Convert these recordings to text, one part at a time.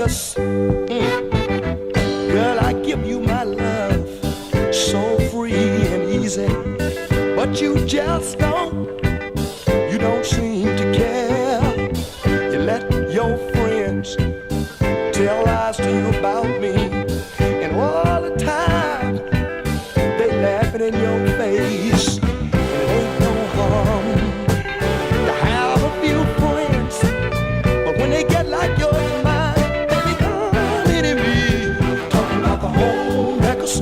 Vegas. Girl, I give you my love so free and easy, but you just don't seem to care. You let your friends tell lies to you about me, and all the time they laughing in your face. And it ain't no harm to have a few friends, but when they get like yours and mine, they become enemy. Talking about the whole records,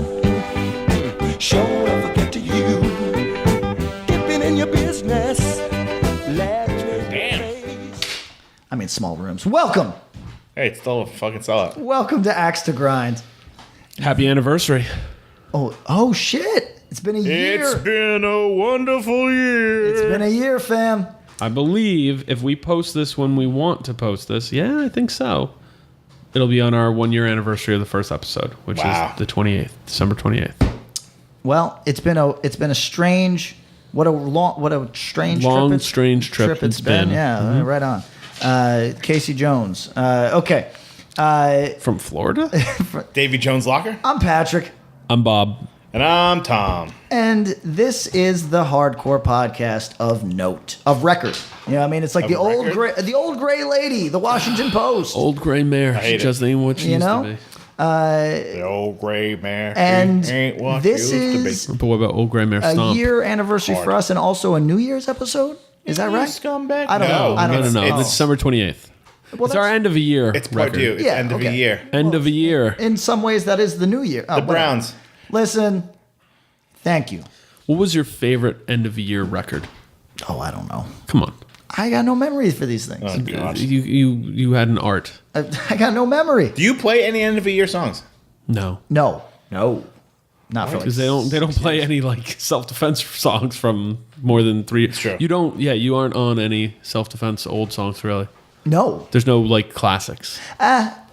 sure never get to you. Dipping in your business, laughing in your face. I mean, small rooms. Welcome. Hey, it's still a fucking sellout. Welcome to Axe to Grind. Happy anniversary. Oh shit. It's been a year. It's been a wonderful year. It's been a year, fam. I believe if we post this when we want to post this, yeah, I think so. It'll be on our 1 year anniversary of the first episode, which is the 28th, December 28th. Well, it's been a strange, strange trip it's been. Yeah, right on. Casey Jones. Okay. From Florida? Davy Jones Locker. I'm Patrick. I'm Bob. And I'm Tom. And this is the hardcore podcast of note, of record. You know what I mean? It's like the old gray lady, the Washington Post. Old gray mare. She just ain't what she used to be. The old gray mare. And ain't what this she used is to be. But what about old gray mare a stomp? year anniversary for us and also a New Year's episode? Is that right? Scumbag? I don't know. No. It's December 28th. Well, It's our end of a year. It's part record. due. It's end of a year. End of a year. In some ways, that is the New Year. The Browns. Listen, thank you. What was your favorite end of a year record? Oh, I don't know. Come on. I got no memory for these things. Oh, gosh. You had an art. I got no memory. Do you play any end of a year songs? No. No. Not for like Because they don't play any like self-defense songs from more than 3. It's true. You don't. Yeah, you aren't on any self-defense old songs really. No. There's no like classics.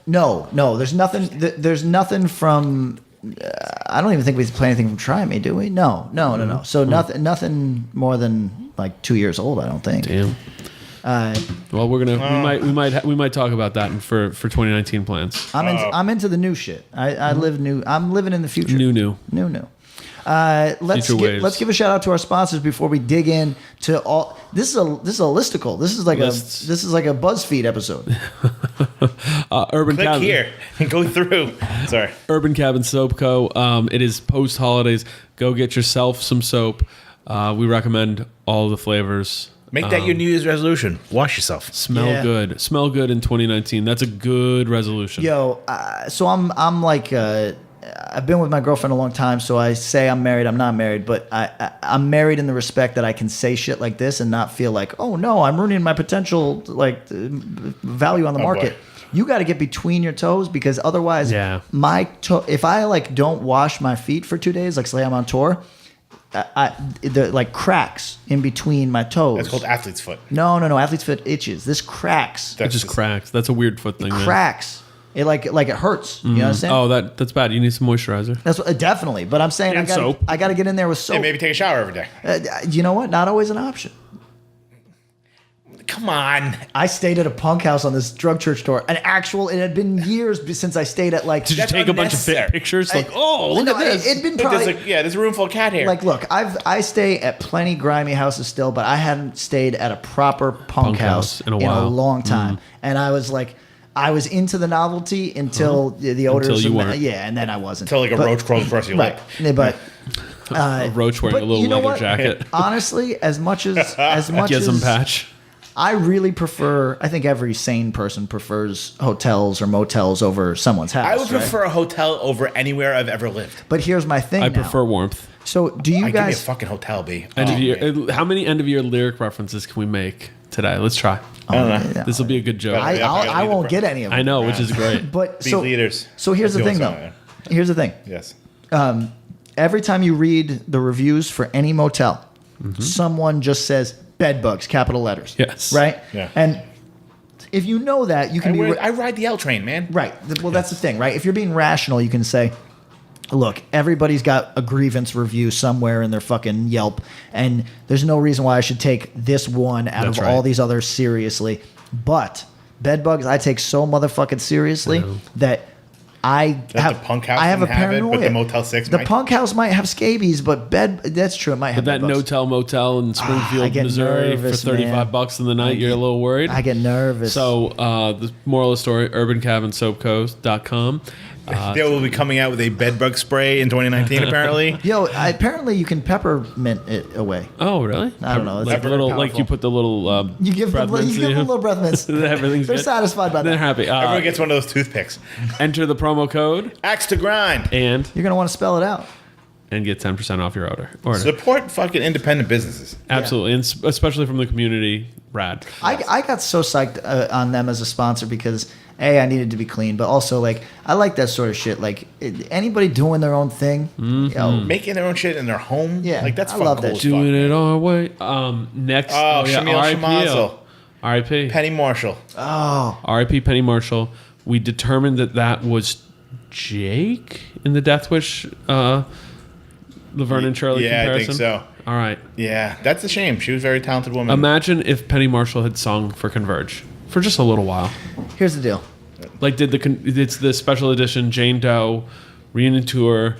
No. There's nothing. There's nothing from. I don't even think we play anything from Try Me, do we? No. So nothing more than like 2 years old. I don't think. Damn. Well, we're gonna. We might talk about that for 2019 plans. I'm into the new shit. I live new. I'm living in the future. New. Let's give a shout out to our sponsors before we dig in to all. This is a listicle. This is like a BuzzFeed episode. Urban Click Cabin here and go through. Sorry. Urban Cabin Soap Co. It is post holidays. Go get yourself some soap. We recommend all the flavors. Make that your New Year's resolution. Wash yourself. Smell good. Smell good in 2019. That's a good resolution. Yo, so I'm like. I've been with my girlfriend a long time, so I say I'm married. I'm not married, but I'm married in the respect that I can say shit like this and not feel like, oh no, I'm ruining my potential value on the market. Boy. You got to get between your toes because otherwise, my toe. If I like don't wash my feet for 2 days, like say I'm on tour, the like cracks in between my toes. That's called athlete's foot. No. Athlete's foot itches. This cracks. It just cracks. That's a weird foot thing. Cracks. It like it hurts. You understand? Oh, that's bad. You need some moisturizer. That's definitely. But I'm saying soap. I got to get in there with soap. Yeah, maybe take a shower every day. You know what? Not always an option. Come on. I stayed at a punk house on this drug church tour. It had been years since I stayed at like. Did you take a bunch of pictures? Like, look at this. It'd been probably. There's a room full of cat hair. Like, look, I stay at plenty grimy houses still, but I hadn't stayed at a proper punk house in a long time. And I was like. I was into the novelty until the odors. Until you weren't. Yeah, and then I wasn't. Until like a roach crawls across your leg. Right, but a roach wearing a little leather jacket. Honestly, as much as patch. I really prefer. I think every sane person prefers hotels or motels over someone's house. I would prefer a hotel over anywhere I've ever lived. But here's my thing. I prefer warmth. So do you Give me a guys? fucking hotel, B. End of year. How many end of year lyric references can we make today? Let's try. I don't know. This will be a good joke. I won't get any of them. I know, which is great. But Be leaders. So here's the thing, though. Here's the thing. Yes. Every time you read the reviews for any motel, someone just says bed bugs, capital letters. Yes. Right? Yeah. And if you know that, you can I ride the L train, man. Right. Well, that's the thing, right? If you're being rational, you can say, look, everybody's got a grievance review somewhere in their fucking Yelp, and there's no reason why I should take this one out of all these others seriously. But Bed bugs I take so motherfucking seriously that I have the Punk House I have a didn't have it, paranoia. but the Motel 6 The might? Punk House might have scabies, but that's true. It might have But that bed bugs. no-tell motel in Springfield, get Missouri nervous, for $35 man. in the night, you're a little worried? I get nervous. So the moral of the story, urbancabinsoapco.com. They will be coming out with a bedbug spray in 2019, apparently. Yo, apparently you can peppermint it away. Oh, really? I don't know. It's Like very little, like powerful. you put the little You give them, breath mints in you. little breath mints. Everything's They're good. satisfied by They're that. happy. Everyone gets one of those toothpicks. Enter the promo code Axe to grind. and You're gonna want to spell it out. get 10% off your order. Support fucking independent businesses. Absolutely, and especially from the community. Rad. I got so psyched on them as a sponsor because I needed to be clean, but also like I like that sort of shit. Like anybody doing their own thing, yo, Making their own shit in their home. Yeah, Like, that's I fucking love cool that as shit. fuck. Doing it our way. Next. Shamil Shamazel. R.I.P. Penny Marshall. R.I.P. Penny Marshall. We determined that was Jake in the Death Wish Laverne and Shirley Yeah, comparison. I think so. All right. Yeah, that's a shame. She was a very talented woman. Imagine if Penny Marshall had sung for Converge for just a little while. here's the deal. Like it's the special edition Jane Doe reunion tour.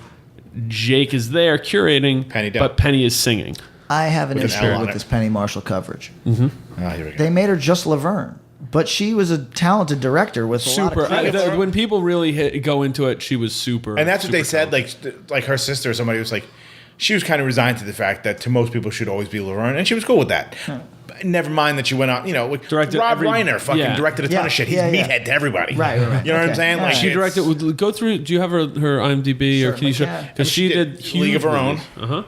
Jake is there curating, Penny Doe. but Penny is singing. I have an With an issue L on with it. this Penny Marshall coverage. Oh, here we go. They made her just Laverne, but she was a talented director with a lot Super. of credits. When people really go into it, she was super. And that's what they super said. Like her sister or somebody was like, she was kind of resigned to the fact that to most people should always be Laverne, and she was cool with that. Never mind that she went on, like Directed Rob every- Reiner fucking yeah. directed a ton Yeah, of shit. He's yeah, yeah. meathead to everybody. Right. You know what I'm Okay. saying? All Like right. She it's- directed. Go through. Do you have her IMDb Sure, or can you show? yeah. Because she did League of Her Own. Uh huh.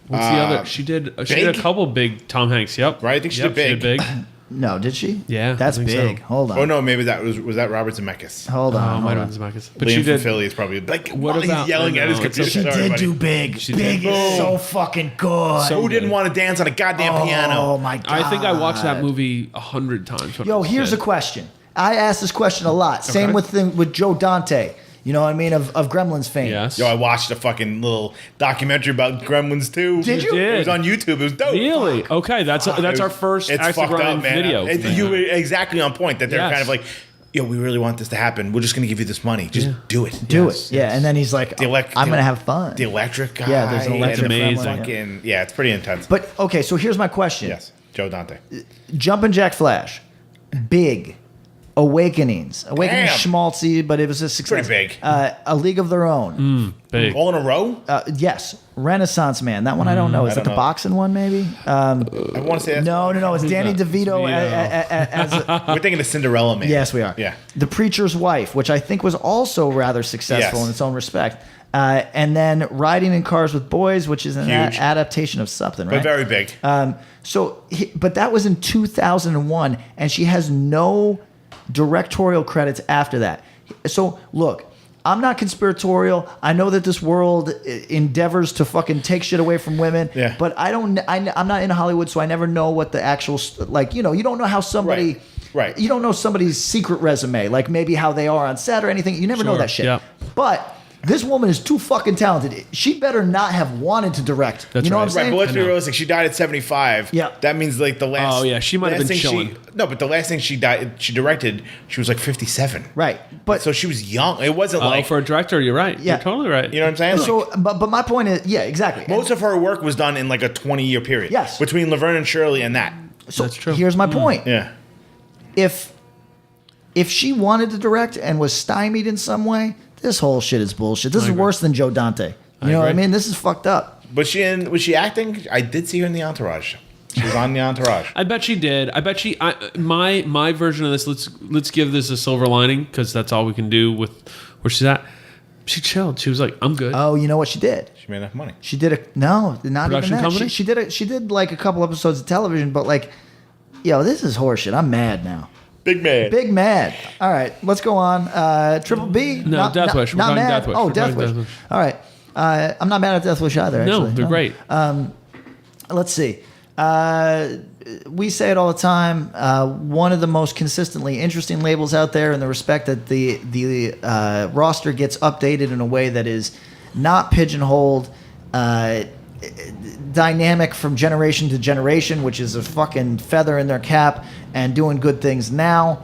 What's the other? She did. She did Big? a couple big Tom Hanks. Yep. Right, I think she did She did Big. big. No, did she? Yeah, that's I think big. so. Hold on. Oh no, maybe that was that Robert Zemeckis. Hold on. Oh, hold might on. have been Zemeckis. But Liam she from did. Philly is probably like What while about- he's yelling I at his know, it's computer. She Sorry, did buddy. do big. She Big did. is so fucking good. So Who didn't good. want to dance on a goddamn piano? Oh my god. I think I watched that movie 100 times. when I Yo, was here's a kid. question. I asked this question a lot. Same with Joe Dante. You know what I mean? Of Gremlins fame. Yes. Yo, I watched a fucking little documentary about Gremlins too. Did you? It was on YouTube. It was dope. Really? Okay, that's our first It's Axel fucked up, Grind man. video. You were exactly on point. That they're Yes. kind of like, yo, we really want this to happen. We're just going to give you this money. Just do it. Do Yes, it. Yeah. And then he's like, I'm going to have fun. The electric guy. Yeah, there's an electric and Amazing. fucking, yeah, it's pretty intense. But okay, so here's my question. Yes, Joe Dante. Jumpin' Jack Flash. Big. Awakenings. Awakenings Damn. schmaltzy, but it was a success. Pretty big. A League of Their Own. Big. All in a row? Yes. Renaissance Man. That one I don't know. Is that don't the know. boxing one maybe? I want to say that's No. It's Danny that? DeVito as We're thinking of Cinderella Man. Yes, we are. Yeah. The Preacher's Wife, which I think was also rather successful Yes. in its own respect. And then Riding in Cars with Boys, which is an Huge. adaptation of something, right? But very big. But that was in 2001, and she has no directorial credits after that. So look, I'm not conspiratorial. I know that this world endeavors to fucking take shit away from women. Yeah. But I'm not in Hollywood, so I never know what the actual you don't know how somebody. Right. You don't know somebody's secret resume, like maybe how they are on set or anything. You never know Sure, that shit. yeah. But this woman is too fucking talented. She better not have wanted to direct. That's you know right. what I'm Right, saying? but let's be I know. realistic. She died at 75. Yeah. That means like the last. Oh, yeah, she might have last been thing chilling. No, but the last thing she directed, she was like 57. Right. But So she was young. It wasn't Oh, like. for a director, you're right. Yeah. You're totally right. You know what I'm saying? Like, so, but my point is, yeah, exactly. most of her work was done in like a 20-year period. Yes. Between Laverne and Shirley and that. So That's true. Here's my point. Yeah. If she wanted to direct and was stymied in some way, this whole shit is bullshit. This is agree. worse than Joe Dante. You know what I agree. mean? This is fucked up. Was she acting? I did see her in The Entourage. She was on The Entourage. I bet she did. I bet my version of this. Let's give this a silver lining because that's all we can do with where she's at. She chilled. She was like, "I'm good." Oh, you know what she did? She made enough money. She did not Production even that. company? She did like a couple episodes of television, but like, yo, this is horseshit. I'm mad now. Big man. Big mad. All right, let's go on. Triple B. No, Death Wish. We're Not talking mad. Death Wish. Oh, We're Death talking Wish. Death Wish. All right. I'm not mad at Death Wish either. No, Actually. they're great. Let's see. We say it all the time. One of the most consistently interesting labels out there, in the respect that the roster gets updated in a way that is not pigeonholed, dynamic from generation to generation, which is a fucking feather in their cap, and doing good things now.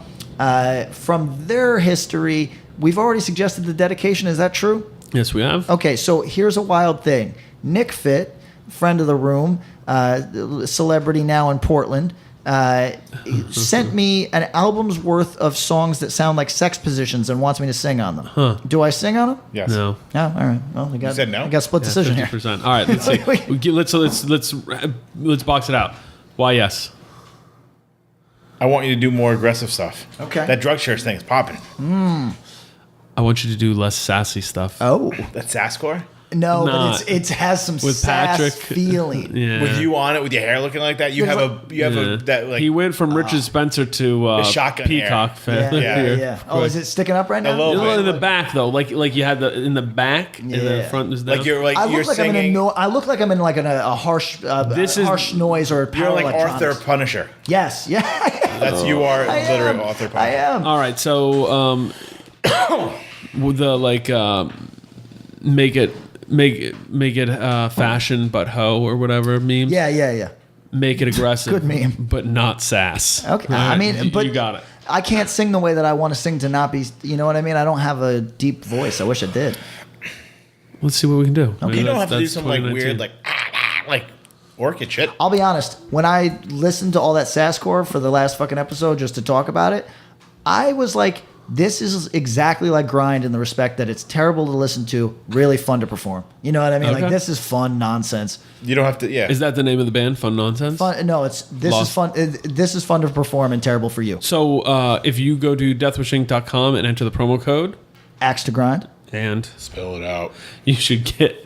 From their history, we've already suggested the dedication. Is that true? Yes, we have. Okay, so here's a wild thing. Nick Fit, friend of the room, celebrity now in Portland, sent me an album's worth of songs that sound like sex positions and wants me to sing on them. Huh. Do I sing on them? Yes. No. No. All right. Well, I got said no? I got split decision here. 50%. All right, let's see. Let's box it out. Why yes? I want you to do more aggressive stuff. Okay. That drug shares thing is popping. I want you to do less sassy stuff. Oh That Sasscore? no, Nah. but it has some With sass Patrick. feeling. Yeah. With you on it, with your hair looking like that, you have a that like he went from Richard Spencer to shotgun Peacock. Yeah, fan. yeah. Oh, is it sticking up right now? little A little bit. in the back though, like you had the in the back, and the Yeah. front is down. like you're I you're look like I'm in singing. I look like I'm in like a harsh, This is- harsh noise or power You're like electronics. Arthur Punisher. Yes, yeah, That's you are I literally am. Arthur Punisher. I am. All right, so with the like make it fashion but hoe or whatever meme. Yeah. Make it aggressive. Good meme. but not sass. Okay, All I right, mean, but you got it. I can't sing the way that I want to sing to not be. You know what I mean? I don't have a deep voice. I wish I did. Let's see what we can do. Maybe You don't have to do that's some like 2019. weird like orchid shit. I'll be honest. When I listened to all that sasscore for the last fucking episode just to talk about it, I was like, this is exactly like Grind in the respect that it's terrible to listen to, really fun to perform. You know what I mean? Okay. Like, this is fun nonsense. You don't have to. Yeah. Is that the name of the band? Fun Nonsense. Fun. No, this Lost. is fun. This is fun to perform and terrible for you. So if you go to deathwishinc.com and enter the promo code, Axe to grind. and Spill it out. you should get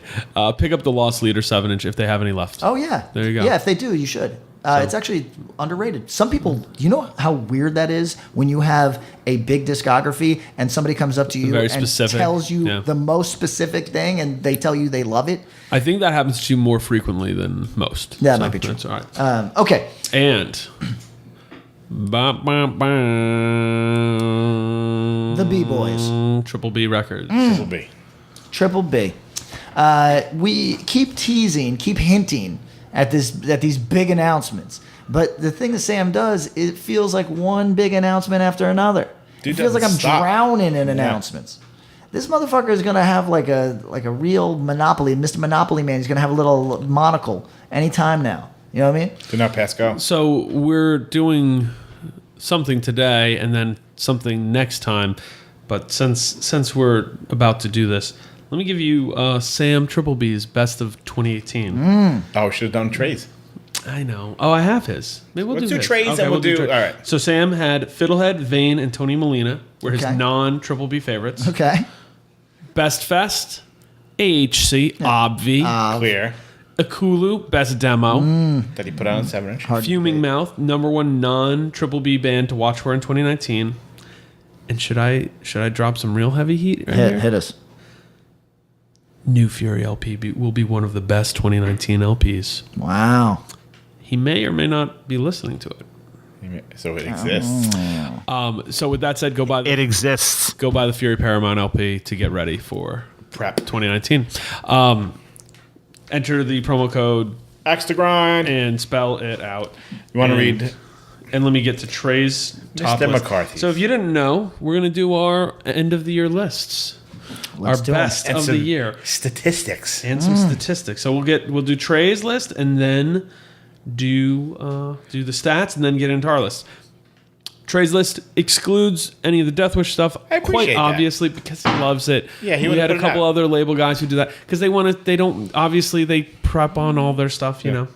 pick up the Lost Leader 7-inch if they have any left. Oh yeah. There you go. Yeah, if they do, you should. It's actually underrated. Some people, you know how weird that is when you have a big discography and somebody comes up to you Very and specific. tells you Yeah. the most specific thing and they tell you they love it. I think that happens to you more frequently than most. That might be true. That's all right. Okay. And The B-Boys. Triple B Records. Triple B. Triple B. We keep teasing, keep hinting at these big announcements. But the thing that Sam does, it feels like one big announcement after another. Dude it feels like I'm doesn't stop. drowning in announcements. This motherfucker is gonna have like a real Monopoly, Mr. Monopoly man. He's gonna have a little monocle anytime now. You know what I mean? Do not pass go. So we're doing something today and then something next time. But since we're about to do this, let me give you Sam Triple B's best of 2018. Oh, we should have done Trey's. I know. Oh, I have his. Maybe we'll Let's do do his. Trey's and we'll do- Trey. all right. So Sam had Fiddlehead, Vane, and Tony Molina were his Okay. non-Triple B favorites. Okay. Best Fest, AHC, Obvi, Clear. Akulu, Best Demo, That he put on 7-inch. Fuming Mouth, #1 non-Triple B band to watch for in 2019. And should I drop some real heavy heat right here? Hit us. New Fury LP will be one of the best 2019 LPs. Wow. He may or may not be listening to it. So it exists. So with that said, go buy exists. the Fury Paramount LP to get ready for Prep. 2019. Enter the promo code Axe to grind. and spell it out. You want to And- read? And let me get to Trey's top Mr. list. McCarthy. So if you didn't know, we're going to do our end of the year lists. Let's our do it. best And of the some year. Statistics. And some statistics. So we'll do Trey's list and then do the stats and then get into our list. Trey's list excludes any of the Death Wish stuff, I appreciate quite that. obviously because he loves it. Yeah, he we would had put a it couple out. other label guys who do that because they don't obviously they prep on all their stuff. You Yeah. know.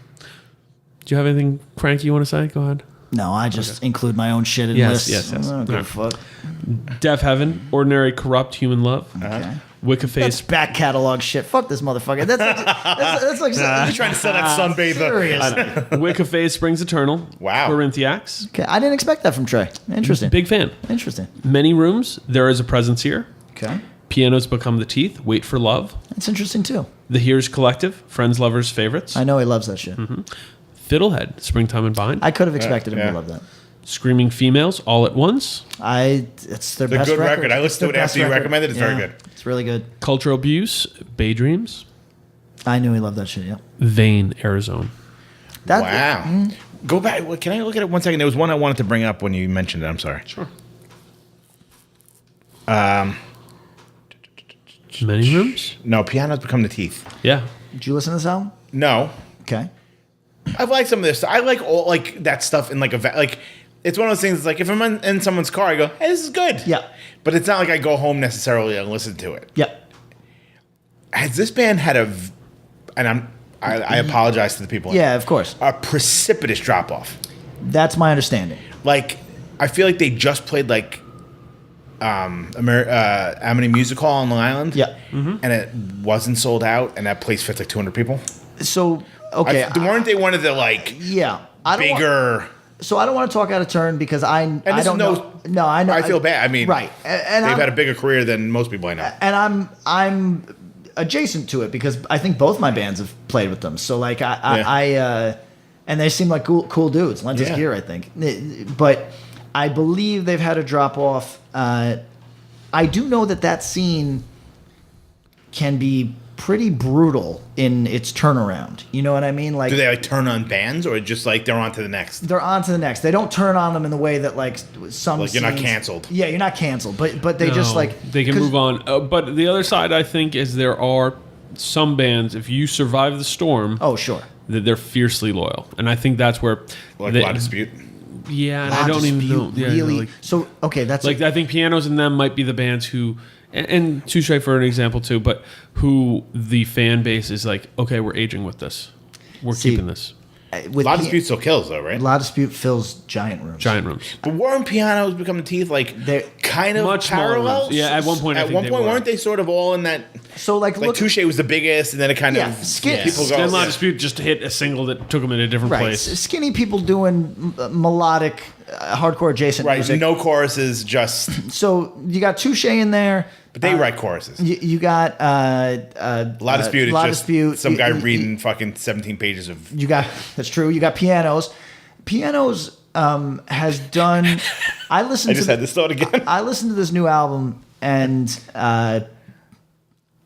Do you have anything, Frankie, you want to say? Go ahead. No, I just include my own shit in Yes, lists. yes. I don't give a fuck. Deaf Heaven, Ordinary Corrupt Human Love, Okay. Wicca That's Face. back catalog shit. Fuck this motherfucker. That's like You're trying to sell that sunbather. serious. Wicca Face Springs Eternal. Wow. Corinthiacs. Okay, I didn't expect that from Trey. Interesting. Big fan. Interesting. Many Rooms. There is a Presence Here. Okay, Pianos Become the Teeth. Wait for Love. that's interesting too. The Here's Collective. Friends, Lovers, Favorites. I know he loves that shit. Fiddlehead. Springtime and Bind. I could have expected him Yeah. to love that. Screaming Females. All at Once. It's their The best good record. record. I listened It's to their it after best you record. recommended it. It's very Yeah, good. It's really good. Cultural Abuse. Bay Dreams. I knew he loved that shit. Yeah. Vane, Arizona. That, Wow. Go back. Can I look at it 1 second? There was one I wanted to bring up when you mentioned it. I'm sorry. Sure. Many rooms? No, Pianos Become the Teeth. Yeah. Did you listen to this album? No. Okay. I like some of this. I like all like that stuff in like like it's one of those things. It's like if I'm in someone's car, I go, "Hey, this is good." Yeah. But it's not like I go home necessarily and listen to it. Yeah. Has this band had I apologize to the people. Yeah, of course. A precipitous drop off. That's my understanding. Like I feel like they just played like Amity Music Hall on Long Island. Yeah. And it wasn't sold out, and that place fits like 200 people. So, okay. Weren't they one of the like Yeah. I don't bigger? So I don't want to talk out of turn because I don't know. No, I know. I feel bad. I mean, right, and they've had a bigger career than most people I know. And I'm adjacent to it because I think both my bands have played with them. So like I and they seem like cool dudes. Lent us Yeah. gear, I think. But I believe they've had a drop off. I do know that scene can be pretty brutal in its turnaround. You know what I mean? Like, do they like turn on bands, or just like they're on to the next? They're on to the next. They don't turn on them in the way that like some. Like you're not scenes- canceled. Yeah, you're not canceled, but they just No, like they can 'cause- move on. But the other side, I think, is there are some bands, if you survive the storm, Oh, sure. that they're fiercely loyal, and I think that's where Like they, La Dispute. Yeah, and La I don't even Dispute, know. Yeah, really. like, So okay, that's I think Pianos and them might be the bands who, and Touche for an example too, but who the fan base is like, okay, we're aging with this, we're keeping this. with La Dispute still kills though, right? La Dispute fills giant rooms. Giant rooms. But weren't Pianos Become the Teeth like They're kind of much smaller parallels? rooms. Yeah, at one point I At think one they point, were. weren't they sort of all in that? So like Like look, Touche was the biggest, and then it kind Yeah, of Skid- people go. Then La yeah. Dispute just hit a single that took them in a different right, place. skinny people doing melodic, hardcore adjacent Right, music. no choruses, just. So you got Touche in there. But they write choruses. You got La Dispute is La just Dispute. some guy You- reading fucking 17 pages of. You got that's true. You got Pianos. Pianos has done. I listened. I just had this thought again. I listened to this new album, and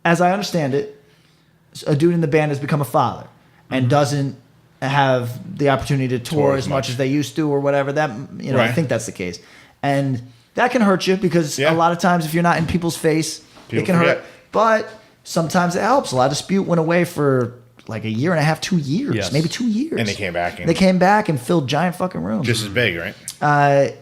as I understand it, a dude in the band has become a father and doesn't have the opportunity to tour as much as they used to, or whatever. That I Right. think that's the case, and that can hurt you because Yeah. a lot of times if you're not in people's face, People it can forget. hurt. But sometimes it helps. A lot of Dispute went away for like a year and a half, 2 years, Yes. maybe 2 years, And they came back and- They came back and filled giant fucking rooms. Just as big, right?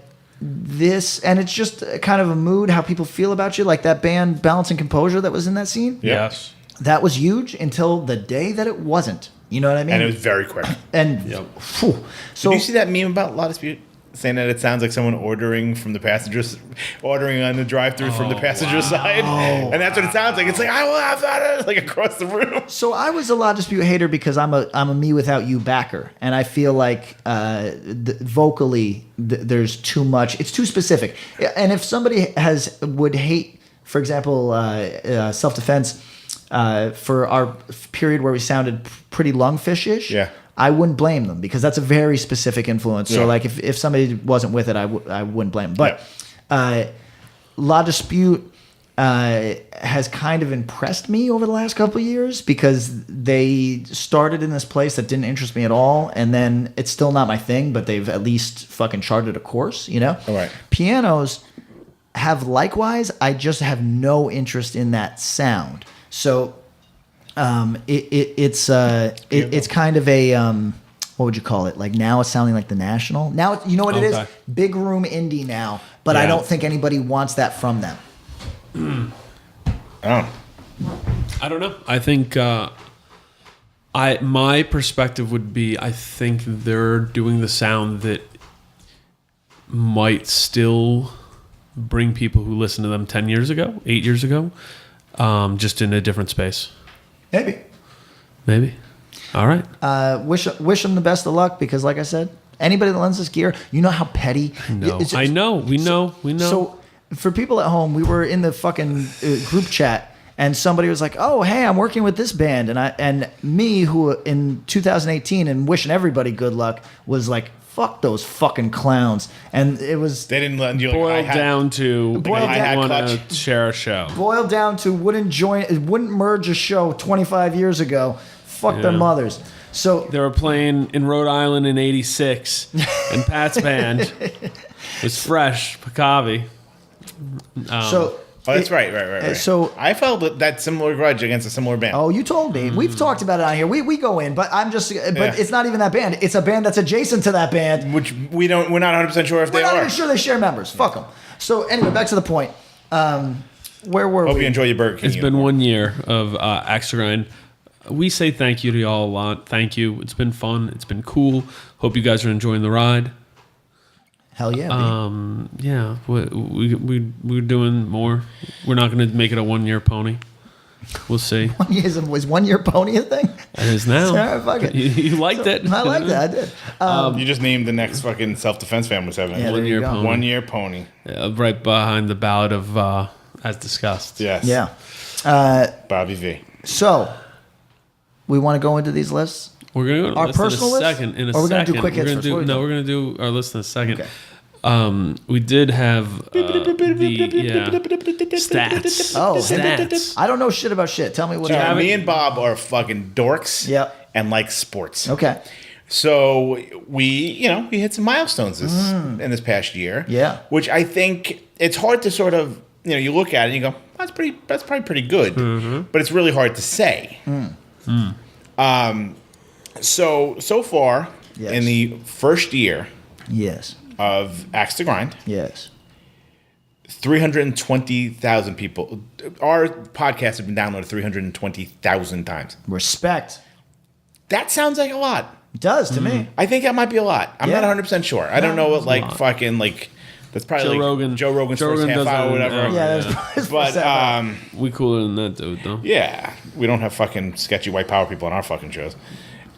This and it's just kind of a mood, how people feel about you, like that band Balance and Composure that was in that scene. Yeah. Yes. That was huge until the day that it wasn't. You know what I mean? And it was very quick. And phew. So Did you see that meme about La Dispute? Saying that it sounds like someone ordering from the passengers, ordering on the drive-thru from the passenger side, and that's what it sounds like. It's like I will have that, like across the room. So I was a La Dispute hater because I'm a me without you backer, and I feel like vocally there's too much. It's too specific. And if somebody would hate, for example, Self Defense for our period where we sounded pretty lungfish-ish, Yeah. I wouldn't blame them because that's a very specific influence. So Yeah. like if somebody wasn't with it, I wouldn't blame them. But La Dispute has kind of impressed me over the last couple of years because they started in this place that didn't interest me at all, and then it's still not my thing, but they've at least fucking charted a course, you know? All right. Pianos have likewise, I just have no interest in that sound. So it's kind of a what would you call it? Like now it's sounding like the National. Now you know what it is? Okay. Big room indie now, but I Yeah. don't think anybody wants that from them. Oh, I don't know. I think my perspective would be I think they're doing the sound that might still bring people who listened to them 10 years ago, 8 years ago, just in a different space. Maybe. All right. Wish them the best of luck because, like I said, anybody that lends us gear, you know how petty. No, it's- I know. We know. So for people at home, we were in the fucking group chat, and somebody was like, "Oh, hey, I'm working with this band," and me, who in 2018 and wishing everybody good luck, was like, "Fuck those fucking clowns," and it was they didn't let you like, boiled down to Boiled I down- want clutch. to share a show. boiled down to wouldn't merge a show 25 years ago. Fuck their Yeah. mothers. So They were playing in Rhode Island in '86, and Pat's band was fresh, Pakavi. Oh, that's right. So I felt that similar grudge against a similar band. Oh, you told me. We've talked about it on here. We go in, but I'm just. But Yeah. it's not even that band. It's a band that's adjacent to that band. Which we're not 100% sure if We're they not are. even sure they share members. Fuck them. So anyway, back to the point. Where were Hope we? you enjoy your Burger King. It's been 1 year of Axe to Grind. We say thank you to y'all a lot. Thank you. It's been fun. It's been cool. Hope you guys are enjoying the ride. Hell yeah. Yeah, we're doing more. We're not going to make it a 1 year pony. We'll see. Was 1 year pony a thing? It is now. All right, fuck it. You liked it. I like that. I did. You just named the next fucking self-defense fan was having. Yeah, there 1 you year go. pony. 1 year pony. Right behind the ballad of As Discussed. Yes. Yeah. Bobby V. So we want to go into these lists. We're going to go Our list personal in a list? second. In a Or we're gonna second. do quick hits We're first? gonna What are we do, no, doing? we're going to do our list in a second. Okay. We did have the stats. Oh, Stats. I don't know shit about shit. Tell me what. Me and Bob are fucking dorks. Yep. And like sports. Okay. So we hit some milestones in this past year. Yeah. Which I think it's hard to sort of, you look at it and you go, that's probably pretty good. But it's really hard to say. So far Yes. in the first year Yes. of Axe to Grind, Yes. 320,000 people. Our podcast has been downloaded 320,000 times. Respect. That sounds like a lot. It does to me. I think that might be a lot. I'm Yeah. not 100% sure. I don't know what lot. that's probably Joe Rogan's Rogan first half does hour or that, whatever. Yeah. Yeah. That's But We cooler than that dude, though. yeah, we don't have fucking sketchy white power people on our fucking shows.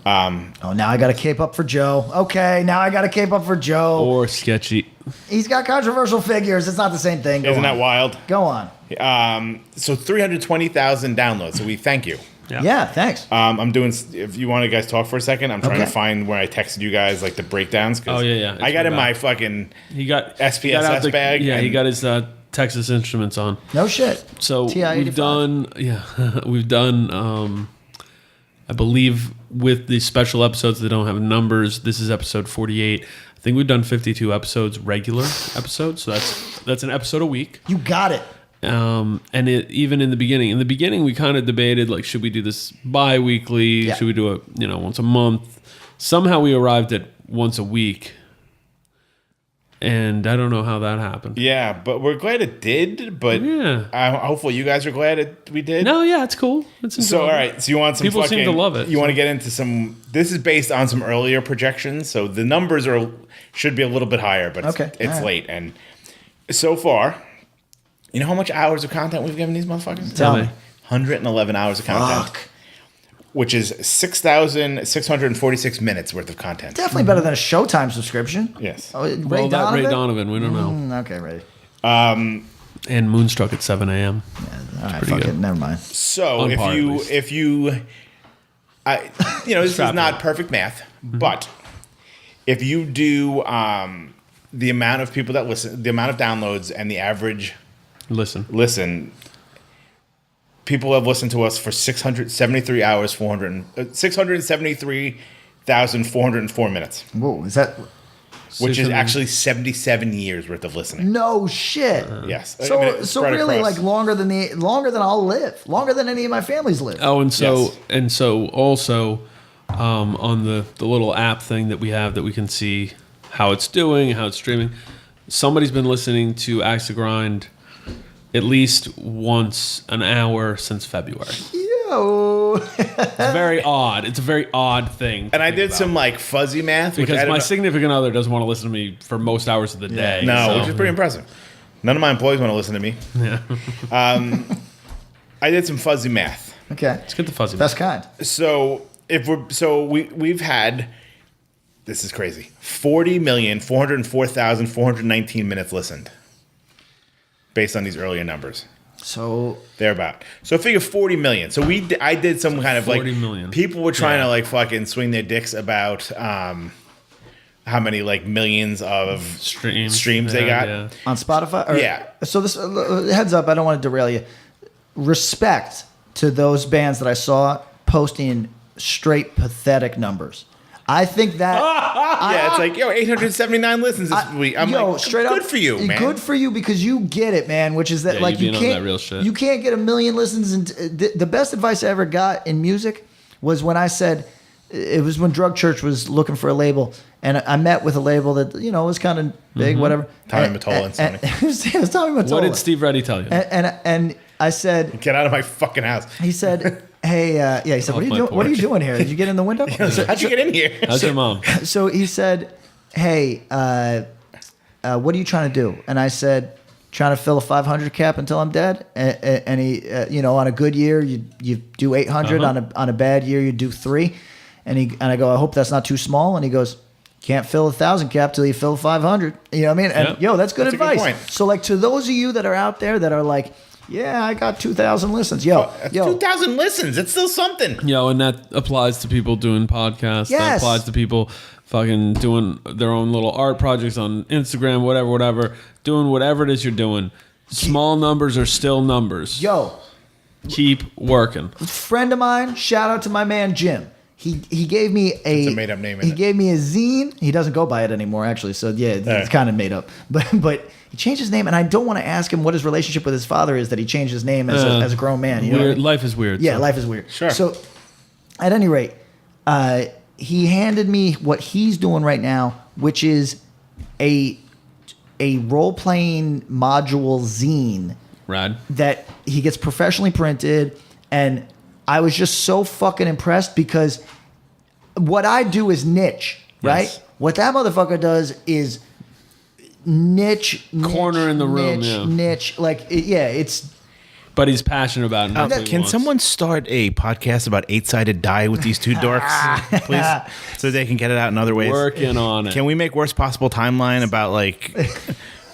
oh, now I got to cape up for Joe. Okay, now I got to cape up for Joe. Or sketchy. He's got controversial figures. It's not the same thing. Go Isn't on. that wild? Go on. So 320,000 downloads. So we thank you. Yeah, thanks. I'm doing. If you want to guys talk for a second, I'm trying to Okay. find where I texted you guys like the breakdowns. 'Cause Oh, yeah. It's I got in bad. my fucking He got SPSS he got out bag. Yeah, he and- got his Texas Instruments on. No shit. So TI-85. we've done, we've done. I believe with the special episodes that don't have numbers, this is episode 48. I think we've done 52 episodes, regular episodes. So that's an episode a week. You got it. And even in the beginning, we kind of debated like, should we do this bi-weekly? Yeah. Should we do it, once a month? Somehow we arrived at once a week. And I don't know how that happened. Yeah, but we're glad it did. But Yeah. hopefully you guys are glad we did. No, yeah, it's cool. It's So enjoyable. all right, so you want some People seem to love it, You want to so. get into some. This is based on some earlier projections, so the numbers should be a little bit higher, but Okay, it's all right. late. And so far, you know how much hours of content we've given these motherfuckers? Tell me. 111 hours of content, Fuck. which is 6,646 minutes worth of content. Definitely better than a Showtime subscription. Yes. Oh, Ray Well, that Donovan? Ray Donovan, we don't know. Okay, Ray. And Moonstruck at 7 a.m. All right, pretty fuck good. it. Never mind. So On par, at least. this is Strap not it. perfect math, but if you do the amount of people that listen, the amount of downloads, and the average listen, people have listened to us for 673 hours, 673,404 minutes, Whoa, is that which is 600 actually 77 years worth of listening. no shit? Yes. So, I mean, it's so spread really, across. like longer than I'll live, longer than any of my families live. Oh, and so Yes. Also on the little app thing that we have that we can see how it's doing, how it's streaming. Somebody's been listening to Axe to Grind at least once an hour since February. Yo, It's very odd. It's a very odd thing. to And I think did about. some like fuzzy math, which I because don't my know- significant other doesn't want to listen to me for most hours of the day. no, so- which is pretty impressive. None of my employees want to listen to me. Yeah. I did some fuzzy math. okay, Let's get the fuzzy. best kind. So we've had, this is crazy, 40,404,419 minutes listened based on these earlier numbers. So Thereabout. So figure 40 million. So I did some kind of like 40 million. people were trying to like fucking swing their dicks about how many like millions of streams they got. Yeah. on Spotify, or, Yeah. So this heads up, I don't want to derail you. Respect to those bands that I saw posting straight pathetic numbers. I think that Yeah, it's like, 879 listens this week. I'm like, straight good up, for you, man. Good for you because you get it, man. Which is that Yeah, like you you being on can't that real shit. you can't get 1 million listens. And the best advice I ever got in music was when I said it was when Drug Church was looking for a label, and I met with a label that was kind of big, whatever. Tommy Mottola and Sony. It was Tommy Mottola. What did Steve Reddy tell you? And I said, Get out of my fucking house. he said, hey, he said, Off my what are you porch. doing here? Did you get in the window? How'd you get in here? How's your mom? So he said, hey, what are you trying to do? And I said, trying to fill a 500 cap until I'm dead. And he, on a good year, you do 800. On a bad year, you do 3. And I go, I hope that's not too small. And he goes, can't fill 1,000 cap till you fill 500. You know what I mean? And that's good That's a good advice. point. So like to those of you that are out there that are like, yeah, I got 2,000 listens. That's 2,000 listens. It's still something. And that applies to people doing podcasts. That Yes. applies to people fucking doing their own little art projects on Instagram, whatever. Doing whatever it is you're doing. Small numbers are still numbers. Keep working. Friend of mine, shout out to my man Jim. He gave me It's a made-up name, isn't He it? gave me a zine. He doesn't go by it anymore, actually. So yeah, it's right. kind of made up. But he changed his name, and I don't want to ask him what his relationship with his father is that he changed his name as a grown man. You know what I Weird. mean? Life is weird. Yeah, so. life is weird. Sure. So, at any rate, he handed me what he's doing right now, which is a role playing module zine Rad. that he gets professionally printed, and I was just so fucking impressed because what I do is niche, right? Yes. What that motherfucker does is niche, Corner in the room, niche, yeah. niche. It's But he's passionate about it. and that's what he Can wants. someone start a podcast about 8-sided die with these two dorks, please? So they can get it out in other ways. Working on it. Can we make worst possible timeline about like,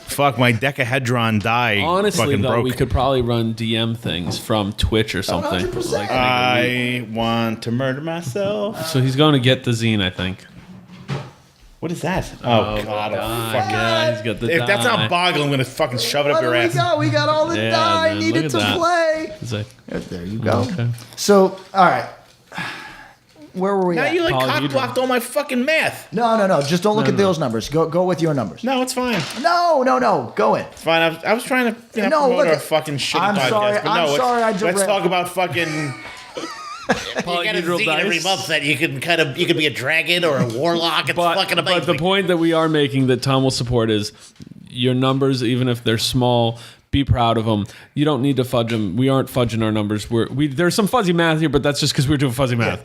fuck, my decahedron die Honestly, fucking though, broke. we could probably run DM things from Twitch or something. 100%. Like, I want to murder myself. so he's going to get the zine, I think. What is that? Oh, God. Yeah, he's got the If that's die. not boggle, I'm going to fucking shove it up what do your we ass. got? We got all the Yeah, die man, needed look to at that. play. It's like, There you go. okay. So, all right. Where were we Now at? you like Paul, you cock blocked all my fucking math. No. Just don't look at those numbers. Go with your numbers. No, it's fine. No. Go in. It's fine. I was trying to No, promote look our at- fucking shitty I'm podcast. sorry, but no, I'm sorry I let's derailed. talk about fucking. Paul, You got a you roll zine every dice. month that you can be a dragon or a warlock. It's fucking But amazing. the point that we are making that Tom will support is your numbers, even if they're small, be proud of them. You don't need to fudge them. We aren't fudging our numbers. There's some fuzzy math here, but that's just because we're doing fuzzy math.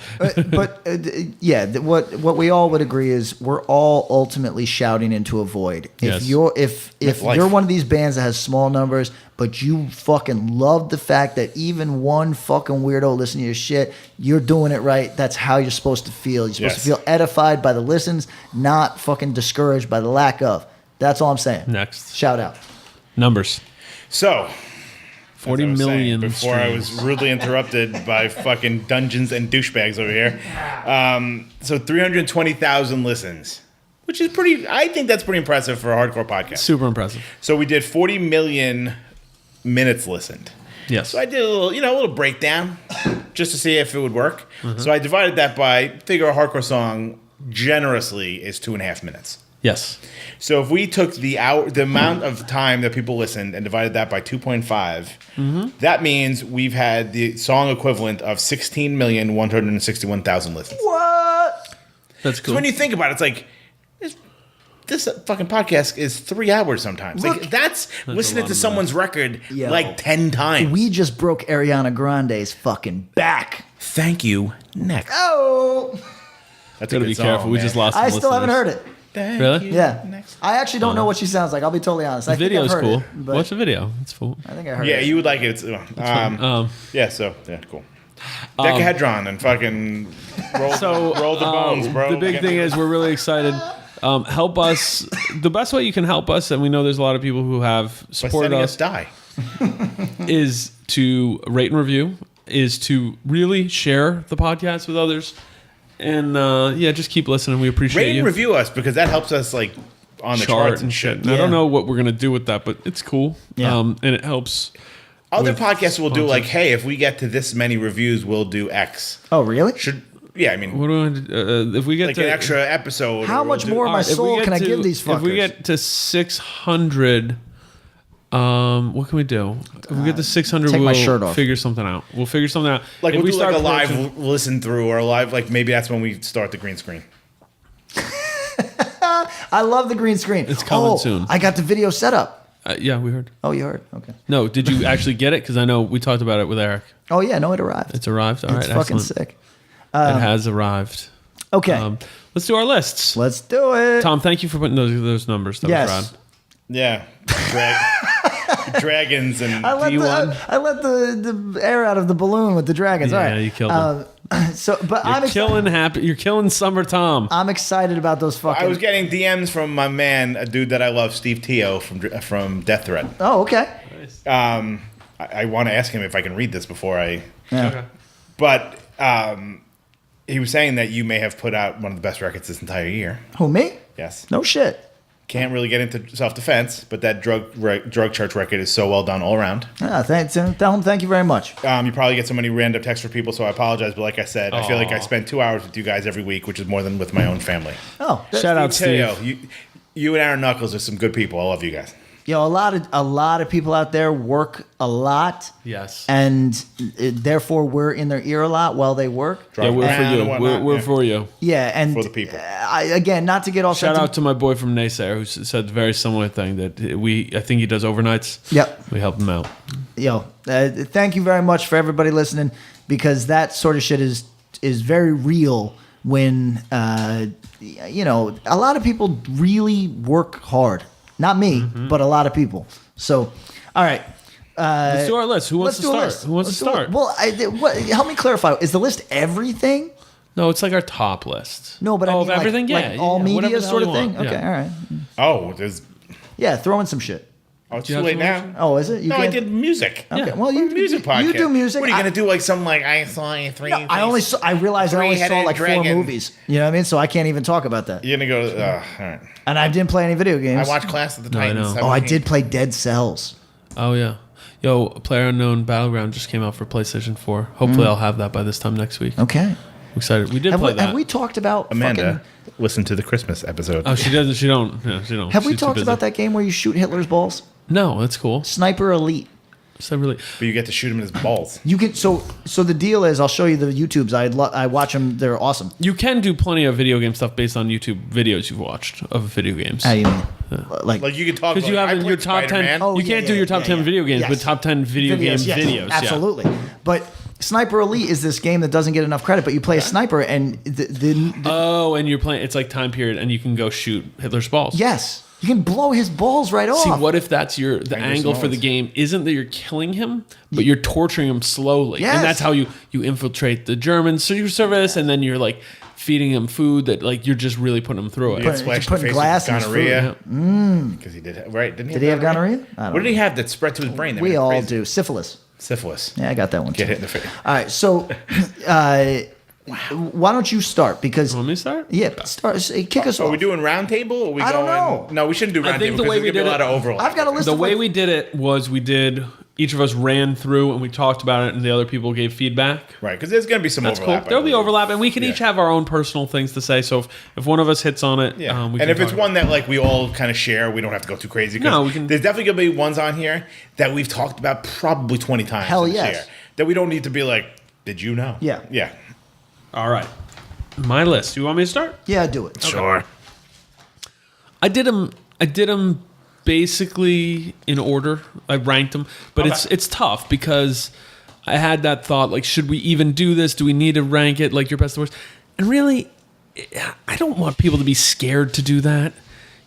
What we all would agree is we're all ultimately shouting into a void. Yes. If life. you're one of these bands that has small numbers, but you fucking love the fact that even one fucking weirdo listening to your shit, you're doing it right. That's how you're supposed to feel. You're supposed to Yes. feel edified by the listens, not fucking discouraged by the lack of. That's all I'm saying. Next. Shout out. Numbers. So, 40 as I was saying million before I was streams. rudely interrupted by fucking dungeons and douchebags over here. So 320,000 listens, which is pretty. I think that's pretty impressive for a hardcore podcast. Super impressive. So we did 40 million minutes listened. Yes. So I did a little breakdown just to see if it would work. So I divided that by figure a hardcore song generously is 2.5 minutes. Yes. So if we took the amount of time that people listened and divided that by 2.5, that means we've had the song equivalent of 16,161,000 listens. What? That's So cool. when you think about it, it's like this fucking podcast is 3 hours sometimes. Like that's a listening lot to of someone's record Yo. like 10 times. We just broke Ariana Grande's fucking back. Thank you. Next. Oh. That's a Gotta good be song, careful. We man. just lost some I still haven't listeners. heard it. Thank Really? you. Yeah. Next. I actually don't know what she sounds like. I'll be totally honest. The I think I've video's heard cool. it, but Watch the video. It's cool. I think I heard Yeah, it. you would like it. It's, yeah, so yeah, cool. Decahedron and fucking roll the bones, bro. The big thing is we're really excited. Help us. The best way you can help us, and we know there's a lot of people who have by supported sending us, us die. is to rate and review, is to really share the podcast with others. And just keep listening. We appreciate Rate you. and review us because that helps us like on the Chart charts and shit. And I don't know what we're gonna do with that, but it's cool. Yeah. And it helps. Other with podcasts will do like, sponsors. hey, if we get to this many reviews, we'll do X. Oh, really? Should Yeah, I mean, What do I, if we get like to an extra episode. How or much we'll do- more of my All right, if we soul get can I to- give these fuckers? If we get to 600, what can we do? If we get to 600, take my we'll shirt off. figure something out. We'll figure something out. Like if we'll do like a live approaching- listen through or a live, like maybe that's when we start the green screen. I love the green screen. It's coming soon. I got the video set up. yeah, we heard. Oh, you heard? Okay. No, did you actually get it? Because I know we talked about it with Eric. Oh, yeah. No, it arrived. It's arrived. All right, It's fucking excellent. sick. It has arrived. Okay. Let's do our lists. Let's do it. Tom, thank you for putting those numbers. That Yes. was rad. Yeah, dragons and I let, D1. I let the air out of the balloon with the dragons. All Yeah, right. you killed him. I'm You're killing Summer Tom. I'm excited about those fucking. I was getting DMs from my man, a dude that I love, Steve Teo from Death Threat. Oh, okay. I want to ask him if I can read this before I. Yeah. Okay. But he was saying that you may have put out one of the best records this entire year. Who, me? Yes. No shit. Can't really get into self-defense, but that drug church record is so well done all around. Ah, thanks. Tell him thank you very much. You probably get so many random texts from people, so I apologize. But like I said, I feel like I spend 2 hours with you guys every week, which is more than with my own family. Oh, Shout out, Teo, Steve. you and Aaron Knuckles are some good people. I love you guys. a lot of people out there work a lot. Yes. And therefore we're in their ear a lot while they work. Yeah, we're for Around you. and whatnot, We're yeah. for you. Yeah, and For the people. Again, not to get all Shout out to my boy from Naysayer who said a very similar thing that I think he does overnights. Yep. We help him out. Thank you very much for everybody listening, because that sort of shit is very real when a lot of people really work hard. Not me, but a lot of people. So, all right. Let's do our list. Who wants to do a start? list. Who wants to Let's do it. start? Well, help me clarify. Is the list everything? No, it's like our top list. No, but I oh, mean of everything. like all whatever media the hell sort you of thing. want. Okay, Yeah. all right. Oh, there's. Yeah, throw in some shit. Oh, it's you too have late some now. more? Oh, is it? You No, I can't- did music. Okay, Yeah. well, We're a music podcast. You do music. What are you gonna do? Like something like I saw a three. I realized I only saw three-headed like 4 dragon. movies. You know what I mean? So I can't even talk about that. You're gonna go. All right. And I didn't play any video games. I watched Class of the No, I Titans. know. Oh, I did play Dead Cells. Oh yeah. Yo, PlayerUnknown Battleground just came out for PlayStation 4. Hopefully, I'll have that by this time next week. Okay. I'm excited. We did play that. Have we talked about Amanda, fucking- listen to the Christmas episode. Oh, she doesn't. She don't. Yeah, she don't. Have we She's too talked busy. about that game where you shoot Hitler's balls? No, that's cool. Sniper Elite. So really, But you get to shoot him in his balls. You can so the deal is I'll show you the YouTubes. I watch them. They're awesome. you can do plenty of video game stuff based on YouTube videos you've watched of video games. How do you mean? Like Like you can talk. Because you like, have I in your played top 10. Spider-Man. Oh, you yeah, can't do yeah, your top yeah, 10 yeah. video games, Yes. but top 10 video game yes, videos. Yeah. absolutely. But Sniper Elite is this game that doesn't get enough credit. But you play a sniper, and the Oh, and you're playing. It's like time period, and you can go shoot Hitler's balls. yes, you can blow his balls right off. See, what if that's the Fingers angle for the noise. game? Isn't that you're killing him, but you're torturing him slowly, Yes. and that's how you infiltrate the German secret service, and then you're like feeding him food that like you're just really putting him through it. You get Put- splashed putting in the face glass with in his food, gonorrhea. Yeah. Because he did. Right? Didn't he? Did he have gonorrhea? I don't What did know. he have that spread to his brain? That We made him all crazy? do. Syphilis. Syphilis. Yeah, I got that one. Get too. hit in the face. All right, so why don't you start? Because Want me to start? yeah, kick us Are off. we doing round table? Or are we I don't going? know. No, we shouldn't do I round think table the way because we there's gonna be a did lot it- of overlap. I've got a list The of way like, we did it was each of us ran through and we talked about it, and the other people gave feedback. Right, because there's going to be some That's cool. overlap. I There'll be believe. overlap, and we can Yeah. each have our own personal things to say. So if one of us hits on it, Yeah, we and can if it's talk one about that like we all kind of share, we don't have to go too crazy. 'cause No, we can- There's definitely gonna be ones on here that we've talked about probably 20 times. Hell this yes. year, that we don't need to be like, did you know? Yeah. yeah, it. All right, my list. You want me to start? yeah, do it. sure. I did them basically in order. I ranked them, but Okay. it's tough because I had that thought like, should we even do this? Do we need to rank it like your best and worst? And really, I don't want people to be scared to do that.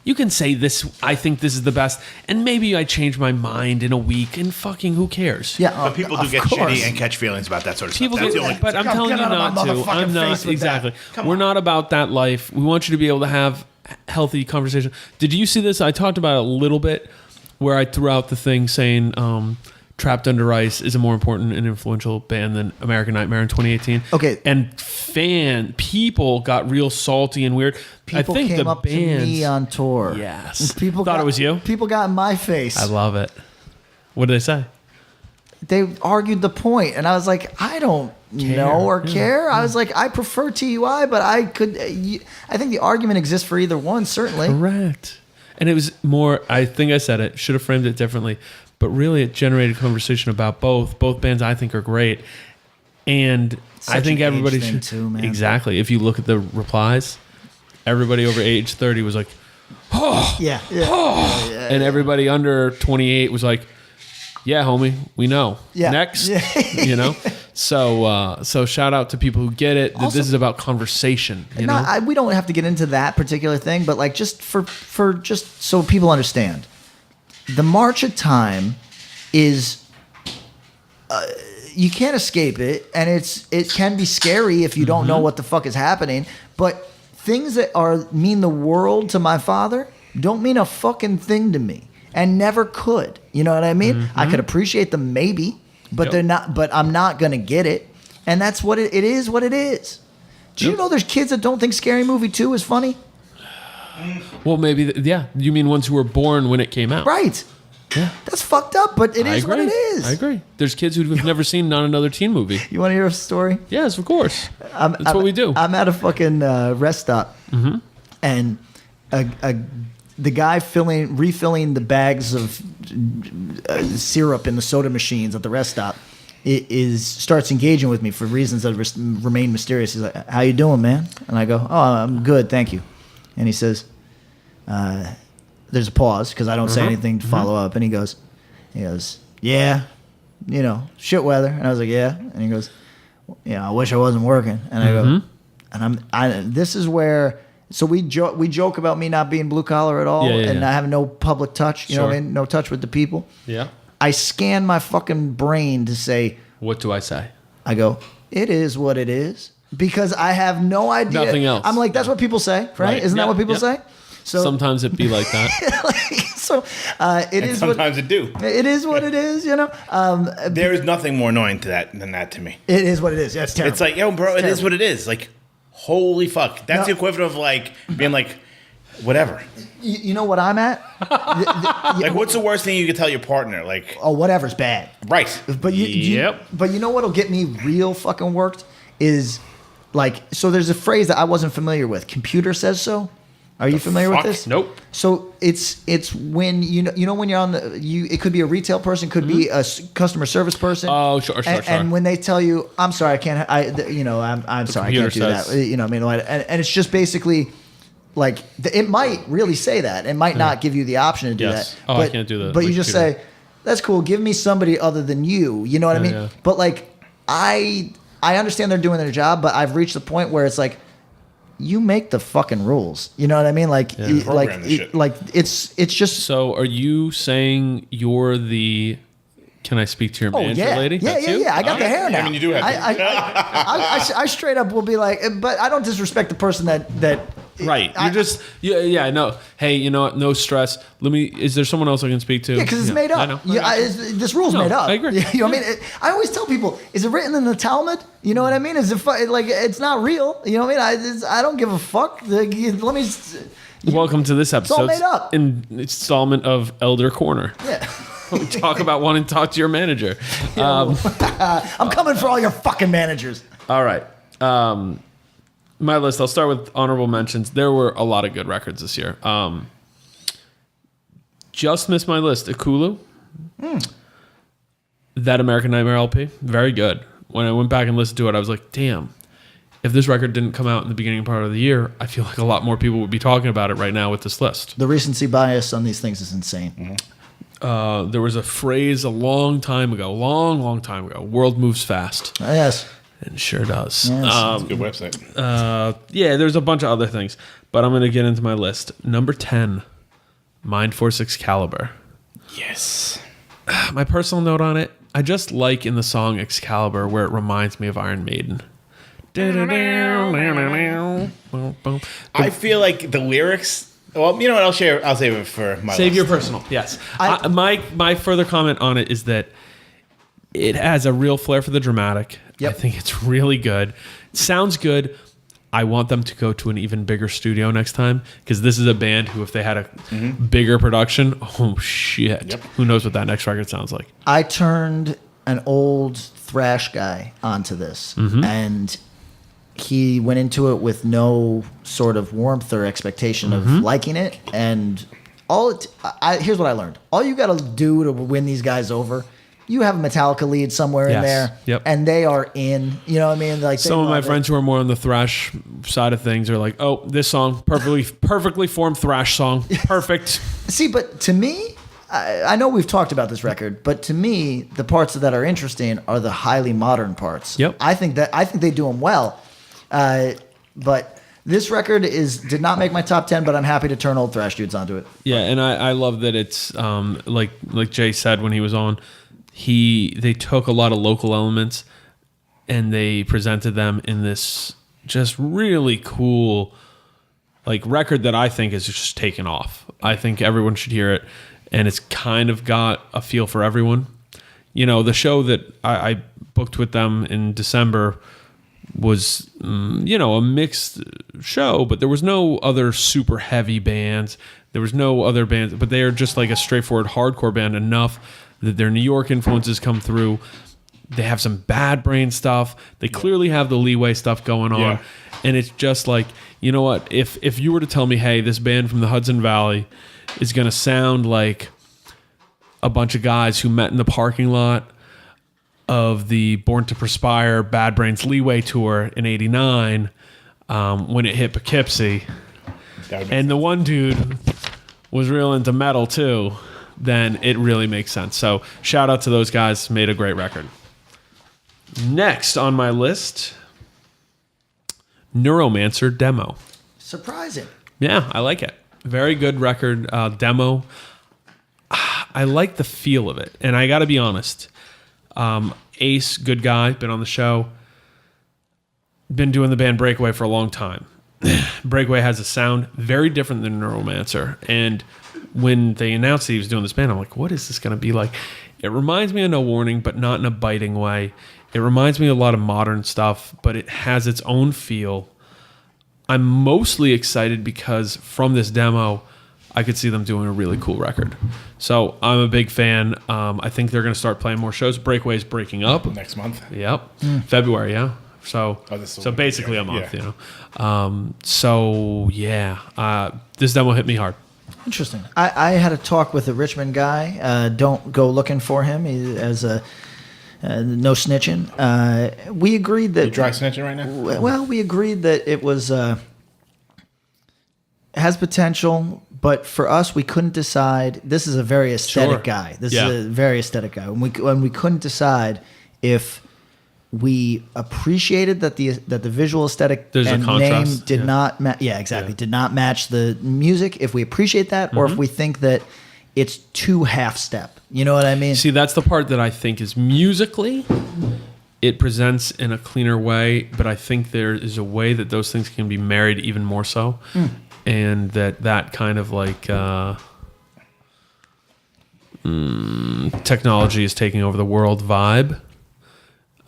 You can say this. I think this is the best, and maybe I change my mind in a week. And fucking who cares? Yeah, But people do of get course. shitty and catch feelings about that sort of People stuff. That's get, the only. but I'm Come telling you get out of not my to. motherfucking I'm not face with exactly. that. We're not about that life. We want you to be able to have healthy conversation. Did you see this? I talked about it a little bit, where I threw out the thing saying "Trapped Under Ice" is a more important and influential band than American Nightmare in 2018. Okay. and people got real salty and weird. People I think came the up bands, to me on tour. Yes. People Thought it was you? People got in my face. I love it. What did they say? they argued the point, and I was like, I don't know or care. I was like, I prefer TUI, but I think the argument exists for either one, certainly. Correct. And it was more, I think I said it, should have framed it differently, but really it generated conversation about both. Both bands I think are great. And Such I think an age everybody thing should. too, man. Exactly. If you look at the replies, everybody over age 30 was like, Yeah. and everybody under 28 was like, yeah, homie, we know. Yeah. Next, Yeah. you know. So shout out to people who get it. Also, this is about conversation. You know, we don't have to get into that particular thing, but like just for just so people understand, the March of Time is you can't escape it, and it can be scary if you don't know what the fuck is happening. But things that mean the world to my father don't mean a fucking thing to me, and never could. You know what I mean? I could appreciate them maybe, but they're not. But I'm not gonna get it, and that's what it is. What it is. Do you know there's kids that don't think Scary Movie 2 is funny? well, maybe, yeah. You mean ones who were born when it came out? Right. Yeah. That's fucked up, but it is what it is. I agree. There's kids who've never seen Not Another Teen Movie. You want to hear a story? Yes, of course. That's what we do. I'm at a fucking rest stop, and the guy refilling the bags of syrup in the soda machines at the rest stop starts engaging with me for reasons that remain mysterious. He's like, "How you doing, man?" And I go, "Oh, I'm good, thank you." And he says, there's a pause because I don't say anything to follow up, and he goes, "Yeah, shit weather." And I was like, "Yeah," and he goes, "I wish I wasn't working." And I go, and this is where. So we joke about me not being blue collar at all, and I have no public touch. You know what I mean? No touch with the people. Yeah. I scan my fucking brain to say, What do I say? I go, it is what it is, because I have no idea. Nothing else. I'm like, that's what people say, right? Isn't that what people say? So sometimes it be like that. It is. Sometimes it do. It is what it is. There is nothing more annoying than that to me. It is what it is. Yeah, it's terrible. It's like, yo, bro, it is what it is. Like, holy fuck. That's the equivalent of like being like, whatever. You know what I'm at? Like, what's the worst thing you could tell your partner? Like, oh, whatever's bad. Right. But but you know what'll get me real fucking worked is like, so there's a phrase that I wasn't familiar with. Computer says so. Are you familiar with this? Nope. So it's when you know when you're on it could be a retail person, could be a customer service person. Oh, sure. And when they tell you, I'm sorry, I can't. I'm sorry, I can't do that. You know, what I mean, and it's just basically like it might really say that. It might not give you the option to do that. Oh, but, I can't do that. But you just say, that's cool. Give me somebody other than you. You know what I mean? Yeah. But like I understand they're doing their job, but I've reached the point where it's like, you make the fucking rules. You know what I mean? Like, it's just. So, are you saying you're the? Can I speak to your manager, lady? Yeah. I got the hair now. I mean, you do have. I straight up will be like, but I don't disrespect the person that. Right. You're just. Yeah. No. Hey, you know what? No stress. Is there someone else I can speak to? Yeah, because it's made up. I know. This rule's made up. I agree. You know what I mean? I always tell people, is it written in the Talmud? You know what I mean? Is it like it's not real? You know what I mean? I don't give a fuck. Let me. Welcome to this episode. all made up. Installment of Elder Corner. Yeah. We talk about wanting to talk to your manager. I'm coming for all your fucking managers. All right. My list, I'll start with honorable mentions. There were a lot of good records this year. Just missed my list. Akulu. That American Nightmare LP. Very good. When I went back and listened to it, I was like, damn. If this record didn't come out in the beginning part of the year, I feel like a lot more people would be talking about it right now with this list. The recency bias on these things is insane. There was a phrase a long time ago, long time ago. World moves fast. Yes. It sure does. Yes. That's a good website. Yeah, there's a bunch of other things, but I'm going to get into my list. Number 10, Mind Force Excalibur. Yes. My personal note on it, I just like in the song Excalibur where it reminds me of Iron Maiden. I feel like the lyrics. Well, you know what? I'll save it for my Save list. your personal. Yes. My further comment on it is that it has a real flair for the dramatic. Yep. I think it's really good. It sounds good. I want them to go to an even bigger studio next time because this is a band who, if they had a bigger production, oh shit, who knows what that next record sounds like? I turned an old thrash guy onto this, and he went into it with no sort of warmth or expectation of liking it. And here's what I learned: all you got to do to win these guys over, you have a Metallica lead somewhere in there, and they are in. You know what I mean? Like some of my friends who are more on the thrash side of things are like, "Oh, this song, perfectly formed thrash song, perfect." See, but to me, I know we've talked about this record, but to me, the parts that are interesting are the highly modern parts. Yep. I think they do them well, but. This record did not make my top 10, but I'm happy to turn old thrash dudes onto it. Yeah, and I love that it's like Jay said when he was on, they took a lot of local elements and they presented them in this just really cool like record that I think is just taken off. I think everyone should hear it, and it's kind of got a feel for everyone. You know, the show that I booked with them in December was a mixed show, but there was no other super heavy bands. There was no other bands, but they are just like a straightforward hardcore band enough that their New York influences come through. They have some Bad Brain stuff. They clearly have the Leeway stuff going on. And it's just like, you know what, if you were to tell me, hey, this band from the Hudson Valley is going to sound like a bunch of guys who met in the parking lot of the Born to Perspire Bad Brains Leeway tour in '89 when it hit Poughkeepsie, and the one dude was real into metal too, then it really makes sense. So shout out to those guys, made a great record. Next on my list, Neuromancer Demo. Surprising. Yeah, I like it. Very good record. Demo. I like the feel of it, and I got to be honest. Ace, good guy, been on the show. Been doing the band Breakaway for a long time. Breakaway has a sound very different than Neuromancer. And when they announced that he was doing this band, I'm like, what is this going to be like? It reminds me of No Warning, but not in a biting way. It reminds me of a lot of modern stuff, but it has its own feel. I'm mostly excited because from this demo, I could see them doing a really cool record. So I'm a big fan. I think they're going to start playing more shows. Breakaway's breaking up next month. Yep, February. Yeah. So basically a month. You know. This demo hit me hard. Interesting. I had a talk with a Richmond guy. Don't go looking for him. He has a no snitching. We agreed that you dry snitching right now. Well, we agreed that it was has potential. But for us, we couldn't decide. This is a very aesthetic guy. This is a very aesthetic guy. When we couldn't decide if we appreciated that the visual aesthetic and name did not did not match the music. If we appreciate that, or if we think that it's too half step. You know what I mean? See, that's the part that I think is musically it presents in a cleaner way. But I think there is a way that those things can be married even more so. And that kind of like technology is taking over the world vibe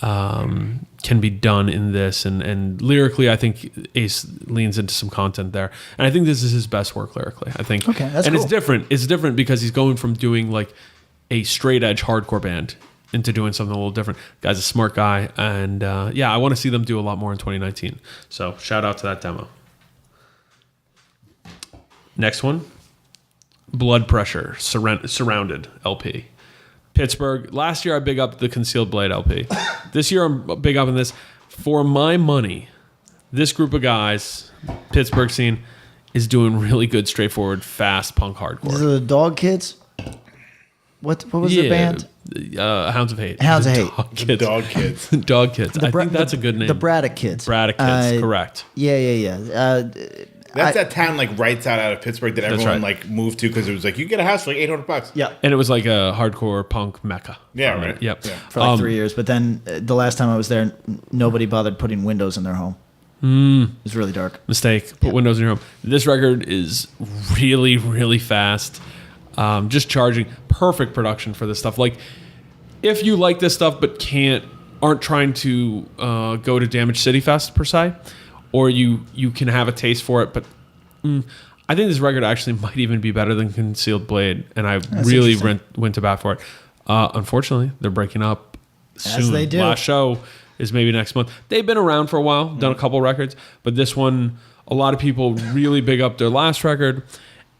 can be done in this. And lyrically, I think Ace leans into some content there. And I think this is his best work lyrically. I think. Okay, that's cool. It's different. It's different because he's going from doing like a straight edge hardcore band into doing something a little different. Guy's a smart guy. And I want to see them do a lot more in 2019. So shout out to that demo. Next one, Blood Pressure, Surrounded LP. Pittsburgh. Last year I big up the Concealed Blade LP. This year I'm big up in this. For my money, this group of guys, Pittsburgh scene, is doing really good, straightforward, fast punk hardcore. These are the Dog Kids? What was the band? Hounds of Hate. Hounds of Hate. Dog Kids. Dog Kids. I think that's a good name. The Braddock Kids. Braddock Kids, correct. Yeah. That's that town like right out of Pittsburgh that everyone like moved to because it was like you get a house for like $800. Yeah, and it was like a hardcore punk mecca. Yeah, right. Yep. Yeah. For like 3 years, but then the last time I was there, nobody bothered putting windows in their home. It was really dark. Mistake. Put windows in your home. This record is really, really fast. Just charging. Perfect production for this stuff. Like, if you like this stuff but aren't trying to go to Damage City Fest per se, or you can have a taste for it, but I think this record actually might even be better than Concealed Blade, and I really went to bat for it. Unfortunately, they're breaking up, soon. they do. Last show is maybe next month. They've been around for a while, done a couple records, but this one, a lot of people really big up their last record.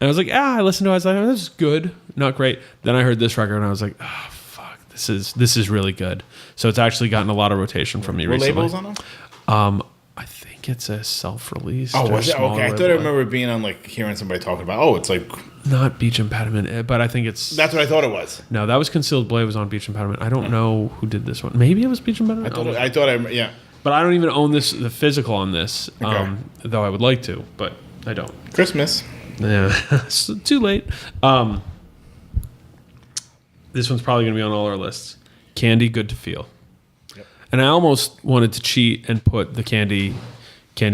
And I was like, I listened to it. I was like, oh, this is good, not great. Then I heard this record and I was like, oh, fuck, this is really good. So it's actually gotten a lot of rotation from me recently. What labels on them? I think it's a self-released. Oh, was it? smaller Okay, I thought I label. remember it being on like hearing somebody talking about. Oh, it's like Not Beach Impediment, but I think it's. that's what I thought it was. No, that was Concealed Blade was on Beach Impediment. I don't know who did this one. Maybe it was Beach Impediment. I thought yeah. But I don't even own the physical on this, Okay. though I would like to, but I don't. Christmas. Yeah, it's too late. This one's probably going to be on all our lists. Candy, Good to Feel. Yep. And I almost wanted to cheat and put the Candy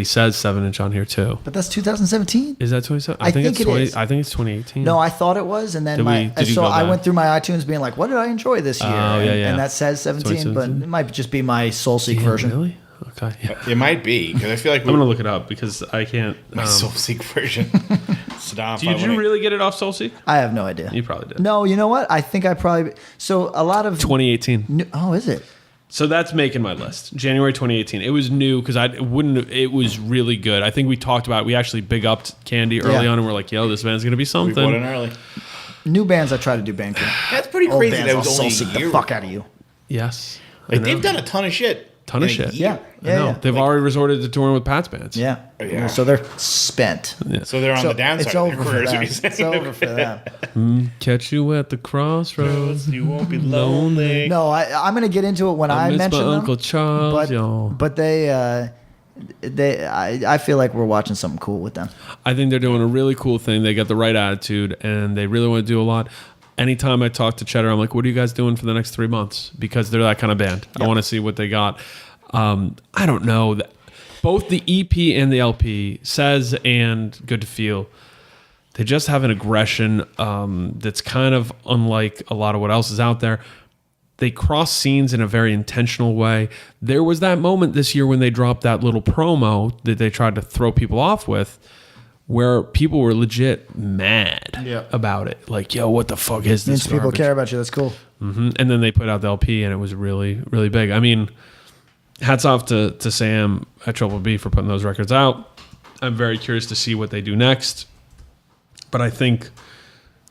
Says 7-inch on here too. But that's 2017. Is that 27? I think it's it 20, is. I think it's 2018. No, I thought it was, and then Did you so go I back? went through my iTunes being like, what did I enjoy this year? Oh, yeah, yeah. And that says 17, but 2017? it might just be my Soul Seek Damn, version. Really? Okay. Yeah. It might be because I feel like I'm gonna look it up because I can't. my Soul Seek version. Saddam. Did you really get it off SoulSeek? I have no idea. You probably did. No, you know what? I think I probably. So a lot of. 2018. Oh, is it? So that's making my list. January 2018. It was new because it was really good. I think we talked about it. We actually big upped Candy early Yeah. on and we're like, yo, this band's gonna be We something. bought in early. New bands I try to do banking. That's pretty Old crazy. bands, That I'll was only Soul Seek a year. the fuck out of you. Yes. I Like know. they've done a ton of shit. Ton of in a shit. year. Yeah, I know. yeah. They've already resorted to touring with Pat's bands. Yeah. Yeah. So they're spent. So they're on the downside. It's of over their for careers, them. what you're It's saying. over for them. Catch you at the crossroads. You won't be lonely. No, I'm going to get into it when I miss my mention them. Uncle Charles, y'all. But I feel like we're watching something cool with them. I think they're doing a really cool thing. They got the right attitude and they really want to do a lot. Anytime I talk to Cheddar, I'm like, what are you guys doing for the next 3 months? Because they're that kind of band. I want to see what they got. I don't know. Both the EP and the LP, Says and Good to Feel, they just have an aggression that's kind of unlike a lot of what else is out there. They cross scenes in a very intentional way. There was that moment this year when they dropped that little promo that they tried to throw people off with, where people were legit mad about it. Like, yo, what the fuck is this? Means people garbage? care about you. That's cool. And then they put out the LP, and it was really, really big. I mean, hats off to Sam at Triple B for putting those records out. I'm very curious to see what they do next. But I think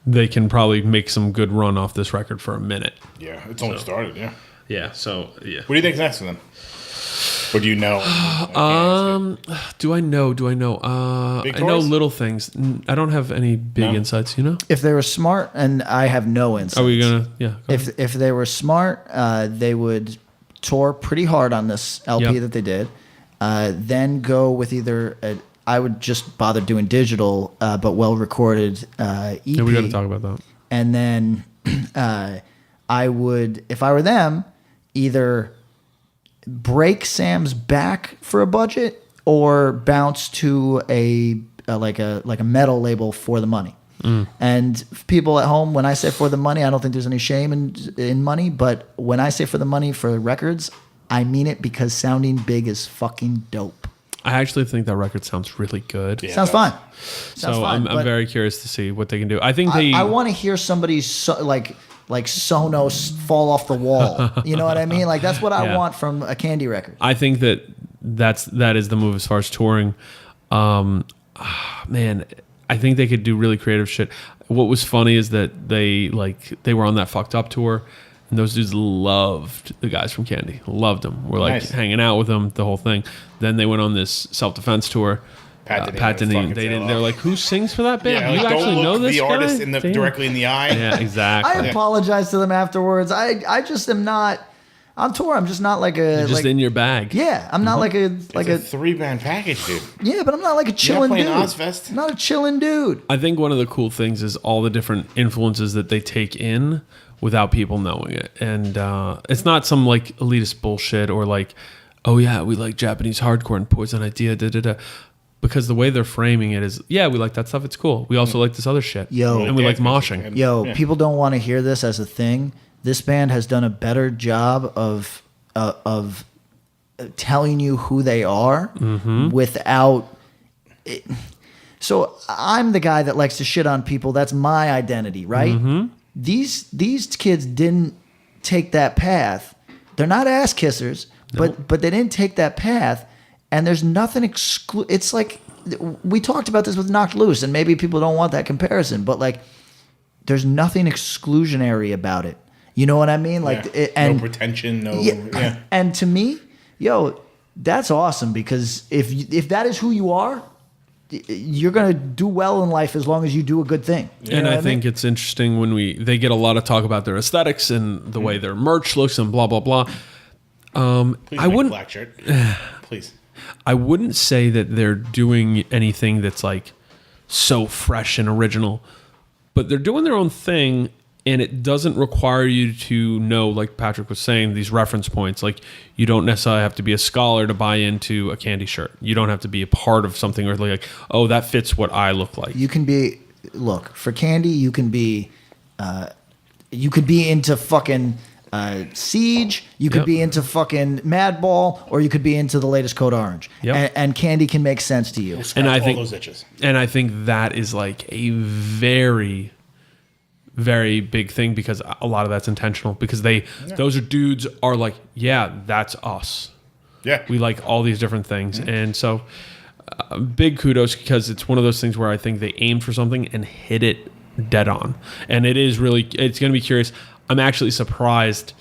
they can probably make some good run off this record for a minute. Yeah, it's only started. Yeah. Yeah, so, yeah. What do you think's next for them? What do you know? Do I know? Big I know tours? little things. I don't have any big No? insights, you know? If they were smart, and I have no insights. Are we going to, yeah. go ahead. If they were smart, they would tour pretty hard on this LP Yep. that they did. Then go with either I would just bother doing digital, but well recorded EP. Yeah, we got to talk about that. And then I would, if I were them, either break Sam's back for a budget or bounce to a metal label for the money. And people at home, when I say for the money, I don't think there's any shame in money. But when I say for the money for records, I mean it because sounding big is fucking dope. I actually think that record sounds really good. Yeah. Sounds fine. Sounds So fine. I'm but very curious to see what they can do. I think they. I want to hear somebody like Sonos fall off the wall. You know what I mean? Like that's what I Yeah. want from a Candy record. I think that is the move as far as touring. Man, I think they could do really creative shit. What was funny is that they were on that Fucked Up tour, and those dudes loved the guys from Candy. Loved them. We're like Nice. hanging out with them, the whole thing. Then they went on this self-defense tour. Pat didn't Pat even didn't. fucking They tail didn't. off. They're like, "Who sings for that band? Yeah, you like, actually don't know look this the guy?" artist Damn. directly in the eye. Yeah, exactly. I apologize to them afterwards. I just am not on tour. I'm just not like a Just in your bag. yeah. I'm not like a It's a 3-band package, dude. yeah, but I'm not like a chilling playing dude. Ozfest? I'm not a chilling dude. I think one of the cool things is all the different influences that they take in without people knowing it. And it's not some like elitist bullshit or like, oh yeah, we like Japanese hardcore and Poison Idea, da da da. Because the way they're framing it is, yeah, we like that stuff. It's cool. We also like this other shit. Yo. And we like Dance music moshing. and- Yo, yeah. people don't want to hear this as a thing. This band has done a better job of telling you who they are without. So I'm the guy that likes to shit on people. That's my identity, right? These kids didn't take that path. They're not ass kissers, but they didn't take that path. And there's nothing it's like we talked about this with Knocked Loose, and maybe people don't want that comparison, but like there's nothing exclusionary about it. You know what I mean? Like no pretension, yeah. And to me, that's awesome, because if that is who you are, you're gonna do well in life as long as you do a good thing. And I think it's interesting when they get a lot of talk about their aesthetics and the way their merch looks and blah blah blah. Please I wouldn't black shirt. Please. I wouldn't say that they're doing anything that's like so fresh and original, but they're doing their own thing. And it doesn't require you to know, like Patrick was saying, these reference points. Like, you don't necessarily have to be a scholar to buy into a Candy shirt. You don't have to be a part of something or like, oh, that fits what I look like. You can be, look, for Candy, you could be into fucking Siege, you could be into fucking Madball, or you could be into the latest Code Orange. Yep. And Candy can make sense to you. And I think all those itches. And I think that is like a very, very big thing, because a lot of that's intentional, because those are dudes are like, yeah, that's us. Yeah. We like all these different things. And so big kudos, because it's one of those things where I think they aimed for something and hit it dead on. And it's going to be curious. I'm actually surprised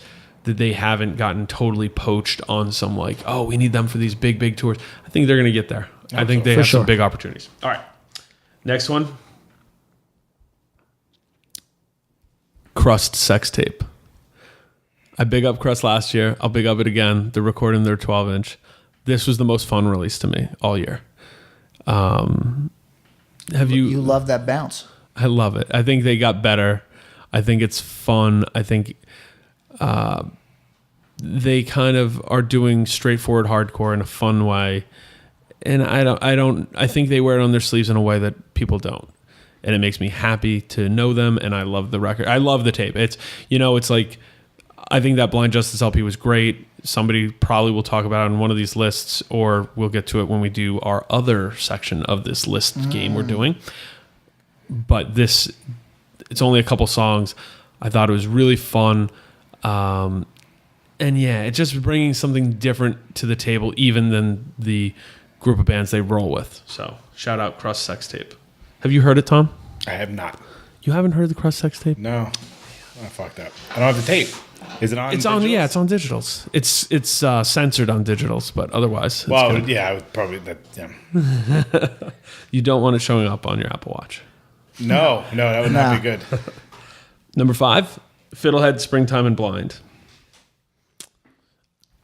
that they haven't gotten totally poached on some like, oh, we need them for these big, big tours. I think they're going to get there. I think they have some big opportunities. All right. Next one. Crust sex tape. I big up Crust last year. I'll big up it again. They're recording their 12-inch. This was the most fun release to me all year. You love that bounce. I love it. I think they got better. I think it's fun. I think they kind of are doing straightforward hardcore in a fun way. And I think they wear it on their sleeves in a way that people don't. And it makes me happy to know them, and I love the record. I love the tape. It's like, I think that Blind Justice LP was great. Somebody probably will talk about it on one of these lists, or we'll get to it when we do our other section of this list game we're doing. But it's only a couple songs. I thought it was really fun. And yeah, it's just bringing something different to the table, even than the group of bands they roll with. So shout out Crust Sex Tape. Have you heard it, Tom? I have not. You haven't heard the Crust Sex Tape? No. I fucked up. I don't have the tape. Is it on? It's on. Yeah, it's on digitals. It's censored on digitals, but otherwise. Well, good. Yeah, I would probably that. Yeah. You don't want it showing up on your Apple Watch. No, that would not be good. Number 5, Fiddlehead, Springtime, and Blind.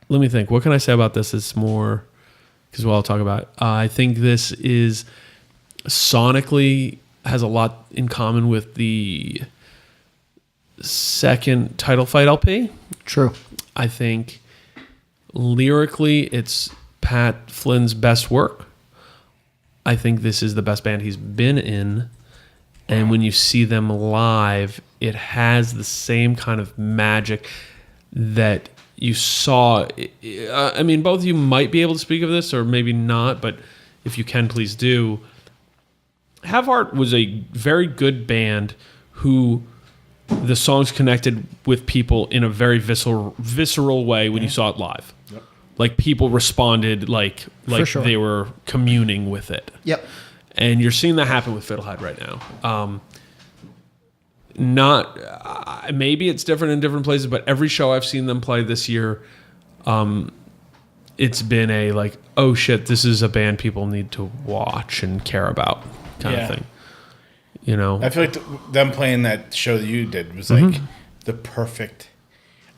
Let me think. What can I say about this? It's more because I'll talk about it. I think this is sonically has a lot in common with the second Title Fight LP. True. I think lyrically it's Pat Flynn's best work. I think this is the best band he's been in. And when you see them live, it has the same kind of magic that you saw. I mean, both of you might be able to speak of this or maybe not, but if you can, please do. Have Heart was a very good band who the songs connected with people in a very visceral way when you saw it live. Yep. Like people responded like they were communing with it. Yep. And you're seeing that happen with Fiddlehead right now. Maybe it's different in different places, but every show I've seen them play this year, it's been a like, oh shit, this is a band people need to watch and care about kind of thing. You know, I feel like them playing that show that you did was like the perfect.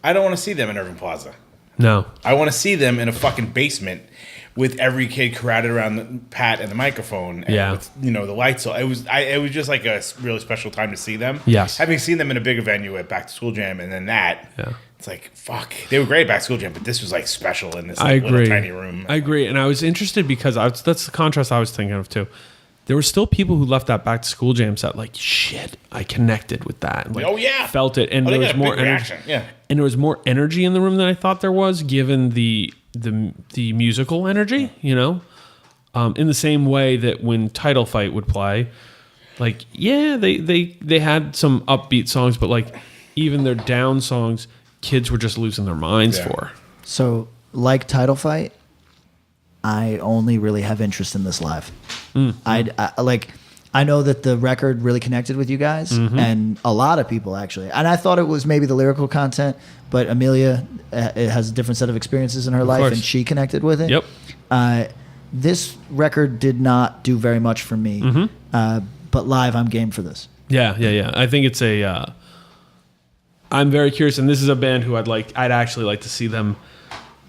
I don't want to see them in Irving Plaza. No, I want to see them in a fucking basement with every kid crowded around the Pat and the microphone. And with, the lights. So it was just like a really special time to see them. Yes, having seen them in a bigger venue at Back to School Jam, and then that. Yeah. It's like, fuck. They were great at Back to School Jam, but this was like special in this little tiny room. I agree, and I was interested because that's the contrast I was thinking of too. There were still people who left that Back to School Jam set like, shit, I connected with that. Like, felt it. And there was more energy. Yeah. And there was more energy in the room than I thought there was, given the musical energy, in the same way that when Title Fight would play, like, yeah, they had some upbeat songs, but like even their down songs kids were just losing their minds for. So, like Title Fight, I only really have interest in this live. I know that the record really connected with you guys and a lot of people actually. And I thought it was maybe the lyrical content, but Amelia it has a different set of experiences in her life and she connected with it. Yep. This record did not do very much for me, but live I'm game for this. Yeah. I think it's a. I'm very curious, and this is a band who I'd actually like to see them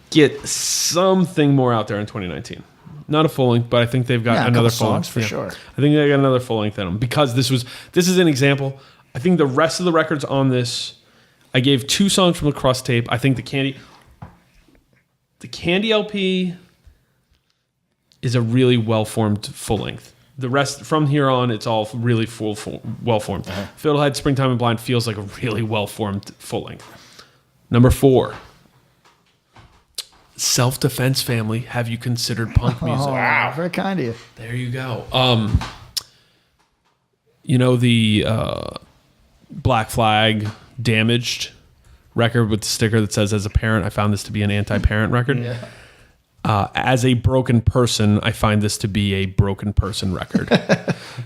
get something more out there in 2019. Not a full length, but I think they've got another full length for sure. I think they got another full length in them because this is an example. I think the rest of the records on this, I gave 2 songs from the Crust tape. I think the Candy LP is a really well formed full length. The rest from here on, it's all really well formed. Fiddlehead, Springtime and Blind feels like a really well formed full length. Number 4. Self-Defense Family, have you considered punk music? Wow. Very kind of you. There you go. The Black Flag Damaged record with the sticker that says, as a parent, I found this to be an anti-parent record. As a broken person, I find this to be a broken person record.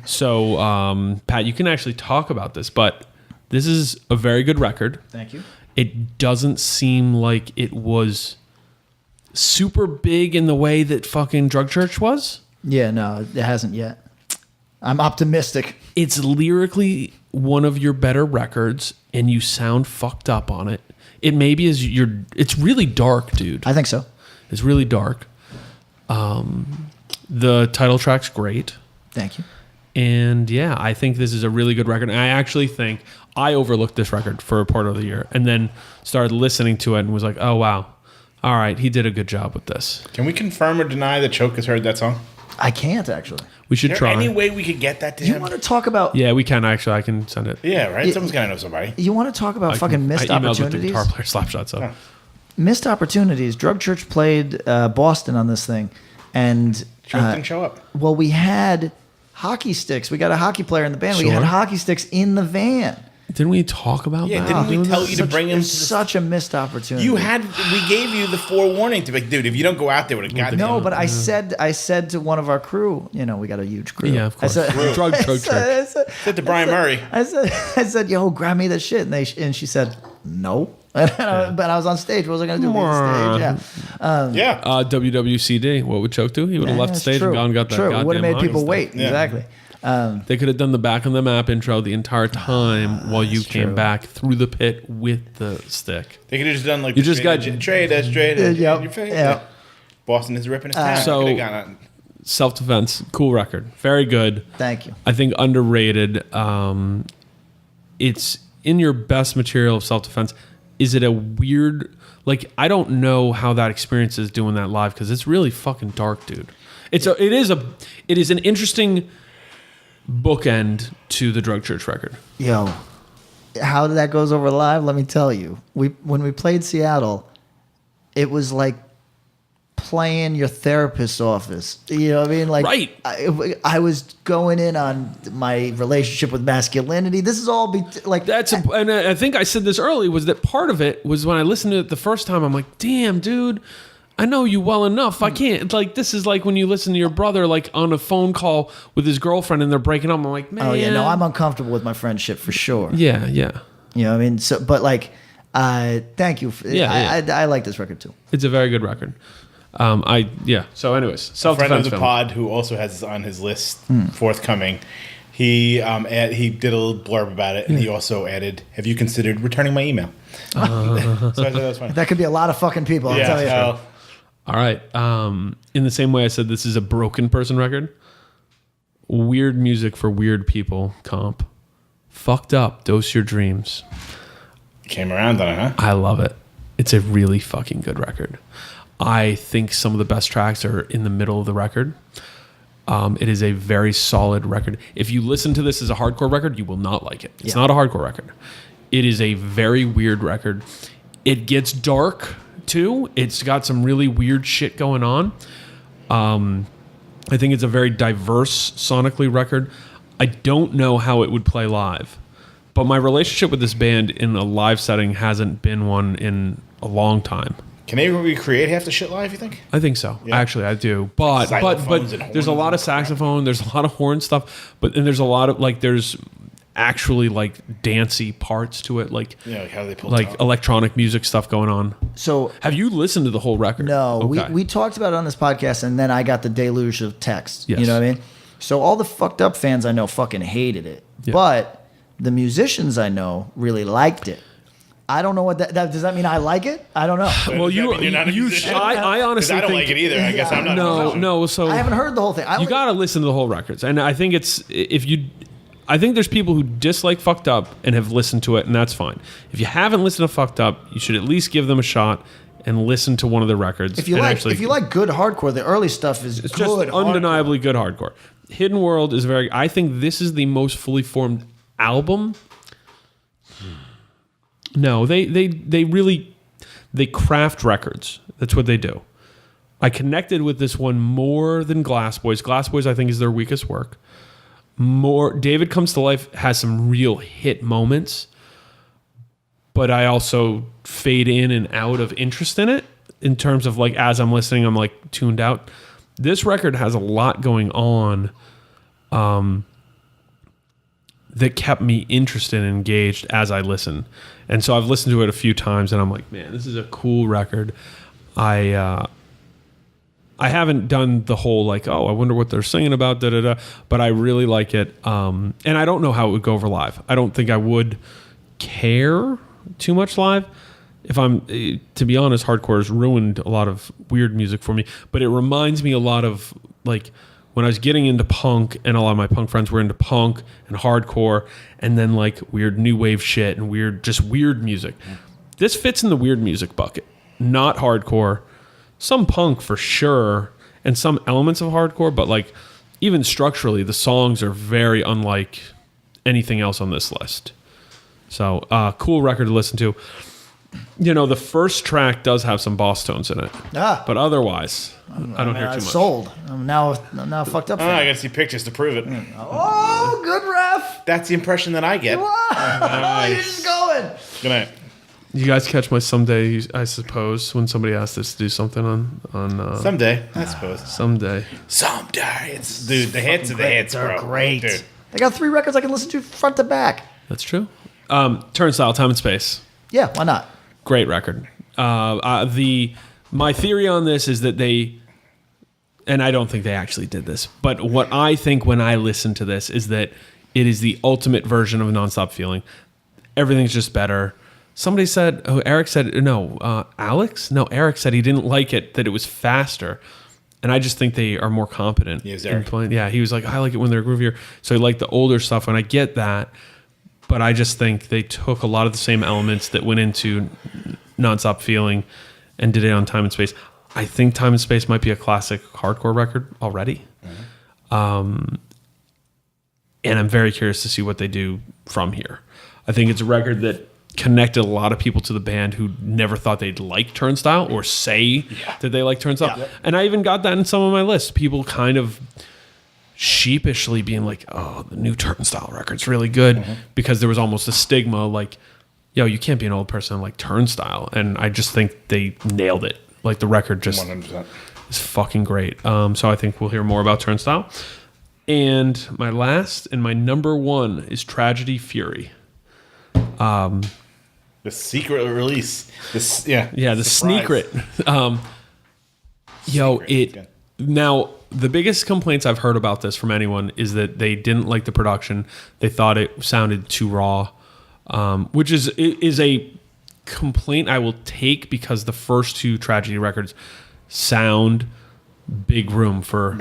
So, Pat, you can actually talk about this, but this is a very good record. Thank you. It doesn't seem like it was super big in the way that fucking Drug Church was. Yeah, no, it hasn't yet. I'm optimistic. It's lyrically one of your better records, and you sound fucked up on it. It maybe is it's really dark, dude. I think so. It's really dark. The title track's great. Thank you. And yeah, I think this is a really good record. And I actually think I overlooked this record for a part of the year and then started listening to it and was like, oh, wow. All right, he did a good job with this. Can we confirm or deny that Choke has heard that song? I can't, actually. We should Is try. there any way we could get that to You him? want to talk about... Yeah, we can actually. I can send it. Yeah, right? Yeah. Someone's got to know somebody. You want to talk about fucking missed I emailed with the opportunities? guitar player Slapshot, so. Yeah. Missed opportunities. Drug Church played Boston on this thing. And... Choke didn't show up. Well, we had hockey sticks. We got a hockey player in the band. We Sure. had hockey sticks in the van. Didn't we talk about Yeah, that? didn't we tell you to bring him to It's the... such a missed opportunity. We gave you the forewarning to be like, dude, if you don't go out there with a goddamn... No, but I said to one of our crew, we got a huge crew. Yeah, of course. I said, Drug Church. Said to Brian Murray. I said, yo, grab me that shit. And she said, no. But I was on stage. What was I going to do? Leave the stage? Yeah. Yeah. WWCD, what would Choke do? He would have left the That's stage true. and gone and got that True. goddamn Would have made hockey people stick. wait. Yeah. Exactly. They could have done the back on the map intro the entire time while you came true. back through the pit with the stick. They could have just done like... You just got- Trade us, trade us. Yep. Your face. Yep. Boston is ripping his town. So- Coulda gone out. Self-Defense, cool record. Very good. Thank you. I think underrated. It's in your best material of Self-Defense. Is it a weird... Like, I don't know how that experience is doing that live because it's really fucking dark, dude. It is an interesting bookend to the Drug Church record. Yo, how that goes over live, let me tell you. When we played Seattle, it was like playing your therapist's office. You know what I mean? Like, Right. I was going in on my relationship with masculinity. This is all And I think I said this early, was that part of it was when I listened to it the first time, I'm like, damn, dude, I know you well enough. I can't, like, this is like when you listen to your brother, like, on a phone call with his girlfriend and they're breaking up. I'm like, man. Oh yeah, no, I'm uncomfortable with my friendship for sure. Yeah. You know what I mean? So, but like, thank you. I like this record too. It's a very good record. So anyways, Friend of Self-Defense the film. pod who also has this on his list forthcoming. He he did a little blurb about it, and he also added, "Have you considered returning my email?" So I thought that was funny. That could be a lot of fucking people. I'll tell you. Yeah, All right. In the same way I said this is a broken person record, weird music for weird people comp. Fucked Up, Dose Your Dreams. came around on it, huh? I love it. It's a really fucking good record. I think some of the best tracks are in the middle of the record. It is a very solid record. If you listen to this as a hardcore record, you will not like it. It's not a hardcore record. It is a very weird record. It gets dark, too. It's got some really weird shit going on. I think it's a very diverse sonically record. I don't know how it would play live. But my relationship with this band in a live setting hasn't been one in a long time. Can they recreate half the shit live, you think? I think so. Yeah. Actually, I do. But there's a lot of saxophone. There's a lot of horn stuff. And there's a lot of there's actually dancey parts to it, like how they pull electronic music stuff going on. So have you listened to the whole record? No, Okay. we talked about it on this podcast, and then I got the deluge of texts. Yes. You know what I mean? So all the fucked up fans I know fucking hated it, Yeah. but the musicians I know really liked it. I don't know what that does. That mean I like it? I don't know. Well, you're not a musician? I honestly I don't think like it either. I guess I'm not. a musician. no. So I haven't heard the whole thing. you got to listen to the whole records, and I think I think there's people who dislike Fucked Up and have listened to it, and that's fine. If you haven't listened to Fucked Up, you should at least give them a shot and listen to one of the records. If you like good hardcore, the early stuff is it's good. just undeniably good hardcore. Hidden World is I think this is the most fully formed album. No, they really craft records. That's what they do. I connected with this one more than Glass Boys. Glass Boys, I think, is their weakest work. David Comes to Life has some real hit moments, but I also fade in and out of interest in it in terms of as I'm listening, I'm tuned out. This record has a lot going on that kept me interested and engaged as I listen. And so I've listened to it a few times and I'm like, man, this is a cool record. I haven't done the whole I wonder what they're singing about, but I really like it. And I don't know how it would go over live. I don't think I would care too much live. If I'm, to be honest, hardcore has ruined a lot of weird music for me, but it reminds me a lot of when I was getting into punk, and a lot of my punk friends were into punk and hardcore, and then weird new wave shit and weird music. This fits in the weird music bucket, not hardcore. Some punk for sure, and some elements of hardcore, but even structurally, the songs are very unlike anything else on this list. So, cool record to listen to. The first track does have some boss tones in it, but otherwise, I don't hear too much. Sold. I'm now fucked up. I gotta see pictures to prove it. Oh, good ref. That's the impression that I get. You're just going. Good night. You guys catch my someday, I suppose, when somebody asks us to do something on someday, I suppose. Someday. It's the hits are the hits, bro. They're great. Dude. They got 3 records I can listen to front to back. That's true. Turnstile, Time and Space. Yeah, why not? Great record. My theory on this is that and I don't think they actually did this, but what I think when I listen to this is that it is the ultimate version of Nonstop Feeling. Everything's just better. Somebody said, Eric said he didn't like it, that it was faster. And I just think they are more competent in playing. Yeah, he was like, I like it when they're groovier. So he liked the older stuff, and I get that. But I just think they took a lot of the same elements that went into Nonstop Feeling and did it on Time and Space. I think Time and Space might be a classic hardcore record already. Mm-hmm. And I'm very curious to see what they do from here. I think it's a record that connected a lot of people to the band who never thought they'd like Turnstile or say that they like Turnstile. Yeah. And I even got that in some of my lists. People kind of sheepishly being like, oh, the new Turnstile record's really good, because there was almost a stigma you can't be an old person and like Turnstile. And I just think they nailed it. The record just 100%. is fucking great. So I think we'll hear more about Turnstile. And my last and my number one is Tragedy Fury. The secret release. The secret. Now the biggest complaints I've heard about this from anyone is that they didn't like the production. They thought it sounded too raw, which is a complaint I will take, because the first 2 Tragedy records sound big room for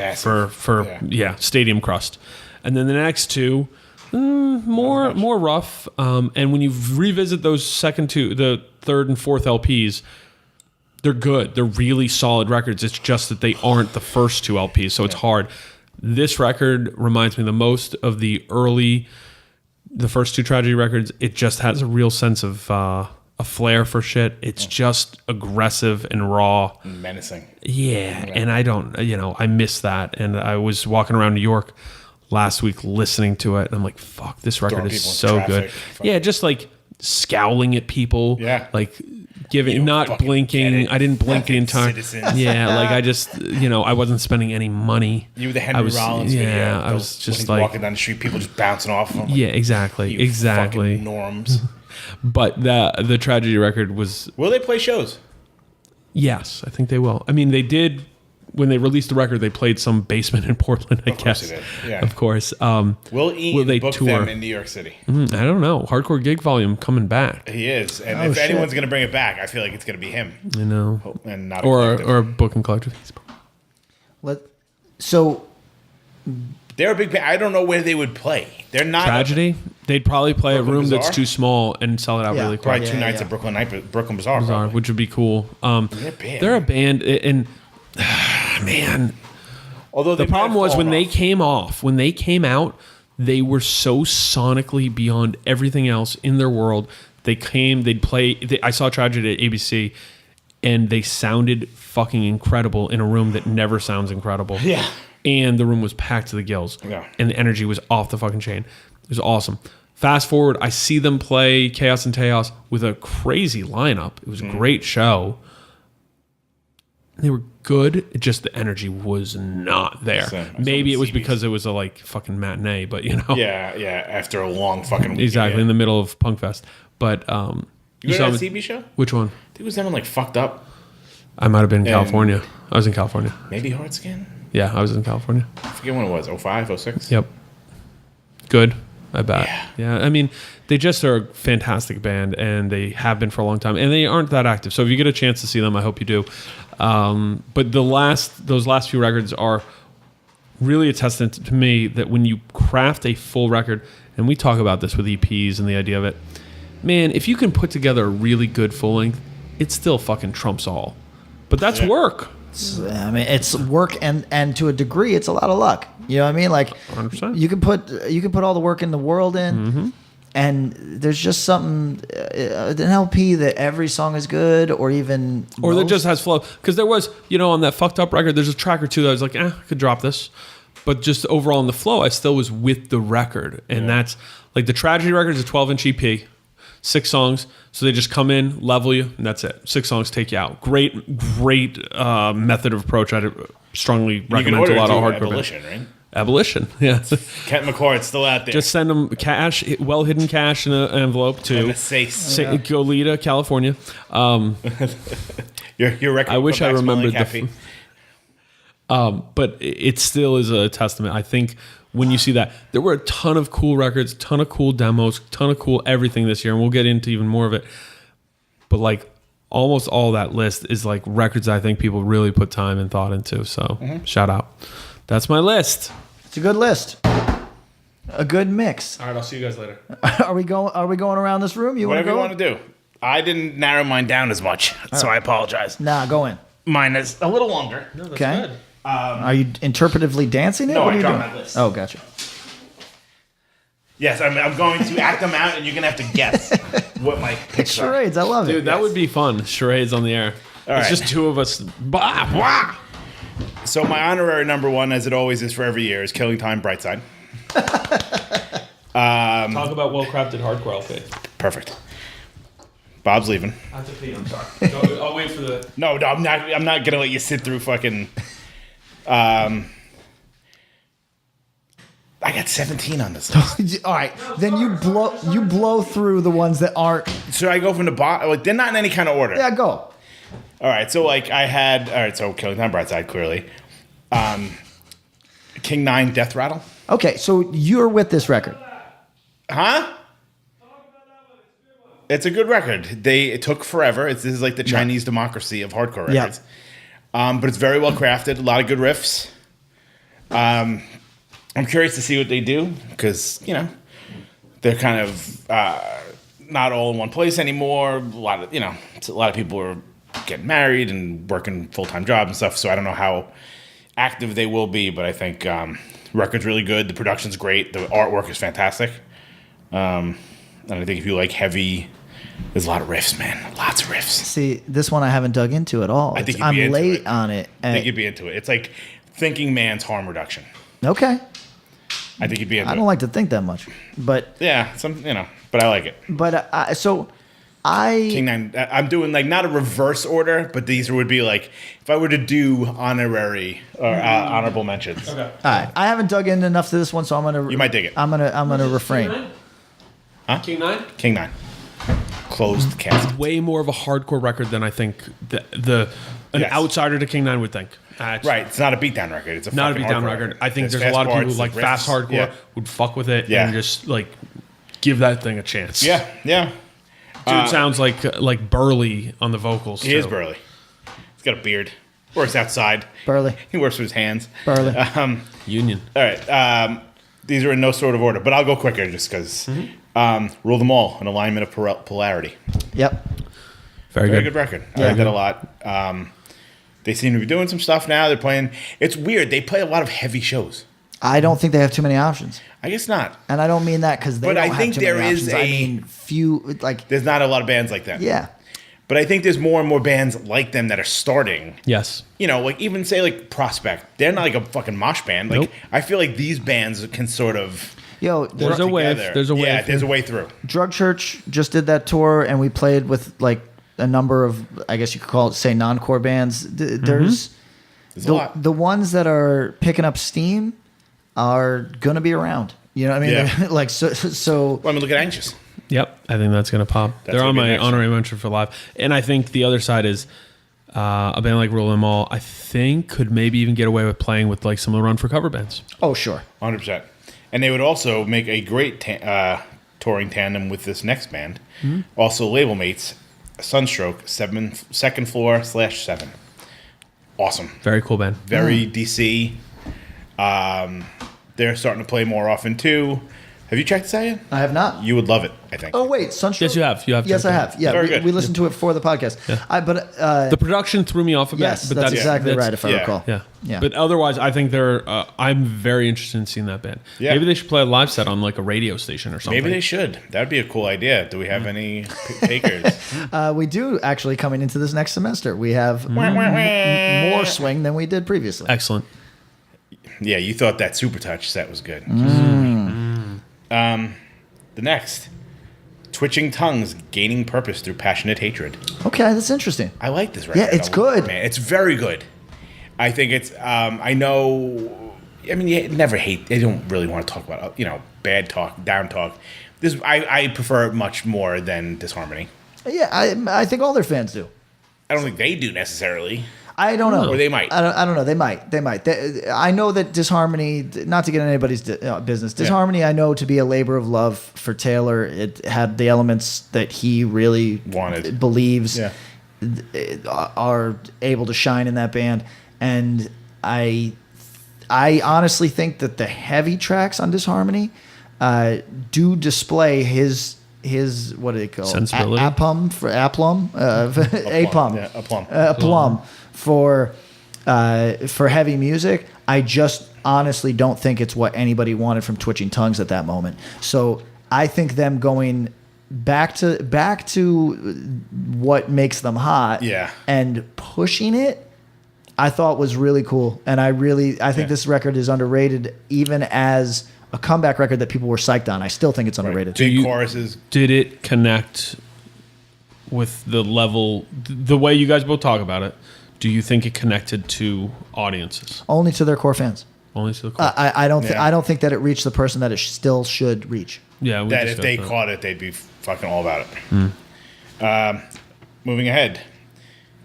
stadium crust, and then the next 2. More rough, and when you revisit those second 2, the third and fourth LPs, they're good. They're really solid records. It's just that they aren't the first 2 LPs, so it's hard. This record reminds me the most of the first 2 Tragedy records. It just has a real sense of a flair for shit. It's just aggressive and raw, and menacing. Yeah, and I don't, I miss that. And I was walking around New York last week listening to it, and I'm like, fuck, this record Throwing is people in so traffic. good. Fuck. Yeah, just like scowling at people. Yeah. Like giving, not fucking get blinking. it. I didn't blink the Fucking entire. citizens. Yeah, like I just, I wasn't spending any money. You were the I Henry was, Rollins video. yeah, I Those- was when just he's like, walking down the street, people just bouncing off him. yeah, exactly, You exactly. fucking norms. But the tragedy record was, Will they play shows? yes, I think they will. I mean, they did when they released the record. They played some basement in Portland, I course guess. they did, yeah. Of course. Will Ian they book tour? them in New York City? I don't know. Hardcore Gig Volume coming back. He is, and Oh, if shit. anyone's going to bring it back, I feel like it's going to be him, I know. and not Or a or Book and Collector. So they're a big. I don't know where they would play. They're not Tragedy. They'd probably play a Brooklyn room that's Bazaar? too small and sell it out Yeah, really quick. Probably Yeah, two nights yeah. at Brooklyn Bazaar. Bazaar, probably. which would be cool. They're a band. They're a band, and man, Although the problem was when they came out, they were so sonically beyond everything else in their world. They'd play. I saw Tragedy at ABC, and they sounded fucking incredible in a room that never sounds incredible. Yeah. And the room was packed to the gills. Yeah. And the energy was off the fucking chain. It was awesome. Fast forward, I see them play Chaos and Chaos with a crazy lineup. It was a great show. They were good. It just the energy was not there. Same. I saw Maybe the it was CDs. because it was a like fucking matinee, but Yeah. After a long fucking week. exactly Yeah. in the middle of Punk Fest. But You saw go to that it- CB show? which one? I think it was them like fucked up. I might have been in California. I was in California. Maybe Hard Skin. Yeah, I was in California. I forget when it was. 05, 06? Yep. Good. I bet. Yeah. I mean, they just are a fantastic band, and they have been for a long time, and they aren't that active. So if you get a chance to see them, I hope you do. But those last few records are really a testament to me that when you craft a full record, and we talk about this with EPs and the idea of it, man, if you can put together a really good full length, it still fucking trumps all. But that's work. I mean, it's work, and to a degree, it's a lot of luck. You know what I mean? Like, 100%. you can put all the work in the world in, and there's just something an LP that every song is good, or even Or that most. just has flow. Because there was, on that fucked up record, there's a track or two that I was like, I could drop this. But just overall in the flow, I still was with the record. And that's like the Tragedy record is a 12-inch EP, 6 songs. So they just come in, level you, and that's it. 6 songs take you out. Great method of approach. I'd strongly You can recommend order to a lot it of through hardcore Abolition, right? bands. Abolition, yeah. Kent McCord's still out there. Just send them cash, well hidden cash in an envelope and to the Sace. Goleta, California. Your record. I wish I comeback's remembered Molly Caffey. but it still is a testament. I think when you see that, there were a ton of cool records, ton of cool demos, ton of cool everything this year, and we'll get into even more of it. But like almost all that list is like records I think people really put time and thought into. So shout out. That's my list. It's a good list, a good mix. All right, I'll see you guys later. Are we going around this room? You want to Whatever go? you want to do. I didn't narrow mine down as much, so I apologize. Nah, go in. Mine is a little longer. Okay. Are you interpretively dancing it? No, What are I you draw doing? my list. Oh, gotcha. Yes, I'm going to act them out, and you're going to have to guess what my picks are. Charades, I love it. Dude, that would be fun. Charades on the air. All It's right. just two of us. Bah, wah. So my honorary number one, as it always is for every year, is Killing Time Brightside. Talk about well-crafted hardcore LP. Perfect. Bob's leaving. I have to pee. I'm sorry. I'll wait for the. No, I'm not gonna let you sit through fucking. I got 17 on this list. All right, then you blow through the ones that aren't. So I go from the bottom. Like, they're not in any kind of order. Yeah, go. All right. So like I had. All right. So Killing Time Brightside, clearly. King 9 Death Rattle. Okay, so you're with this record. Huh? It's a good record. It took forever. This is like the Chinese democracy of hardcore Yeah. records. But it's very well crafted. A lot of good riffs. I'm curious to see what they do because they're kind of not all in one place anymore. A lot of people are getting married and working full-time jobs and stuff. So I don't know how active they will be, but I think record's really good. The production's great. The artwork is fantastic. And I think if you like heavy, there's a lot of riffs, man. Lots of riffs. See, this one I haven't dug into at all. I think I'm you'd be into late it. on it. I think you'd be into it. It's like Thinking Man's Harm Reduction. Okay. I think you'd be into I don't like to think that much, but Yeah, but I like it. King 9. I'm doing like not a reverse order, but these would be like if I were to do honorary or honorable mentions. Okay. all right. I haven't dug in enough to this one, so I'm gonna. You might dig it. I'm gonna refrain. King 9? King 9. Closed cast. Way more of a hardcore record than I think an Yes. outsider to King 9 would think. Right, it's not a beatdown record. It's Not a fucking beatdown hardcore record. I think There's there's a lot of people parts, who like riffs. fast hardcore Yeah. would fuck with it Yeah. and just like give that thing a chance. Yeah. Dude sounds like burly on the vocals. He is too. burly. He's got a beard. Works outside. Burly. He works with his hands. Burly. Union. All right. These are in no sort of order, but I'll go quicker just because. Rule them all, an alignment of polarity. Yep. Very good record. I like that a lot. They seem to be doing some stuff now. They're playing. It's weird. They play a lot of heavy shows. I don't think they have too many options, I guess not. and I don't mean that because they But don't I have think too many there is options. I a- mean few. Like There's not a lot of bands like that. yeah. But I think there's more and more bands like them that are starting. Yes. Like even say like Prospect. They're not like a fucking mosh band. Like Nope. I feel like these bands can sort of. Yo, There's work a wave. together. There's a wave. Yeah, there's a way through. Drug Church just did that tour, and we played with like a number of, I guess you could call it, say, non-core bands. There's There's a lot. the ones that are picking up steam are gonna be around. You know what I mean? Yeah. Like so. Well, I mean, look at Anxious. Yep. I think that's going to pop. That's They're on gonna be my next honorary mention for live. And I think the other side is a band like Rule Them All, I think could maybe even get away with playing with like some of the Run for Cover bands. Oh sure. 100%. And they would also make a great touring tandem with this next band. Also label mates, Sunstroke, 2nd Floor/7. Awesome. Very cool band. Very DC. They're starting to play more often too. Have you checked this out yet? I have not. You would love it, I think. Oh wait, Sunshine. Yes, you have. You have Yes, checked I it. have. Yeah, Very we, good. we listened to it for the podcast. The production threw me off a bit. Yes, but that's exactly that's- right. If I yeah. recall. Yeah. Yeah. But otherwise, I think they're. I'm very interested in seeing that band. Yeah. Maybe they should play a live set on like a radio station or something. Maybe they should. That would be a cool idea. Do we have any takers? We do actually coming into this next semester. We have more swing than we did previously. Excellent. Yeah, you thought that Super Touch set was good. The next, Twitching Tongues, Gaining Purpose Through Passionate Hatred. Okay, that's interesting. I like this record. Yeah, it's a lot, good. man. It's very good. I think it's. I know. I mean, you never hate. They don't really want to talk about bad talk, down talk. This I prefer it much more than Disharmony. Yeah, I think all their fans do. I don't think they do necessarily. I don't know. Or they might. I don't know. They might. I know that Disharmony, not to get in anybody's business, Disharmony I know to be a labor of love for Taylor. It had the elements that he really believes are able to shine in that band. And I honestly think that the heavy tracks on Disharmony do display his what do they call sensibility? Aplomb for heavy music. I just honestly don't think it's what anybody wanted from Twitching Tongues at that moment. So I think them going back to what makes them hot, and pushing it, I thought was really cool. And I think this record is underrated, even as a comeback record that people were psyched on. I still think it's underrated. Big choruses. Did it connect with the level, the way you guys both talk about it? Do you think it connected to audiences? Only to their core fans. Only to the core. I don't think that it reached the person that it still should reach. Yeah, That if they caught it, they'd be fucking all about it. Moving ahead,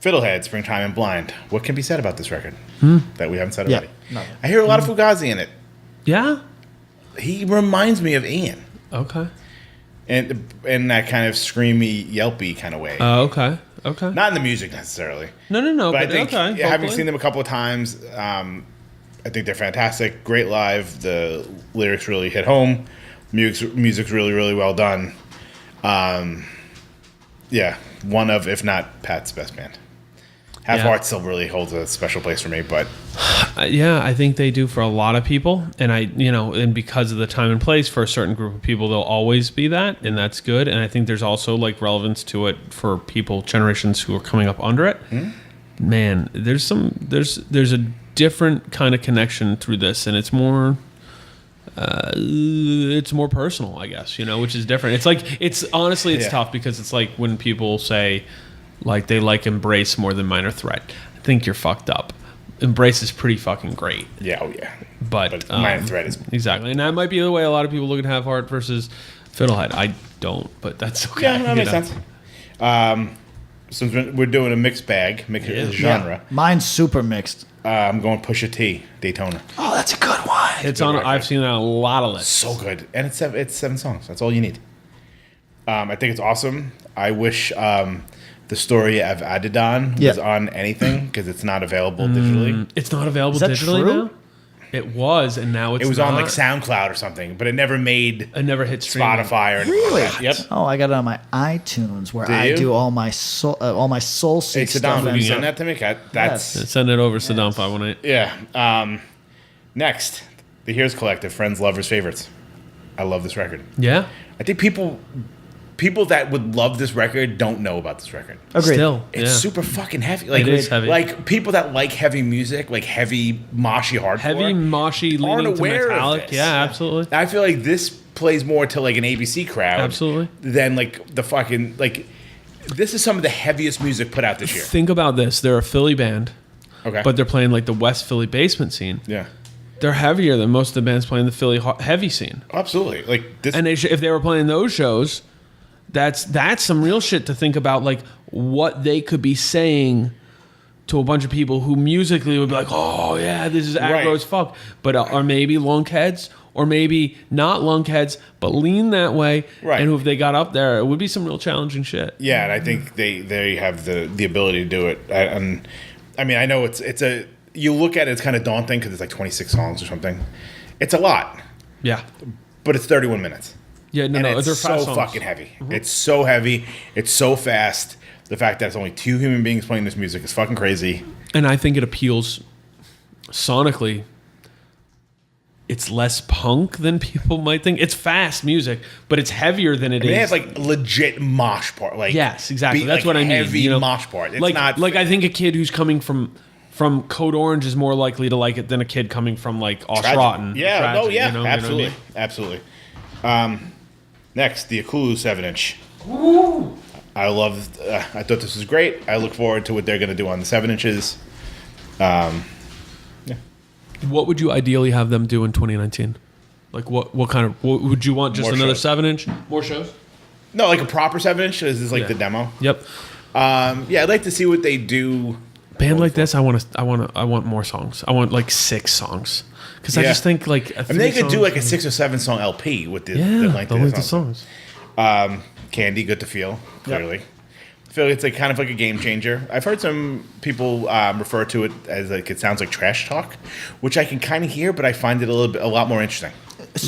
Fiddlehead, Springtime and Blind. What can be said about this record that we haven't said already? Nothing. I hear a lot of Fugazi in it. Yeah. He reminds me of Ian, Okay. and in that kind of screamy, yelpy kind of way. Okay. Not in the music necessarily. No. But I think okay, having vocally. seen them a couple of times, I think they're fantastic. Great live. The lyrics really hit home. Music's really, really well done. Yeah, one of, if not Pat's best band. Half Heart still really holds a special place for me, but Yeah, I think they do for a lot of people, and and because of the time and place for a certain group of people, they'll always be that, and that's good. And I think there's also like relevance to it for people, generations who are coming up under it. Man, there's a different kind of connection through this, and it's more it's more personal, I guess, which is different. It's like, it's tough because it's like when people say like they like Embrace more than Minor Threat. I think you're fucked up. Embrace is pretty fucking great. Yeah, oh yeah. But Minor Threat is... Exactly. And that might be the way a lot of people look at Have Heart versus Fiddlehead. I don't, but that's okay. Yeah, that makes sense. Since we're doing a mixed bag, mixed genre. Yeah. Mine's super mixed. I'm going Pusha T, Daytona. Oh, that's a good one. It's on. I've seen it on a lot of lists. So good, and it's 7 songs. That's all you need. I think it's awesome. I wish the story of Adidon was on anything because it's not available digitally. It's not available that digitally true? now. It was, and now it's. It was not. on like SoundCloud or something, but it never made. It never hit streaming. Spotify or anything Really? like that. Yep. Oh, I got it on my iTunes where Do I you? do all my soul Hey, seek Saddam, stuff. will you and- send that to me? That's Yes. Send it over, Saddam 518. yeah. Next, the Heroes Collective, Friends, Lovers, Favorites. I love this record. Yeah. I think people that would love this record don't know about this record. Agreed. Still, It's yeah. super fucking heavy. Like, It is heavy. Like people that like heavy music, like heavy moshy hardcore, Heavy, moshy, leaning to aware of metallic. this. Yeah, absolutely. I feel like this plays more to like an ABC crowd, Absolutely. than like the fucking like. This is some of the heaviest music put out this year. Think about this. They're a Philly band, Okay, but they're playing like the West Philly basement scene. yeah, They're heavier than most of the bands playing the Philly heavy scene. absolutely. Like this, And if they were playing those shows, that's some real shit to think about, like what they could be saying to a bunch of people who musically would be like, oh yeah, this is aggro Right. as fuck, but are maybe lunkheads, or maybe not lunkheads, but lean that way. Right. And if they got up there, it would be some real challenging shit. yeah, and I think they have the ability to do it. And I mean, I know it's a. You look at it, it's kind of daunting because it's like 26 songs or something. It's a lot, Yeah. but it's 31 minutes. Yeah, no, And no, it's they're so fast songs. fucking heavy. It's so heavy. It's so fast. The fact that it's only 2 human beings playing this music is fucking crazy. And I think it appeals sonically. It's less punk than people might think. It's fast music, but it's heavier than it is. They have like legit mosh part. Like Yes, exactly. That's what I mean. Heavy mosh part. It's like, not like I think a kid who's coming from Code Orange is more likely to like it than a kid coming from like Austrotten. Yeah. Tragedy, Oh yeah. you know what I Absolutely. mean? Absolutely. Next, the Akulu 7-inch. I love. I thought this was great. I look forward to what they're going to do on the 7 inches. What would you ideally have them do in 2019? Like what kind of what would you want? Just More another shows. 7-inch? More shows? No, like a proper 7-inch. This is like Yeah. the demo. Yep. Yeah, I'd like to see what they do. Band like this, I want more songs. I want like 6 songs because I Yeah. just think like I mean, they could do like a 6 or 7 song LP with the length of the the song. songs. Candy, good to feel. Clearly, I feel it's like kind of like a game changer. I've heard some people refer to it as like it sounds like trash talk, which I can kind of hear, but I find it a lot more interesting.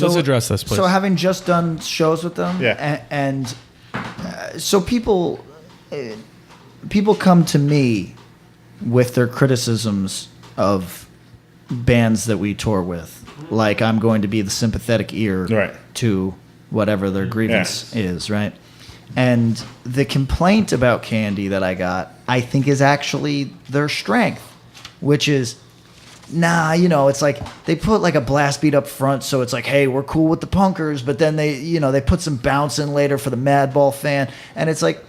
Let's address this, please. So having just done shows with them, Yeah. and so people come to me with their criticisms of bands that we tour with, like I'm going to be the sympathetic ear Right. to whatever their grievance is, right? And the complaint about Candy that I got, I think, is actually their strength, which is, nah, it's like they put like a blast beat up front, so it's like, hey, we're cool with the punkers, but then they put some bounce in later for the Madball fan, and it's like,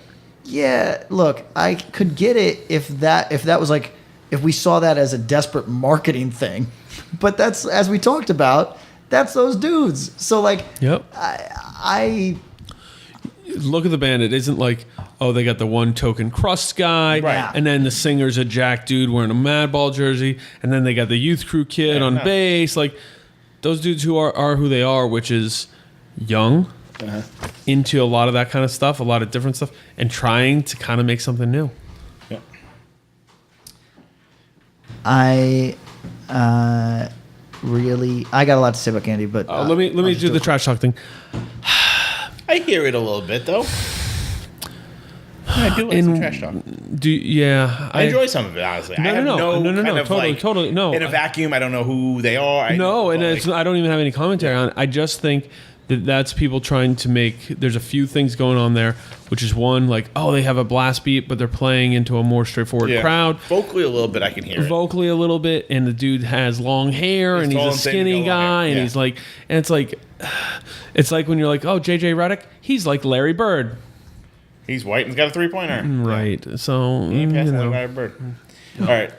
yeah, look, I could get it if that was like, if we saw that as a desperate marketing thing, but that's, as we talked about, that's those dudes. So like, Yep. I Look at the band. It isn't like, oh, they got the one token crust guy, Right. and then the singer's a jack dude wearing a Madball jersey, and then they got the youth crew kid on bass. Like those dudes who are who they are, which is young, into a lot of that kind of stuff, a lot of different stuff, and trying to kind of make something new. Yeah. I got a lot to say about Candy, but Let me I'll just do the trash talk thing. I hear it a little bit though. I do like some trash talk. I I enjoy some of it, honestly. No, I have no, kind of totally, no. In a vacuum, I don't know who they are. No, and but, I don't even have any commentary on it. I just think That's people trying to make. There's a few things going on there, which is one like, oh, they have a blast beat, but they're playing into a more straightforward crowd. Vocally a little bit, I can hear it. Vocally a little bit, and the dude has long hair, and he's a skinny guy, and he's like, and it's like when you're like, oh, JJ Redick, he's like Larry Bird. He's white and he's got a 3-pointer. Right. So he passed like Larry Bird. All right.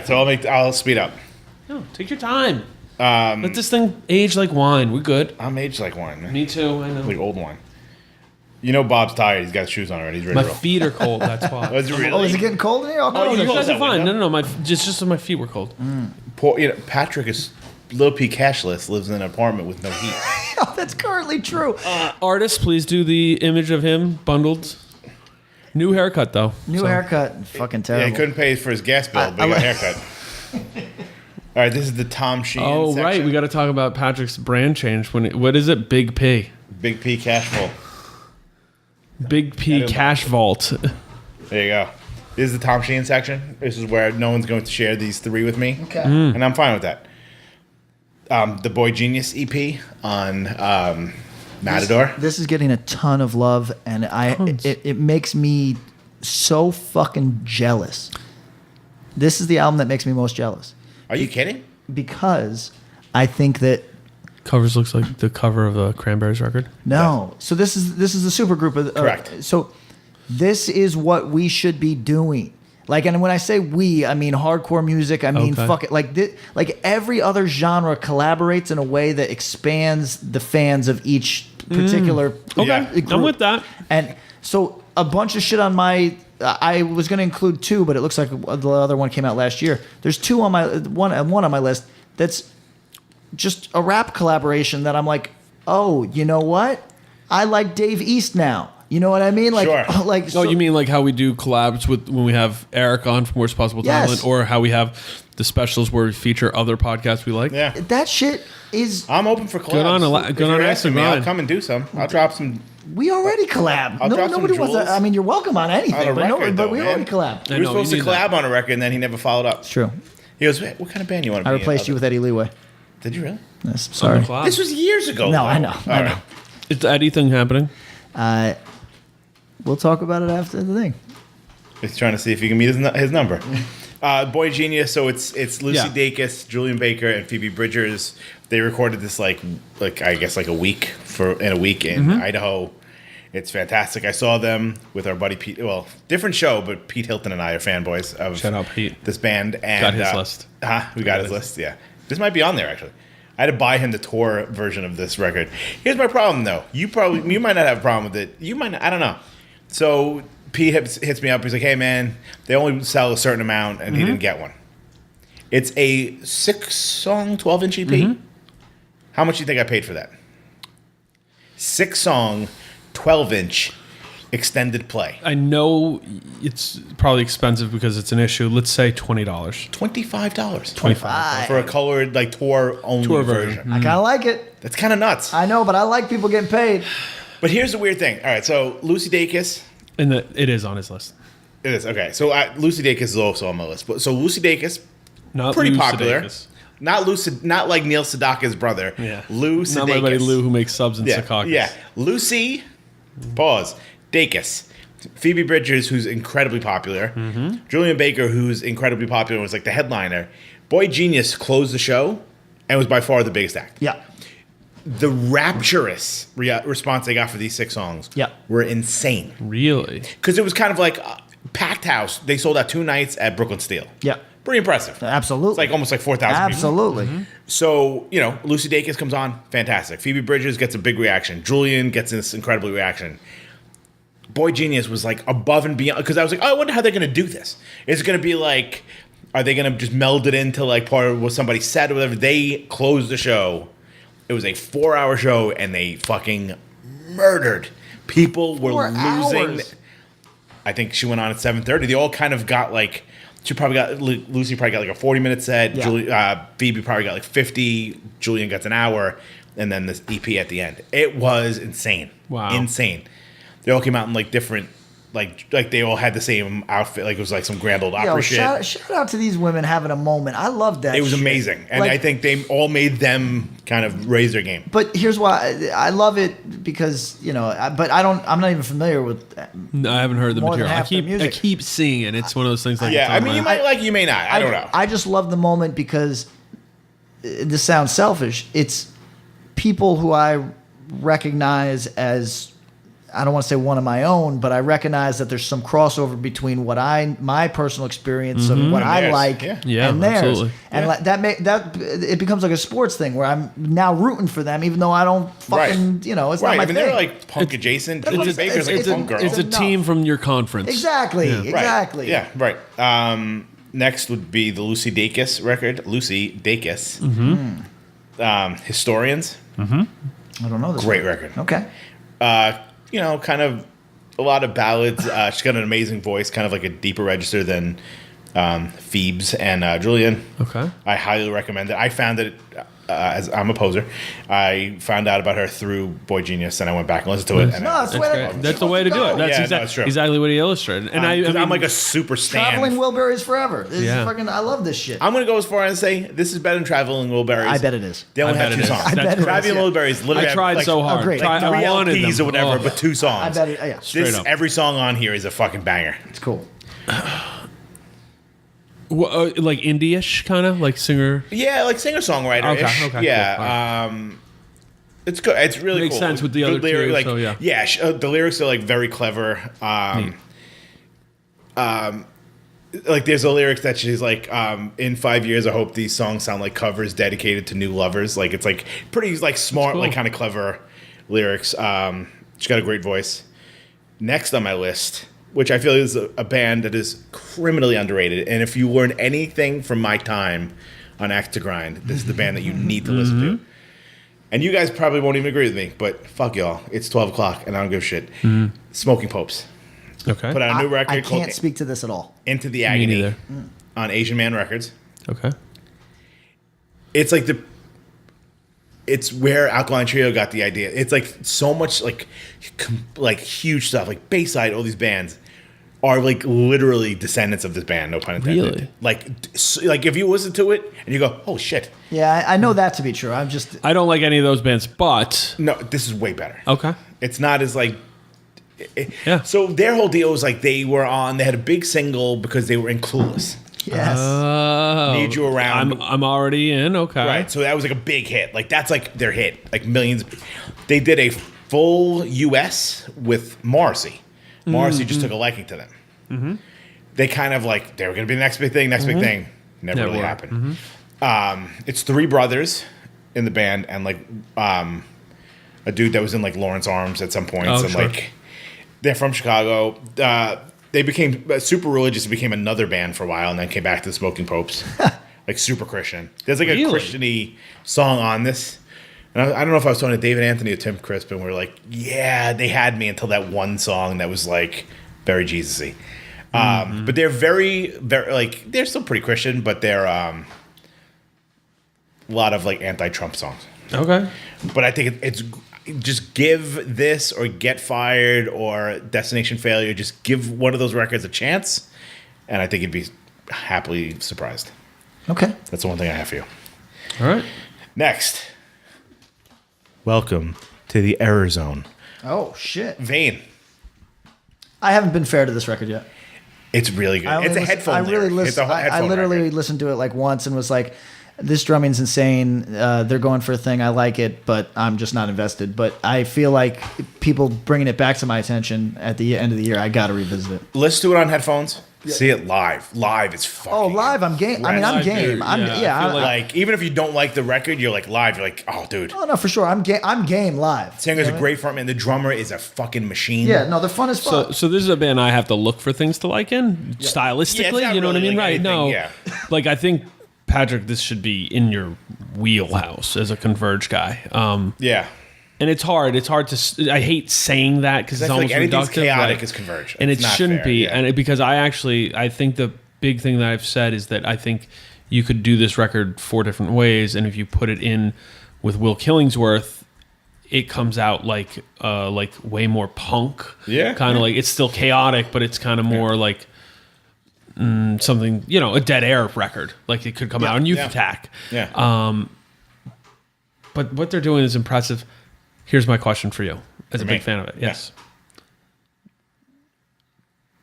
So I'll speed up. No, take your time. Let this thing age like wine. We're good. I'm aged like wine, man. Me too. I know. Like old wine. You know Bob's tired. He's got shoes on already. He's ready My to roll. feet are cold. That's why. Was it really? Oh, is it getting cold in here? Oh, you close guys that are fine. window. No. My feet were cold. Poor, Patrick is Lil P cashless. Lives in an apartment with no heat. Oh, that's currently true. Artists, please do the image of him bundled. New haircut though. New haircut. Fucking terrible. Yeah, he couldn't pay for his gas bill, but he got a haircut. All right, this is the Tom Sheehan section. Right. We got to talk about Patrick's brand change. What is it? Big P. Big P Cashful. Big P Cash Vault. There you go. This is the Tom Sheehan section. This is where no one's going to share these three with me. Okay. And I'm fine with that. The Boy Genius EP on Matador. This is getting a ton of love, and it makes me so fucking jealous. This is the album that makes me most jealous. Are you kidding? Because I think that Covers looks like the cover of a Cranberries record. no. So this is the super group of Correct. So this is what we should be doing. Like, and when I say we, I mean hardcore music. I mean fuck it. Like every other genre collaborates in a way that expands the fans of each particular. Okay, group. I'm with that. And so a bunch of shit on my. I was going to include two, but it looks like the other one came out last year. There's two on my one on my list that's just a rap collaboration that I'm like, oh, you know what? I like Dave East now. You know what I mean? Like, Sure. like. Oh, you mean like how we do collabs with when we have Eric on from Worst Possible Yes. Talent, or how we have the specials where we feature other podcasts we like? Yeah. That shit is. I'm open for collabs. Good on If good you're on asking me, Acid I'll Grind. come and do some. I'll drop some. We already collab. I'll drop some Nobody wants jewels. to. I mean, you're welcome on anything, On a but record, but though, we man. already collab. I We were know, supposed you to need collab that. on a record, and then he never followed up. It's true. He goes, "What kind of band you want to I be in?" replaced you with Eddie Leeway. Did you really? Yes, On sorry. the collab. This was years ago. No, though. I know. All I know. right. Is the Eddie thing happening? We'll talk about it after the thing. He's trying to see if he can meet his number. Boy Genius. So it's Lucy Yeah. Dacus, Julian Baker, and Phoebe Bridgers. They recorded this like I guess like a week in Idaho. It's fantastic. I saw them with our buddy Pete. Well, different show, but Pete Hilton and I are fanboys of Shout out Pete. this band. And Got his list. We got his list. Yeah, this might be on there actually. I had to buy him the tour version of this record. Here's my problem though. You might not have a problem with it. You might not, I don't know. So Pete hits me up. He's like, "Hey man, they only sell a certain amount, and he didn't get one." It's a 6-song, 12-inch EP. How much do you think I paid for that? 6-song, 12-inch extended play. I know it's probably expensive because it's an issue. Let's say $20. $25. 25 for a colored like tour only Tour version. version. I kind of like it. That's kind of nuts. I know, but I like people getting paid. But here's the weird thing. All right, so Lucy Dacus. And it is on his list. It is okay. So Lucy Dacus is also on my list. But so Lucy Dacus, Not pretty Lou popular. Sudeikis. Not like Neil Sedaka's brother. Yeah. Lou Not Sudeikis. my buddy Lou who makes subs in Yeah, Secaucus. yeah. Lucy, pause. Dacus. Phoebe Bridgers, who's incredibly popular. Julian Baker, who's incredibly popular, was like the headliner. Boy Genius closed the show and was by far the biggest act. Yeah. The rapturous response they got for these 6 songs were insane. Really? Because it was kind of like packed house. They sold out 2 nights at Brooklyn Steel. Yeah. Pretty impressive. Absolutely. It's like almost like 4,000 people. Absolutely. So, Lucy Dacus comes on, fantastic. Phoebe Bridgers gets a big reaction. Julian gets this incredible reaction. Boy Genius was like above and beyond, because I was like, oh, I wonder how they're going to do this. Is it going to be like, are they going to just meld it into like part of what somebody said or whatever? They closed the show. It was a 4-hour show, and they fucking murdered. People were 4 losing. hours. I think she went on at 7:30. They all kind of got like, Lucy probably got like a 40-minute set. Yeah. Phoebe probably got like 50. Julian gets an hour, and then this EP at the end. It was insane. Wow. Insane. They all came out in like different like they all had the same outfit. Like it was like some grand old opera Yo, shit. shout out to these women having a moment. I love that. It was shit. amazing, and Like, I think they all made them kind of raise their game. But here's why I love it because but I'm not even familiar with. No, I haven't heard the More than material. half the I music. keep seeing it. It's one of those things like Yeah, it's I on mean, you my- might like, you may not. I don't know. I just love the moment because this sounds selfish. It's people who I recognize as, I don't want to say one of my own, but I recognize that there's some crossover between my personal experience of what And I theirs. like Yeah, and theirs, absolutely. and like, that it becomes like a sports thing where I'm now rooting for them, even though I don't fucking it's not right. my I mean, thing. they're like punk adjacent. It's- Julie Baker's like it's a a- punk girl. It's a enough. team from your conference. exactly. Yeah, right. Next would be the Lucy Dacus record. Lucy Dacus. Historians. I don't know this. Great record. Okay. Kind of a lot of ballads. She's got an amazing voice, kind of like a deeper register than Phoebe's and Julian. Okay. I highly recommend it. I found it as I'm a poser. I found out about her through Boy Genius, and I went back and listened to it. And No, that's the way Great. That's the way to do it. That's Yeah, no, it's true. exactly what he illustrated. And I mean, I'm like a super stan. Traveling Wilburys forever. This is Yeah. fucking, I love this shit. I'm going to go as far as to say this is better than Traveling Wilburys. I bet it is. They only I have bet two it is. songs. I bet it is, Traveling yeah. Wilburys literally I tried have, like, so hard. great. I three wanted LPs them. or whatever, Oh. but two songs. I bet it. Yeah, Straight up. Every song on here is a fucking banger. it's cool. Like indie-ish, kind of like singer. Yeah, like singer-songwriter ish. Okay, Yeah. It's good. It's really Makes cool. sense with the Good other two, lyric, like, so yeah. Yeah, the lyrics are like very clever. Like there's a lyric that she's like, in 5 years, I hope these songs sound like covers dedicated to new lovers. Like it's like pretty like smart, cool. like kind of clever lyrics. She's got a great voice. Next on my list, which I feel is a band that is criminally underrated, and if you learn anything from my time on Act to Grind, this is the band that you need to listen to. And you guys probably won't even agree with me, but fuck y'all. It's 12 o'clock, and I don't give a shit. Smoking Popes Okay. put out a new record I called can't speak to this at all. Into the Me Agony neither. on Asian Man Records. Okay. It's like it's where Alkaline Trio got the idea. It's like so much like huge stuff, like Bayside. All these bands are like literally descendants of this band. No pun intended. Really? Like if you listen to it and you go, "Oh shit!" Yeah, I know that to be true. I'm just I don't like any of those bands, but No, this is way better. okay. It's not as like. Yeah. So their whole deal was like they had a big single because they were in Clueless. yes. Oh, Need You Around. I'm already in. Okay. Right. So that was like a big hit. Like that's like their hit. Like millions. They did a full US with Morrissey. Morrissey just took a liking to them. They kind of like they were going to be the next big thing. Never really Never. happened. It's three brothers in the band and like a dude that was in like Lawrence Arms at some points Oh, and sure. like they're from Chicago. They became super religious and became another band for a while and then came back to the Smoking Popes. Like super Christian. There's like Really? a Christian-y song on this. And I don't know if I was talking to David Anthony or Tim Crispin. We were like, yeah, they had me until that one song that was like very Jesus-y. But they're very, very, like, they're still pretty Christian, but they're a lot of like anti-Trump songs. Okay. But I think it's just give this or Get Fired or Destination Failure, just give one of those records a chance, and I think you'd be happily surprised. Okay. That's the one thing I have for you. All right. Next, welcome to the Error Zone. Oh shit. Vane. I haven't been fair to this record yet. It's really good. I only It's a listen- headphone I really lyric. listen. It's a I headphone literally record. listened to it like once and was like, "This drumming's insane. They're going for a thing. I like it, but I'm just not invested." But I feel like people bringing it back to my attention at the end of the year, I got to revisit it. Let's do it on headphones. See it live. Live is fucking. Oh, live! I'm game. I mean, I'm Live, game. dude. I'm Yeah, yeah. I feel Like even if you don't like the record, you're like live. You're like, oh, dude. oh no, for sure. I'm game. I'm game live. Singer's You a know what great frontman. The drummer is a fucking machine. I mean? Yeah, no, they're fun as fuck. So this is a band I have to look for things to like in stylistically. Yeah, it's not you know what I really mean? like Right? anything, No. yeah. Like I think Patrick, this should be in your wheelhouse as a Converge guy. Yeah. And it's hard. It's hard to. I hate saying that because I it's feel like almost anything's reductive. chaotic like- is Converge. and It's it not shouldn't fair, be. yeah. And because I think the big thing that I've said is that I think you could do this record 4 different ways, and if you put it in with Will Killingsworth, it comes out like way more punk. Yeah. Kind of like it's still chaotic, but it's kind of more like something, a Dead Air record. Like it could come out on Youth Attack. Yeah. But what they're doing is impressive. Here's my question for you, as a big fan of it. Yes.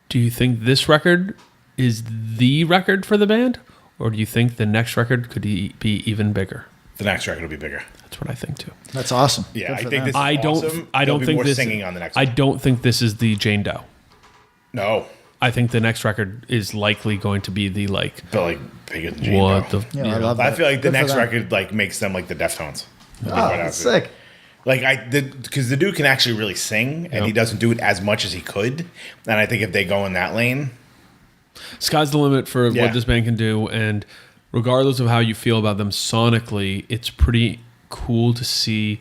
Do you think this record is the record for the band, or do you think the next record could be even bigger? The next record will be bigger. That's what I think too. That's awesome. Yeah, I Good for think them. this is I don't. awesome. I don't There'll be think more this. singing on the next I one. don't think this is the Jane Doe. No. I think the next record is likely going to be the But like bigger than Jane what Doe. the Yeah, I love that. I feel like the Good for next them. record like makes them like the Deftones. Oh, that's sick. Like because the dude can actually really sing, and he doesn't do it as much as he could. And I think if they go in that lane, sky's the limit for Yeah. what this band can do. And regardless of how you feel about them sonically, it's pretty cool to see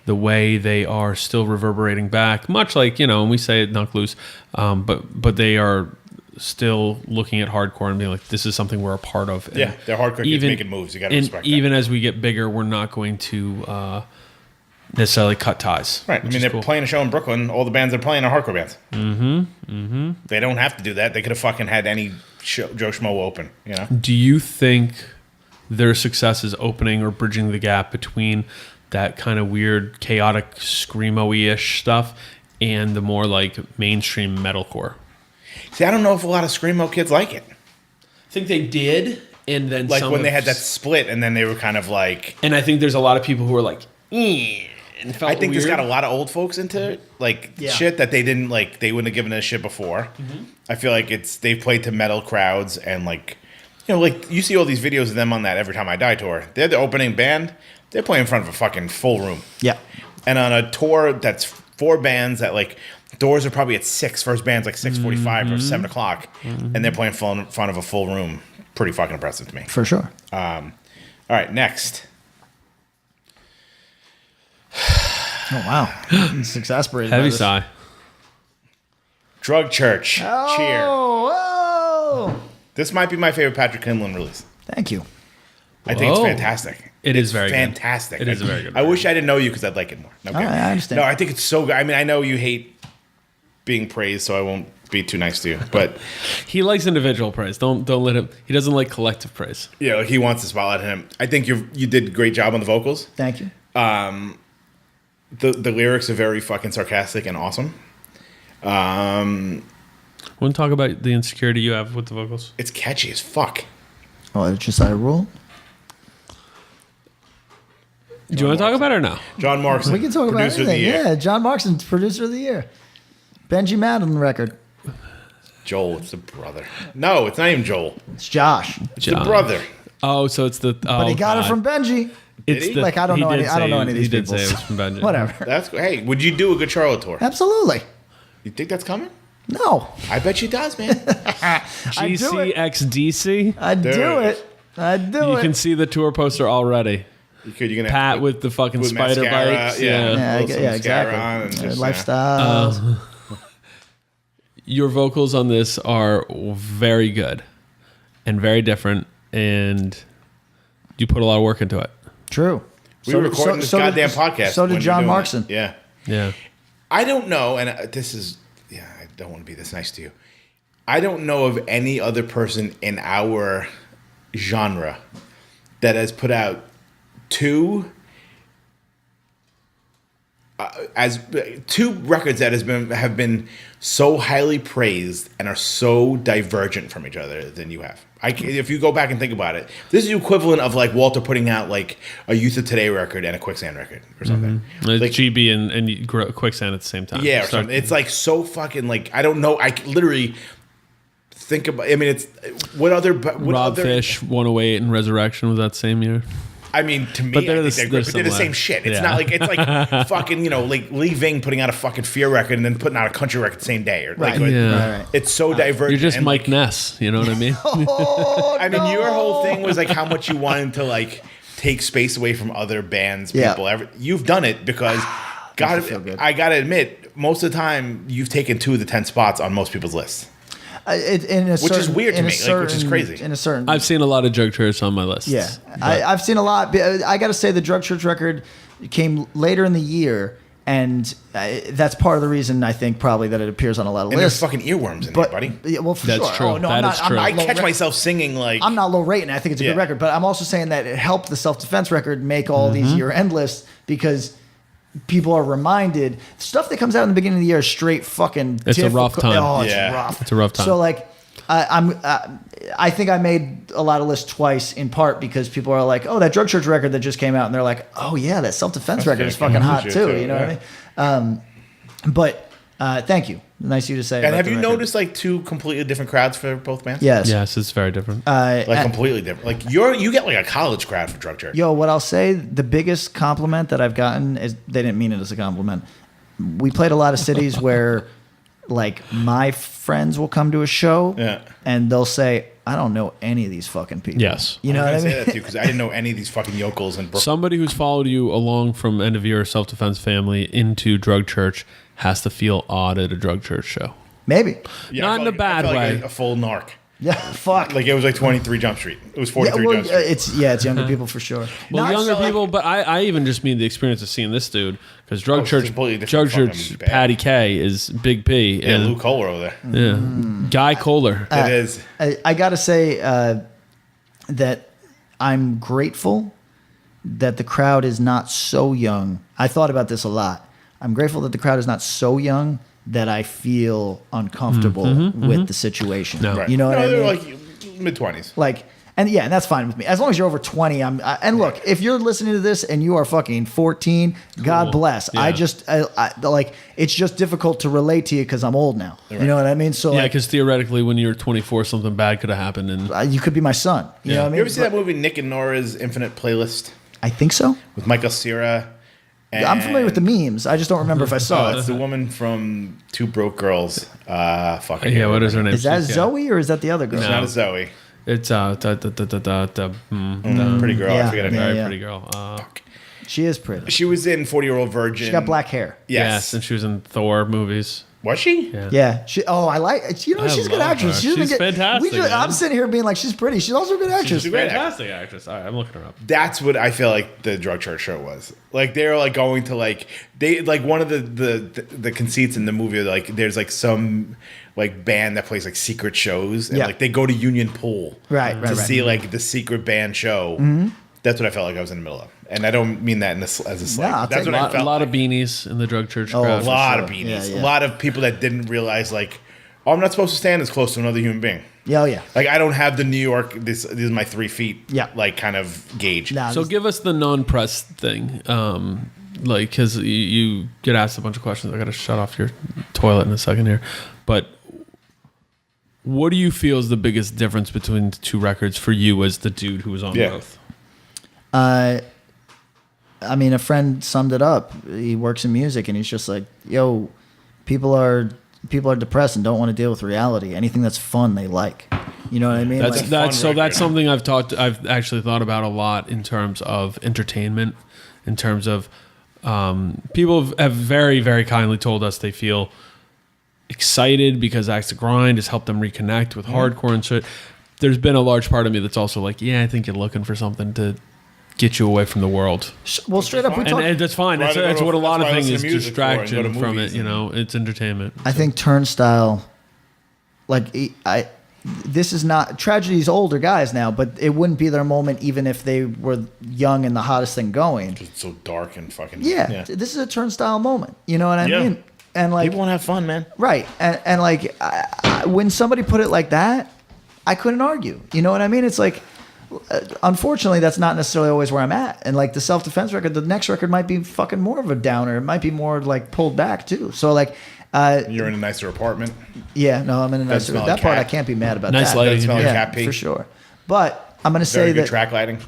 the way they are still reverberating back. Much like and we say it knock loose, but they are still looking at hardcore and being like, this is something we're a part of. And they're hardcore kids making moves. You got to respect even that. as we get bigger, we're not going to necessarily cut ties. Right. I mean, they're playing a show in Brooklyn. All the bands they're playing are hardcore bands. They don't have to do that. They could have fucking had any Joe Schmo open. Do you think their success is opening or bridging the gap between that kind of weird, chaotic, screamo-ish stuff and the more like mainstream metalcore? See, I don't know if a lot of screamo kids like it. I think they did, and then Like some when they have- had that split, and then they were kind of like. And I think there's a lot of people who are like, and felt I think this weird. got a lot of old folks into it, like shit that they didn't like. They wouldn't have given a shit before. I feel like they've played to metal crowds and like, like you see all these videos of them on that Every Time I Die tour. They're the opening band. They're playing in front of a fucking full room. Yeah. And on a tour that's 4 bands that like doors are probably at 6. First band's like 6:45 or 7 o'clock, and they're playing in front of a full room. Pretty fucking impressive to me. For sure. All right, next. Oh, wow. It's exasperated. by heavy this. sigh. Drug Church. Cheer. Oh. This might be my favorite Patrick Quinlan release. Thank you. I think it's Whoa. fantastic. It is very good. fantastic. It is a very good I wish I didn't know you because I'd like it more. Okay. I understand. No, I think it's so good. I mean, I know you hate being praised, so I won't be too nice to you. But He likes individual praise. Don't let him. He doesn't like collective praise. like he wants to spotlight him. I think you did a great job on the vocals. Thank you. The lyrics are very fucking sarcastic and awesome. Want to talk about the insecurity you have with the vocals? It's catchy as fuck. Oh, it's just a rule. Do you want to talk about it or no? John Markson. We can talk about producer of the anything. year. Yeah, John Markson's producer of the year. Benji Madden record. Joel, it's the brother. No, it's not even Joel. It's Josh. It's the brother. Oh, so it's the. But he got it from Benji. It's he? the, Like, I don't he know did any- I don't say- know any of these He did people, say it so- was from Benji. Whatever. That's hey. Would you do a good Charlotte tour? Absolutely. You think that's coming? No. I bet she does, man. I do it. GCXDC. I'd do Dude. it. I'd do You it. can see the tour poster already. You're gonna Pat with the fucking with spider mascara, bites. yeah. yeah, Little some mascara exactly. on and just, Lifestyle. Your vocals on this are very good and very different, and you put a lot of work into it. True. We were recording this goddamn podcast. So when did you're John doing Markson. it. Yeah. Yeah. I don't know, and this is, I don't want to be this nice to you. I don't know of any other person in our genre that has put out two records that have been so highly praised and are so divergent from each other than you have. If you go back and think about it, this is the equivalent of like Walter putting out like a Youth of Today record and a Quicksand record or something. Like, GB and Quicksand at the same time. yeah, or something. It's like so fucking like I don't know. I literally think about. I mean, it's what other Rob Fish, 108, and Resurrection was that same year. I mean, to me, But they're I the- think they're they're good, but they're the similar. same shit. It's Yeah. not like it's like fucking like Lee Ving putting out a fucking Fear record and then putting out a country record the same day. Or Right. like, Yeah. Right. it's so divergent. You're just and, Mike like, Ness. You know what I mean? I mean, your whole thing was like how much you wanted to like take space away from other bands, Yeah. people. You've done it because, feel good. I gotta admit, most of the time you've taken 2 of the 10 spots on most people's lists. Which is weird to me, which is crazy. In a certain, I've seen a lot of Drug Church on my list. yeah, I've seen a lot. I got to say, the Drug Church record came later in the year, and that's part of the reason I think probably that it appears on a lot of And there's lists. fucking earworms in But there, buddy. yeah, well, for That's sure. true. Oh, no, That I'm is not, true. I'm I not low catch ra- myself singing like. I'm not low rating. I think it's a Yeah. good record, but I'm also saying that it helped the self-defense record make all these year-end lists because people are reminded stuff that comes out in the beginning of the year is straight fucking. It's a rough difficult. time. Oh, it's Yeah. rough. It's a rough time. So like, I think I made a lot of lists twice in part because people are like, oh, that Drug Church record that just came out, and they're like, oh yeah, that self-defense record is fucking hot too. You know what I mean? But thank you. Nice of you to say. And about have the you record. noticed like two completely different crowds for both bands? Yes. Yes, it's very different. Like completely different. Like you get like a college crowd for Drug Church. Yo, what I'll say, the biggest compliment that I've gotten is they didn't mean it as a compliment. We played a lot of cities where, like, my friends will come to a show and they'll say, I don't know any of these fucking people. Yes. You know what I say mean? that too because I didn't know any of these fucking yokels in Brooklyn. Somebody who's followed you along from end of year self-defense family into Drug Church has to feel odd at a Drug Church show. Maybe. Yeah, Not I in felt a like- bad I felt way. Like a full narc. Yeah, fuck. Like it was like 23 Jump Street. It was 43 well, Jump Street. it's younger people for sure. Well, Not younger so, like- people, but I even just mean the experience of seeing this dude because Drug it's Church, completely different Drug fucking Church, band. Patty K is Big P, Yeah, and Lou Kohler over there. yeah, Guy Kohler. It is. I got to say that I'm grateful that the crowd is not so young. I thought about this a lot. I'm grateful that the crowd is not so young that I feel uncomfortable with the situation. No. Right. You know what I they're mean? like mid 20s. Like, and yeah, and that's fine with me. As long as you're over 20, and look, if you're listening to this and you are fucking 14, God bless. Yeah. I just, like, it's just difficult to relate to you because I'm old now. You know what I mean? So, Yeah, like, because theoretically, when you're 24, something bad could have happened, and you could be my son. You know what I mean? You ever see that movie Nick and Nora's Infinite Playlist I think so. with Michael Cera? I'm familiar with the memes. I just don't remember if I saw It's it. the woman from Two Broke Girls. Fuck. yeah, what is her name? Is that She's- Zoe or is that the other girl? It's not a Zoe. It's Pretty girl. Yeah, I forget her yeah, name. very yeah. pretty girl. She is pretty. She was in 40-Year-Old Virgin. She got black hair. Yes. and she was in Thor movies. Was she? Yeah. Yeah. She. Oh, I like. You know, I she's a good love actress. her. She's fantastic, man. I'm sitting here being like, she's pretty. She's also a good actress. She's a great Fantastic actress. All right, I'm looking her up. That's what I feel like the Drug Church show was. Like they're like going to like they like one of the conceits in the movie like there's like some like band that plays like secret shows and Yeah. like they go to Union Pool Right, to right. see like the secret band show. That's what I felt like I was in the middle of, and I don't mean that in this as a slight. I'll That's take what I A felt. lot like. of beanies in the Drug Church Oh, A crowd. for lot sure. of beanies. Yeah, yeah. A lot of people that didn't realize like, oh, I'm not supposed to stand as close to another human being. Yeah, oh, yeah. Like I don't have the New York. This is my 3 feet. Yeah. Like kind of gauge. Nah, So this- give us the non-press thing, like because you get asked a bunch of questions. I got to shut off your toilet in a second here, but what do you feel is the biggest difference between the two records for you as the dude who was on Yeah. both? I mean, a friend summed it up. He works in music, and he's just like, "Yo, people are depressed and don't want to deal with reality. Anything that's fun, they like." You know what I mean? That's Like, that's so record. that's something I've actually thought about a lot in terms of entertainment, in terms of people have very, very kindly told us they feel excited because Axe to Grind has helped them reconnect with hardcore and shit. There's been a large part of me that's also like, yeah, I think you're looking for something to get you away from the world. well, straight up, we talk. And that's fine. That's, Why they that's go what a to- lot of that's why I things listen is to music for and go to distraction from it. movies You and- know, it's entertainment. I think Turnstile, like this is not tragedy's older guys now, but it wouldn't be their moment even if they were young and the hottest thing going. It's so dark and fucking. Yeah, this is a Turnstile moment. You know what I Yeah. mean? And like, People want to have fun, man. right, and like when somebody put it like that, I couldn't argue. You know what I mean? It's like, unfortunately, that's not necessarily always where I'm at. And like the self-defense record, the next record might be fucking more of a downer. It might be more like pulled back too. So like, You're in a nicer apartment. yeah, no, I'm in a nice. smell That like part cat. I can't be mad about. Nice that. lighting. Doesn't smell like yeah, cat pee. for sure. But I'm gonna Very say good that track lighting.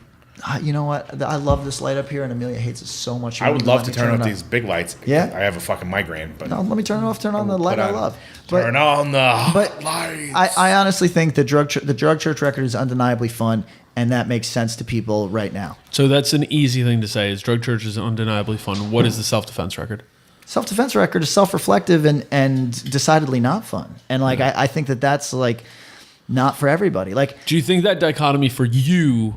you know what? I love this light up here, and Amelia hates it so much. I would love to turn it off on. these big lights. Yeah? I have a fucking migraine, but No, let me turn it off. Turn on the light put I on- love. turn on the but lights. I honestly think the Drug Church record is undeniably fun, and that makes sense to people right now. So that's an easy thing to say. Is Drug Church is undeniably fun. What is the self-defense record? Self-defense record is self-reflective and decidedly not fun. And like I think that that's like not for everybody. Like Do you think that dichotomy for you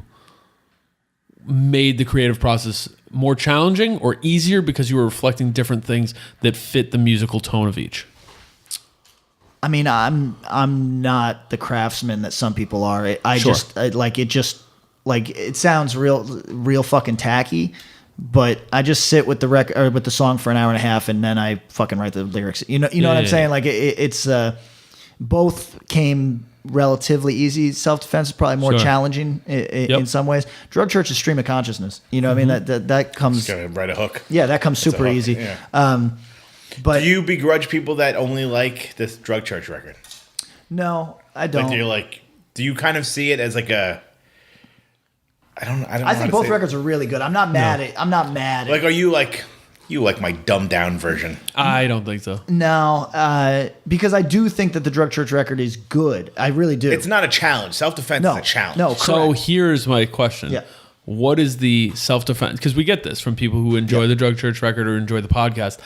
made the creative process more challenging or easier because you were reflecting different things that fit the musical tone of each? I mean, I'm not the craftsman that some people are. It sounds real fucking tacky, but I just sit with the record or with the song for an hour and a half, and then I fucking write the lyrics. You know what I'm saying? Like it's both came relatively easy. Self-defense is probably more challenging in some ways. Drug Church is stream of consciousness. You know what I mean? That comes. Just gotta write a hook. Yeah, that comes super easy. Yeah. But do you begrudge people that only like this Drug Church record? No, I don't. Do you kind of see it as like a? I don't know. I think both records are really good. I'm not mad at. I'm not mad. Like, are you like my dumbed down version? I don't think so. No, because I do think that the Drug Church record is good. I really do. It's not a challenge. Self-defense is a challenge. No, So correct. here's my question. Yeah. What is the self-defense? Because we get this from people who enjoy the Drug Church record or enjoy the podcast.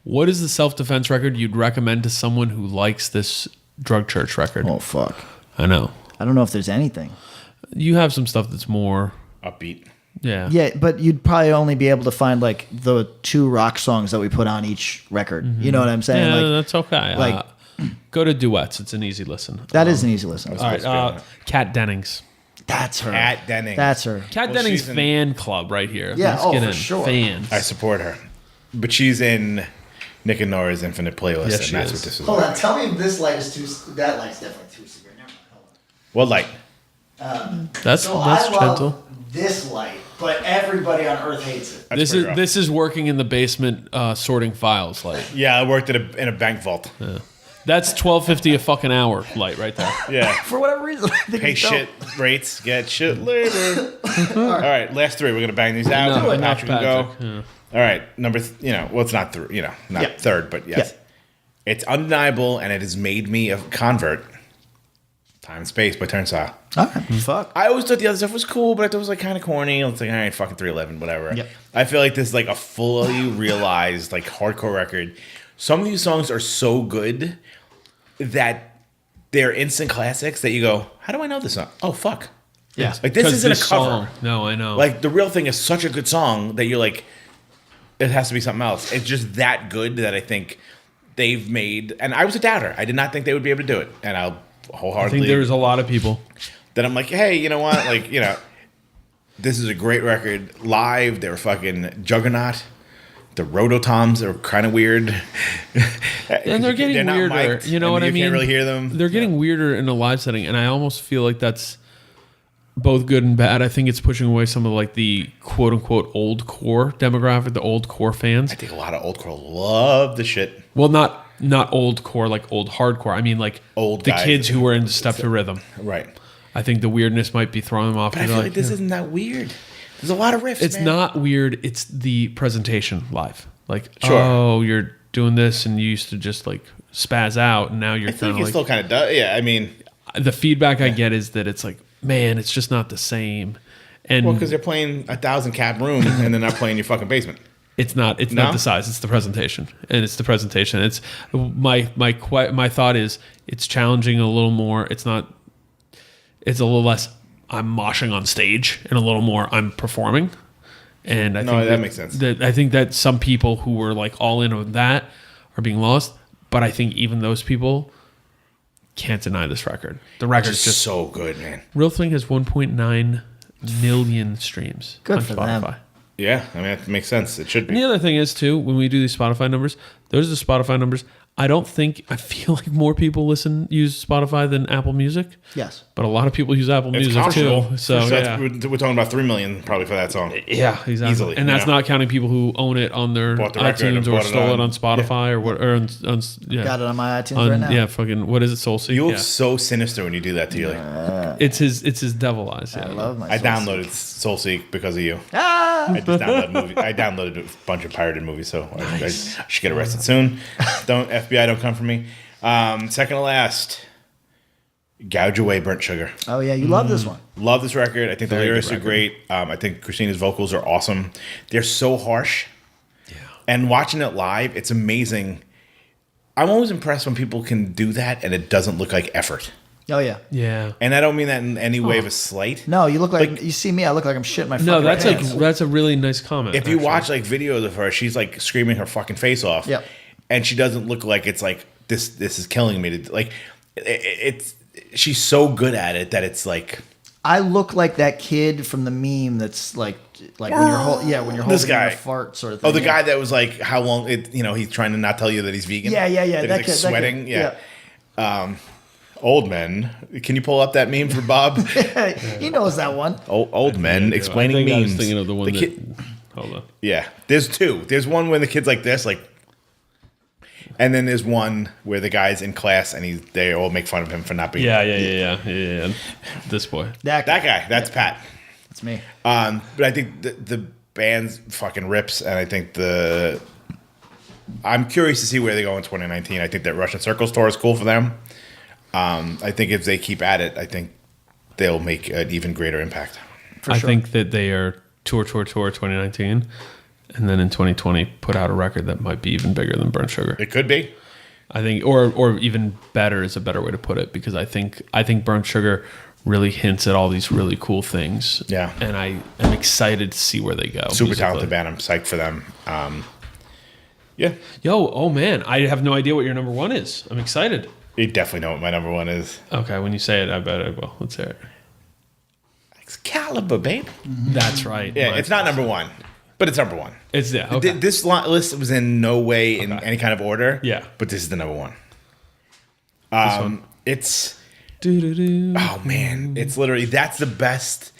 What is the self-defense record you'd recommend to someone who likes this Drug Church record? Oh fuck! I know. I don't know if there's anything. You have some stuff that's more Upbeat. Yeah. Yeah, but you'd probably only be able to find like the 2 rock songs that we put on each record. Mm-hmm. You know what I'm saying? Yeah, like, that's okay. like- Go to duets. It's an easy listen. that is an easy listen. All right. Kat Dennings. That's her. Kat Dennings. That's her. Kat Well, Dennings she's in- fan club right here. Yeah, Let's oh, get for in. sure. Fans. I support her, but she's in Nick and Nora's Infinite Playlist, Yes, and she that's is. what this is. Hold about. on. Tell me if this light is too. That light's definitely too severe. Never mind. Hold on. What light? That's So I love gentle. this light, but everybody on Earth hates it. That's pretty rough. This is working in the basement sorting files light. Yeah, I worked in a bank vault. That's $12.50 a fucking hour light right there. Yeah. For whatever reason, I think Pay it's dope. shit rates, get shit labor. All right, last 3. We're gonna bang these out. No, Patrick can Patrick, go. yeah. All right, number. Well, it's not not Yeah. third, but yes, it's undeniable, and it has made me a convert. Time and Space by Turnstile. All right. Fuck. I always thought the other stuff was cool, but I thought it was like kind of corny. It's like, all right, fucking 311, whatever. Yep. I feel like this is like a fully realized like hardcore record. Some of these songs are so good that they're instant classics that you go, how do I know this song? Oh fuck. Yeah. Like this 'Cause isn't a this cover. song- No, I know. Like the real thing is such a good song that you're like, it has to be something else. It's just that good that I think they've made. And I was a doubter. I did not think they would be able to do it. And I'll I wholeheartedly. think there's a lot of people. That I'm like, hey, you know what? Like, this is a great record. Live, they were fucking juggernaut. The rototoms are kind of weird. And they're getting not weirder. mic'd, You know what I You mean? can't really hear them. They're getting weirder in a live setting, and I almost feel like that's both good and bad. I think it's pushing away some of like the quote unquote old core demographic, the old core fans. I think a lot of old core love the shit. Well, not old core like old hardcore. I mean like Old the guys. kids who were into Step to Rhythm. Right. I think the weirdness might be throwing them off. But I They're feel like this isn't that weird. There's a lot of riffs. It's man. not weird. It's the presentation live. Like, Sure. oh, you're doing this, and you used to just like spaz out, and now you're I kind think of it like. still kind of does. Yeah, I mean, The feedback I get is that it's like, man, it's just not the same, and well, because they're playing 1,000 cap room and they're not playing your fucking basement. it's not No? the size. It's the presentation, and it's the presentation. It's my thought is it's challenging a little more. It's not. It's a little less. I'm moshing on stage, and a little more. I'm performing. And I think that makes sense. I think that some people who were like all in on that are being lost. But I think even those people can't deny this record. The record's It's just so good, man. Real Thing has 1.9 million streams Good on for Spotify. them. Yeah, I mean, that makes sense. It should And the be. other thing is too, when we do these Spotify numbers, those are the Spotify numbers. I feel like more people use Spotify than Apple Music. Yes. But a lot of people use Apple It's Music commercial. too. So So yeah. we're talking about 3 million probably for that song. Yeah, exactly. Easily, and that's yeah. not counting people who own it on their Bought the record and iTunes or bought it stole it on- on Spotify or what? Or on yeah, Got it on my iTunes on, right now. yeah, fucking what is it? Soulseek. You look Yeah. so sinister when you do that to you. Like, It's his devil eyes. Yeah. I love my. I Soul downloaded Soulseek because of you. Ah! I just downloaded movie. I downloaded a bunch of pirated movies, so I should get arrested soon. FBI, don't come for me. Second to last, Gouge Away Burnt Sugar. Oh yeah, you love this one. Love this record. I think Very the good lyrics are record. great. I think Christina's vocals are awesome. They're so harsh. Yeah. And watching it live, it's amazing. I'm always impressed when people can do that and it doesn't look like effort. Oh yeah. Yeah. And I don't mean that in any way of a slight. No, you look like you see me. I look like I'm shitting my. No, fucking that's pants. that's a really nice comment. If you actually. watch like videos of her, she's like screaming her fucking face off. Yep. And she doesn't look like it's like this is killing me. Like it's she's so good at it that it's like. I look like that kid from the meme that's like when you're when you're holding This guy. a fart sort of thing. Oh, the guy that was like, how long? He's trying to not tell you that he's vegan. Yeah. That he's That like kid, sweating. that Yeah. Old men. Can you pull up that meme for Bob? He knows that one. Old men explaining I think memes. I was thinking of the one that. kid- Hold on. Yeah, there's two. There's one where the kid's like this, like, and then there's one where the guy's in class and they all make fun of him for not being. Yeah. This boy. That That guy. That's Pat. That's me. But I think the band's fucking rips, and I think I'm curious to see where they go in 2019. I think that Russian Circles tour is cool for them. I think if they keep at it, I think they'll make an even greater impact. For I sure. think that they are tour 2019, and then in 2020 put out a record that might be even bigger than Burnt Sugar. It could be. I think, or even better is a better way to put it, because I think Burnt Sugar really hints at all these really cool things. Yeah. And I am excited to see where they go. Super musically. talented band. I'm psyched for them. Yeah. Oh man, I have no idea what your number one is. I'm excited. You definitely know what my number one is. Okay, when you say it, I bet I will. Let's hear it. Excalibur, babe. That's right. Yeah, it's not number one, but it's number one. It's yeah. Okay. This list was in no way in any kind of order. Yeah. But this is the number one. one. It's Do-do-do. oh man, it's literally that's the best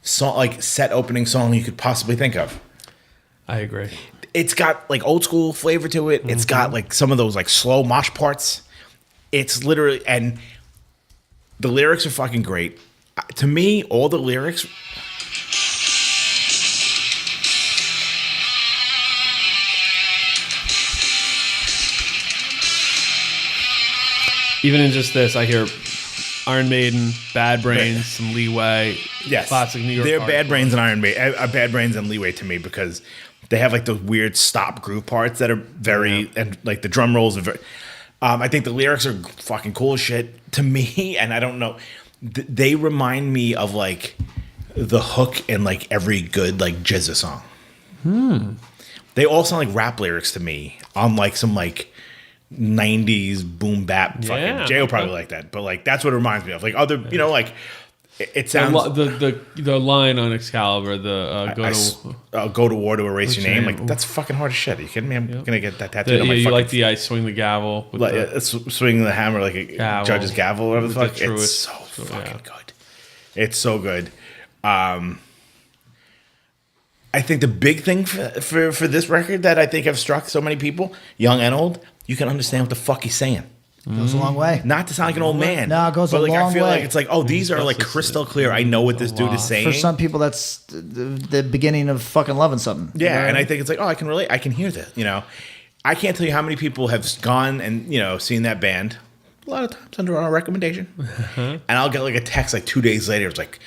song, like set opening song you could possibly think of. I agree. It's got like old school flavor to it. It's got like some of those like slow mosh parts. It's literally, and the lyrics are fucking great. To me, all the lyrics. Even in just this, I hear Iron Maiden, Bad Brains, some Leeway. Yes, Classic New York. They're hardcore. Bad Brains and Iron Maiden. Bad Brains and Leeway to me because they have like those weird stop groove parts that are very and like the drum rolls are very. I think the lyrics are fucking cool as shit to me, and I don't know. They remind me of like the hook in like every good like Jizza song. They all sound like rap lyrics to me on like some like 90s boom bap. Fucking Yeah. Jay will probably like that, but like that's what it reminds me of. Like other, you know, like it sounds. The line on Excalibur, Go to war to erase your name. name? Like that's fucking hard as shit. Are you kidding me? I'm gonna get that tattooed yeah, on my you fucking like the I swing the gavel. With like, swinging the hammer like a Gavel. judge's gavel, whatever the With fuck. the It's truest- so so, fucking yeah. good. It's so good. I think the big thing for this record that I think have struck so many people, young and old, you can understand what the fuck he's saying. Goes a long way. Not to sound like an old man. No, it goes but a like I long feel way. like it's like, oh, these are like crystal clear. I know what this dude is saying. For some people, that's the beginning of fucking loving something. Yeah, You know what and I I mean? think it's like, oh, I can relate. I can hear that. You know, I can't tell you how many people have gone and seen that band. A lot of times under our recommendation, and I'll get like a text like 2 days later. It's like,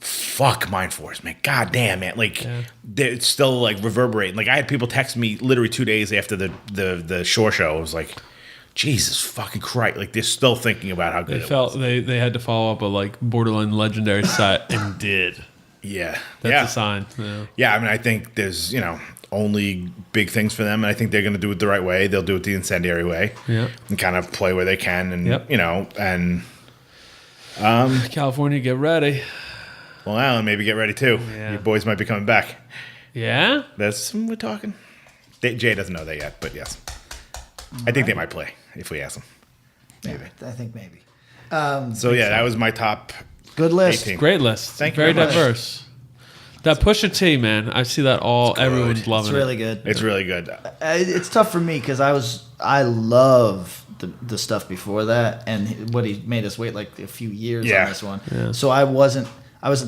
fuck Mind Force, man. God damn, man. Like they're still like reverberating. Like I had people text me literally 2 days after the Shore show. It was like, Jesus fucking Christ. Like they're still thinking about how good They it felt was. they had to follow up a like borderline legendary set and did. Yeah, That's a sign. Yeah. Yeah, I mean, I think there's, only big things for them, and I think they're going to do it the right way. They'll do it the incendiary way. Yeah. And kind of play where they can, and, Yep. and California, get ready. Long Island, maybe get ready too. Yeah. Your boys might be coming back. Yeah. That's we're talking. Jay doesn't know that yet, but yes. I think they might play if we ask them. Maybe. I think maybe. So, yeah, that was my top Good list. 18. Great list. Thank you Very very much. diverse. That Pusha T, man. I see that all. Everyone's good. loving It's really good. It's really good. It's tough for me because I love the stuff before that, and what he made us wait like a few years Yeah. on this one. Yeah. So I wasn't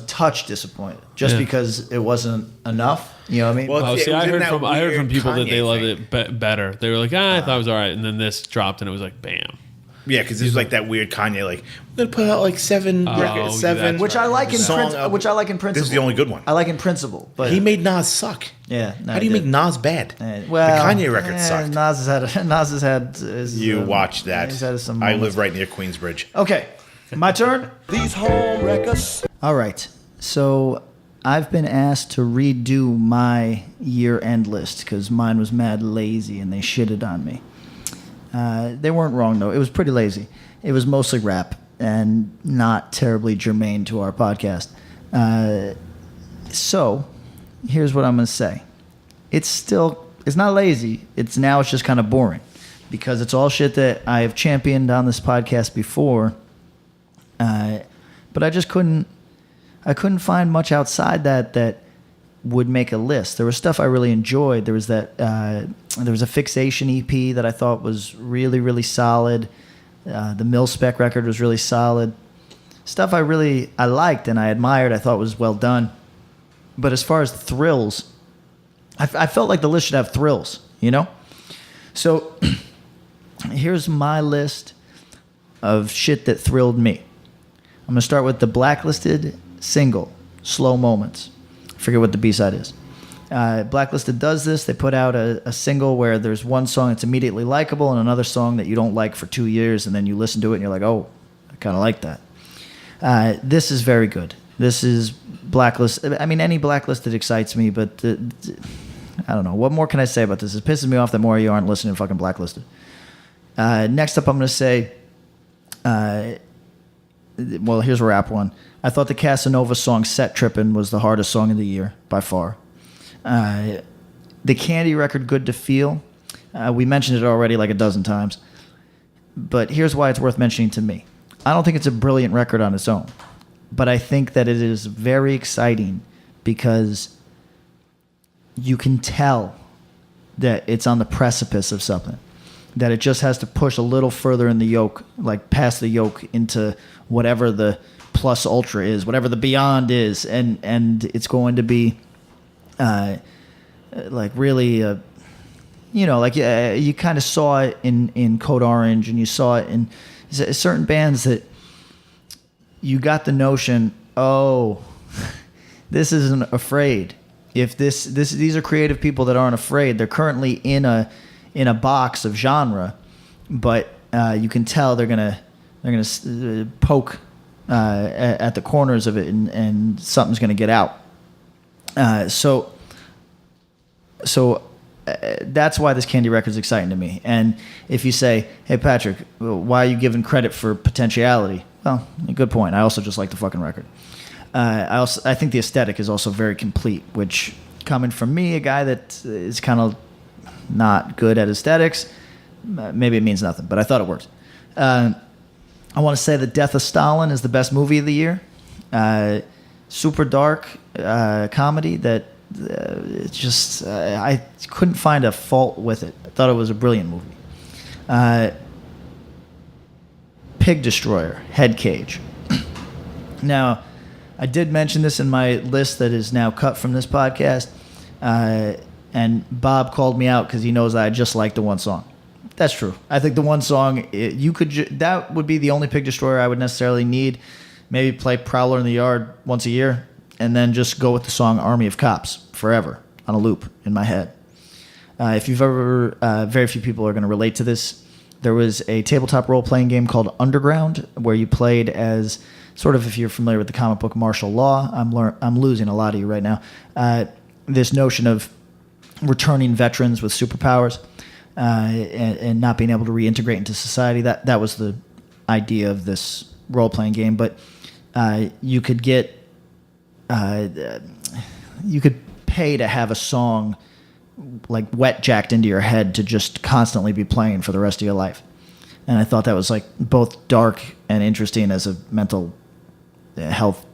touch disappointed just Yeah. because it wasn't enough. You know what I mean? Well, Oh, It see, was I in heard that from weird people that Kanye they loved thing. it better. They were like, I thought it was all right, and then this dropped, and it was like, bam. Yeah, because there's like that weird Kanye, like, we're going to put out like 7 records, 7. that's which I like in Song principle. Which I like in principle. This is the only good one. I like in principle, but He made Nas suck. yeah. No, How do you he make did. Nas bad? Well, the Kanye record sucked. Nas has had his, You watch that. He's had some I moments. live right near Queensbridge. Okay, My turn? These home records. All right. So I've been asked to redo my year-end list because mine was mad lazy and they shitted on me. They weren't wrong, though. It was pretty lazy. It's mostly rap and not terribly germane to our podcast. So here's what I'm going to say. It's not lazy. It's just kind of boring because it's all shit that I have championed on this podcast before. But I just couldn't find much outside that would make a list. There was stuff I really enjoyed. There was a Fixation EP that I thought was really, really solid. The Mil-Spec record was really solid. Stuff I liked and I admired, I thought was well done. But as far as thrills, I felt like the list should have thrills, you know? So here's my list of shit that thrilled me. I'm going to start with the Blacklisted single, Slow Moments. I forget what the B-side is. Blacklisted does this. They put out a single where there's one song that's immediately likable and another song that you don't like for 2 years, and then you listen to it and you're like, oh, I kind of like that. This is very good. This is Blacklisted. I mean, any Blacklisted excites me, but I don't know. What more can I say about this? It pisses me off that more of you aren't listening to fucking Blacklisted. Next up, I'm going to say, well, here's a rap one. I thought the Casanova song Set Trippin' was the hardest song of the year, by far. The Candy record, Good to Feel. We mentioned it already like a dozen times. But here's why it's worth mentioning to me. I don't think it's a brilliant record on its own. But I think that it is very exciting because you can tell that it's on the precipice of something. That it just has to push a little further in the yoke, like past the yoke into whatever the plus ultra is, whatever the beyond is, and it's going to be like really, like you kind of saw it in Code Orange, and you saw it in certain bands that you got the notion, oh, this isn't afraid. If these are creative people that aren't afraid. They're currently in a box of genre, but you can tell they're gonna poke at the corners of it, and something's gonna get out. So that's why this Candy record is exciting to me. And if you say, "Hey Patrick, why are you giving credit for potentiality?" Well, a good point. I also just like the fucking record. I think the aesthetic is also very complete, which coming from me, a guy that is kind of not good at aesthetics, maybe it means nothing, but I thought it worked. I want to say that Death of Stalin is the best movie of the year. Super dark comedy that it's just I couldn't find a fault with it. I thought it was a brilliant movie. Pig Destroyer, Head Cage. Now, I did mention this in my list that is now cut from this podcast, and Bob called me out because he knows I just like the one song. That's true. I think the one song, that would be the only Pig Destroyer I would necessarily need. Maybe play Prowler in the Yard once a year, and then just go with the song Army of Cops forever on a loop in my head. If you've ever, very few people are going to relate to this. There was a tabletop role-playing game called Underground where you played as sort of, if you're familiar with the comic book martial law. I'm losing a lot of you right now. This notion of returning veterans with superpowers and not being able to reintegrate into society. That was the idea of this role-playing game. But you could get you could pay to have a song like wet jacked into your head to just constantly be playing for the rest of your life. And I thought that was like both dark and interesting as a mental health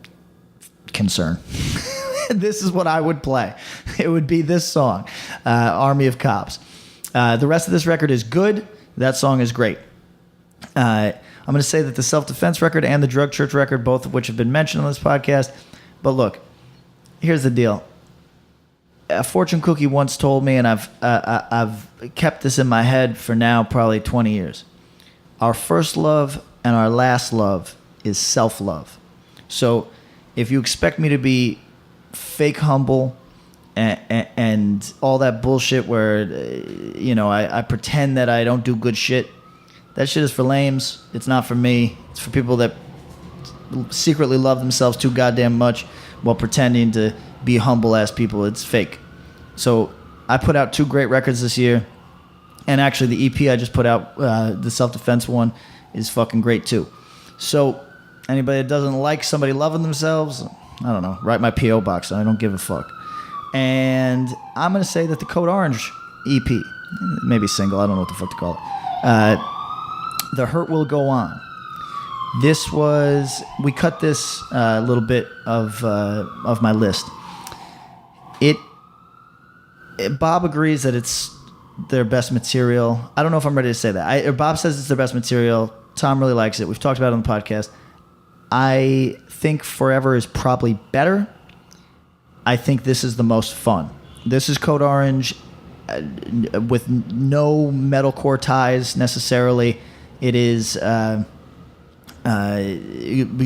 concern. This is what I would play. It would be this song, Army of Cops. The rest of this record is good. That song is great. I'm going to say that the Self-Defense record and the Drug Church record, both of which have been mentioned on this podcast. But look, here's the deal. A fortune cookie once told me, and I've kept this in my head for now probably 20 years. Our first love and our last love is self-love. So if you expect me to be fake humble and all that bullshit where, I pretend that I don't do good shit, that shit is for lames. It's not for me. It's for people that secretly love themselves too goddamn much while pretending to be humble ass people. It's fake. So I put out 2 great records this year, and actually the EP I just put out, the self-defense one, is fucking great too. So anybody that doesn't like somebody loving themselves, I don't know, write my P.O. box. I don't give a fuck. And I'm going to say that the Code Orange EP, maybe single, I don't know what the fuck to call it, The Hurt Will Go On. We cut this little bit of my list. Bob agrees that it's their best material. I don't know if I'm ready to say that. Bob says it's their best material. Tom really likes it. We've talked about it on the podcast. I think Forever is probably better. I think this is the most fun. This is Code Orange with no metalcore ties necessarily. It is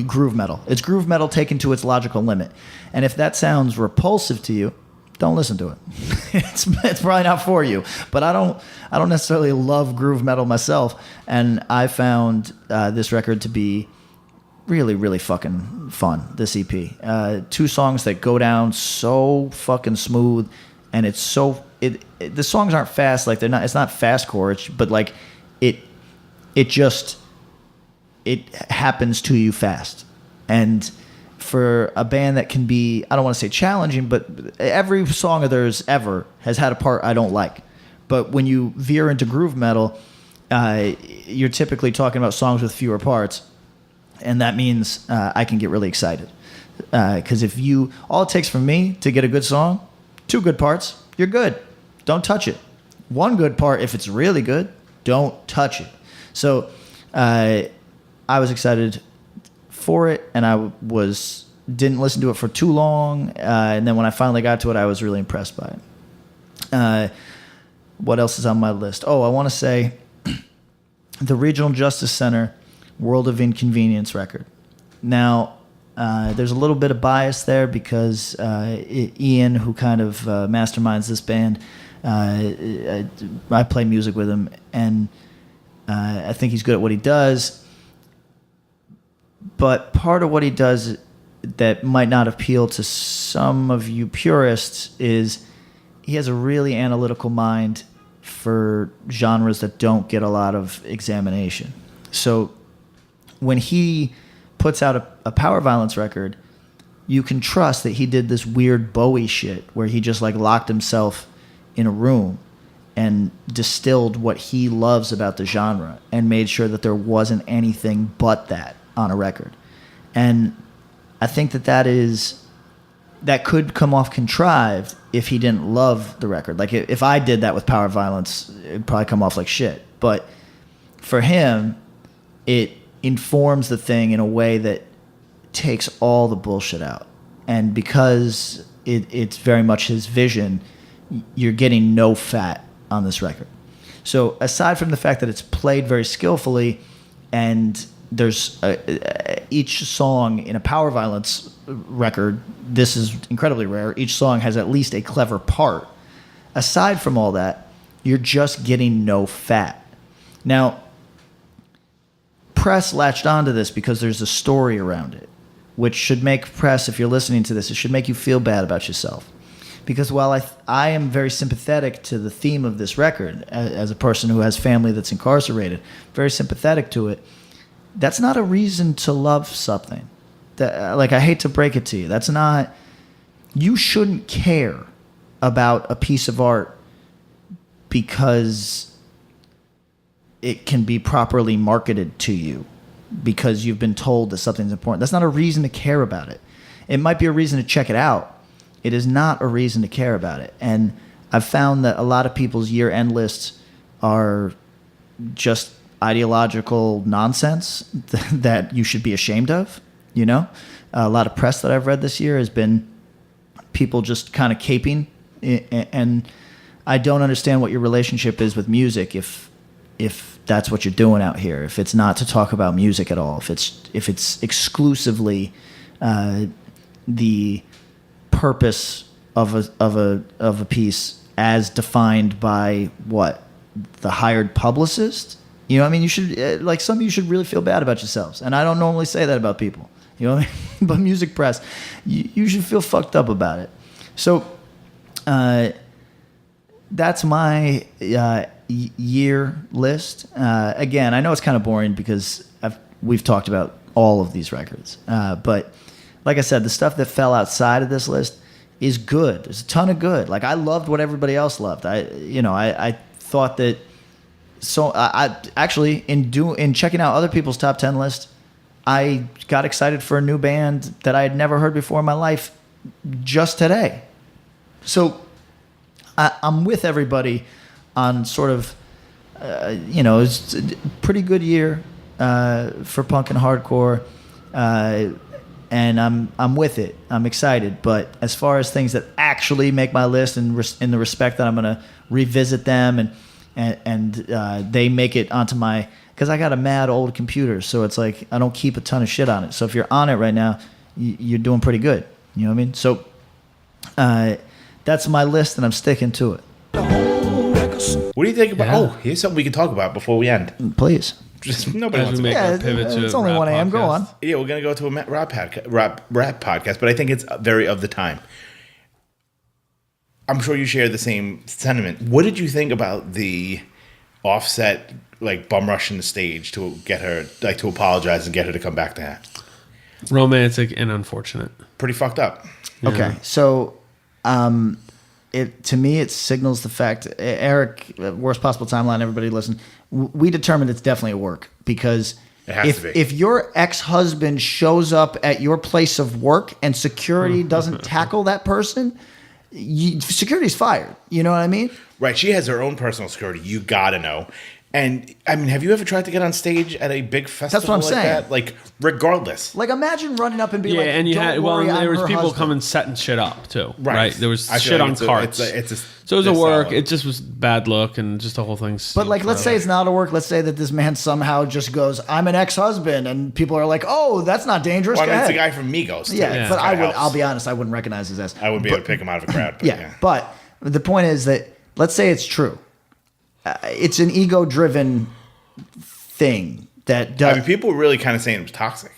groove metal. It's groove metal taken to its logical limit. And if that sounds repulsive to you, don't listen to it. It's probably not for you. But I don't necessarily love groove metal myself, and I found this record to be really, really fucking fun. This EP, 2 songs that go down so fucking smooth, and it's so the songs aren't fast. Like they're not. It's not fastcore. But like it happens to you fast, and for a band that can be, I don't want to say challenging, but every song of theirs ever has had a part I don't like. But when you veer into groove metal, you're typically talking about songs with fewer parts, and that means I can get really excited. Because all it takes for me to get a good song, 2 good parts, you're good. Don't touch it. 1 good part, if it's really good, don't touch it. So I was excited for it, and I didn't listen to it for too long, and then when I finally got to it, I was really impressed by it. What else is on my list? Oh, I want to say the Regional Justice Center World of Inconvenience record. Now, there's a little bit of bias there because Ian, who kind of masterminds this band, I play music with him, and I think he's good at what he does. But part of what he does that might not appeal to some of you purists is he has a really analytical mind for genres that don't get a lot of examination. So when he puts out a power violence record, you can trust that he did this weird Bowie shit where he just like locked himself in a room and distilled what he loves about the genre and made sure that there wasn't anything but that on a record. And I think that could come off contrived if he didn't love the record. Like if I did that with power violence, it'd probably come off like shit. But for him, it informs the thing in a way that takes all the bullshit out. And because it's very much his vision, you're getting no fat on this record. So aside from the fact that it's played very skillfully, and there's each song in a power violence record, this is incredibly rare, each song has at least a clever part. Aside from all that, you're just getting no fat. Now, press latched onto this because there's a story around it, which should make press, if you're listening to this, it should make you feel bad about yourself. Because while I am very sympathetic to the theme of this record, as a person who has family that's incarcerated, very sympathetic to it, that's not a reason to love something. Like, I hate to break it to you. That's not... You shouldn't care about a piece of art because it can be properly marketed to you because you've been told that something's important. That's not a reason to care about it. It might be a reason to check it out. It is not a reason to care about it. And I've found that a lot of people's year-end lists are just ideological nonsense that you should be ashamed of, you know? A lot of press that I've read this year has been people just kind of caping, and I don't understand what your relationship is with music if that's what you're doing out here, if it's not to talk about music at all, if it's exclusively the purpose of a piece as defined by what, the hired publicist. You know what I mean? You should, like, some of you should really feel bad about yourselves, and I don't normally say that about people. You know what I mean? But music press, you should feel fucked up about it. So that's my year list. Again, I know it's kind of boring because we've talked about all of these records. But like I said, the stuff that fell outside of this list is good. There's a ton of good. Like I loved what everybody else loved. I thought that. So I actually in checking out other people's top 10 lists, I got excited for a new band that I had never heard before in my life just today. So I'm with everybody on sort of, it's a pretty good year for punk and hardcore, and I'm with it. I'm excited. But as far as things that actually make my list and in the respect that I'm going to revisit them and they make it onto my... Because I got a mad old computer, so it's like I don't keep a ton of shit on it. So if you're on it right now, you're doing pretty good. You know what I mean? So that's my list, and I'm sticking to it. What do you think about? Yeah. Oh, here's something we can talk about before we end. Please. Just nobody As wants we to. make our pivot to it's only rap 1 a.m. Go podcast. on. Yeah, we're gonna go to a rap podcast, but I think it's very of the time. I'm sure you share the same sentiment. What did you think about the Offset bum rushing the stage to get her to apologize and get her to come back to her? Romantic and unfortunate. Pretty fucked up. Okay, so to me it signals the fact, Eric, worst possible timeline. Everybody listen. We determined it's definitely a work because It has to be. if your ex-husband shows up at your place of work and security doesn't tackle that person, security's fired. You know what I mean? Right, she has her own personal security. You gotta know. And I mean, have you ever tried to get on stage at a big festival I'm like saying. that? Like, regardless. Like, imagine running up and being Yeah, like, and you "Don't had worry, I'm there was her people husband." coming setting shit up too. Right. Right. There was I feel shit like on it's a- carts. it's so it was a this work. solid. It just was bad look and just the whole thing. But like, let's say it's not a work. Let's say that this man somehow just goes, "I'm an ex-husband," and people are like, "Oh, that's not dangerous." Well, I Go mean, it's the ahead. guy from Migos. Too. Yeah, Yeah. but Kinda helps. I'll be honest, I wouldn't recognize his ass. I wouldn't be able to pick him out of a crowd. But Yeah, but the point is that let's say it's true. It's an ego-driven thing that I does. mean, people were really kind of saying it was toxic.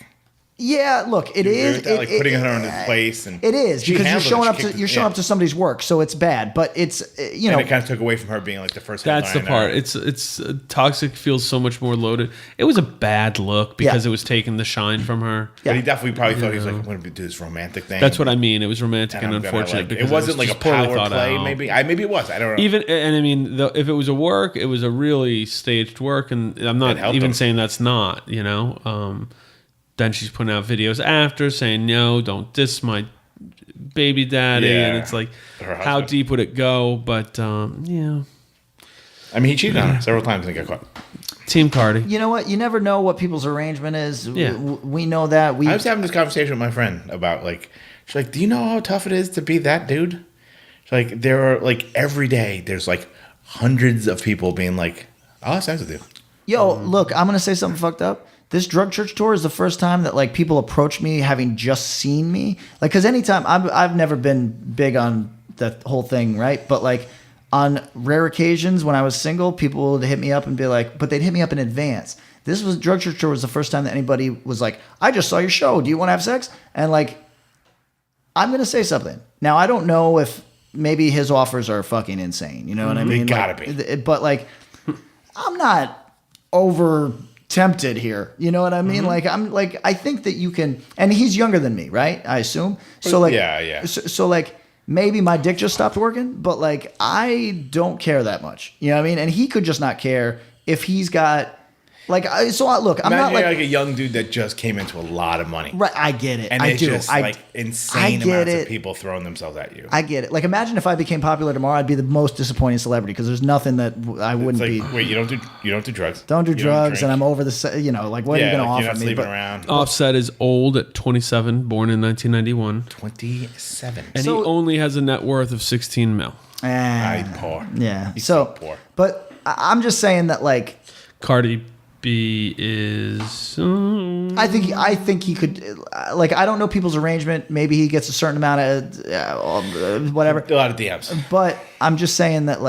Yeah, look, it You agree is with that? Like putting her in a place, and It is she because you're handled it. showing She up kicked to it- yeah. up to somebody's work, so it's bad. But it's And it kind of took away from her being like the first. That's the headliner. part. It's toxic. Feels so much more loaded. It was a bad look because Yeah. it was taking the shine from her. But he definitely probably thought he was like, I'm going to do this romantic thing. That's what I mean. It was romantic And and, I'm gonna, unfortunate like, because it wasn't was like a just poorly power thought play. out. Maybe it was. I don't know. Even and I mean, if it was a work, it was a really staged work, and I'm It not helped even him. saying that's not. Then she's putting out videos after saying, "No, don't diss my baby daddy," Yeah. and it's like, Her how husband. deep would it go? But yeah, I mean, he cheated on her several times and got caught. Team Cardi. You know what? You never know what people's arrangement is. Yeah. We know that. I was having this conversation with my friend about she's like, do you know how tough it is to be that dude? She's like, there are every day there's hundreds of people being like, I'll have sex with you. Yo, look, I'm gonna say something fucked up. This drug church tour is the first time that people approach me having just seen me. Because anytime I've never been big on that whole thing, right? But on rare occasions when I was single, people would hit me up and be like, but they'd hit me up in advance. This was drug church tour was the first time that anybody was like, I just saw your show. Do you want to have sex? And I'm gonna say something. Now I don't know if maybe his offers are fucking insane. You know what I mean? gotta be. But I'm not over tempted here. You know what I mean? I think that you can, and he's younger than me, right? I assume. So Yeah. So maybe my dick just stopped working, but I don't care that much. You know what I mean? And he could just not care if he's got look, I'm Imagine not you're a young dude that just came into a lot of money. right. I get it. And I it's do. just insane get amounts it. of people throwing themselves at you. I get it. Imagine if I became popular tomorrow, I'd be the most disappointing celebrity because there's nothing that I It's wouldn't be. wait, you don't do drugs. Don't do You drugs, drink. and I'm over the. What are you going to you're offer not me? sleeping But around. Offset is old at 27, born in 1991, 27. and So- he only has a net worth of 16 mil. I poor. Yeah. He's So, so poor. but I'm just saying that Cardi B is. I think he could I don't know people's arrangement. Maybe he gets a certain amount of whatever. A lot of DMs. But I'm just saying that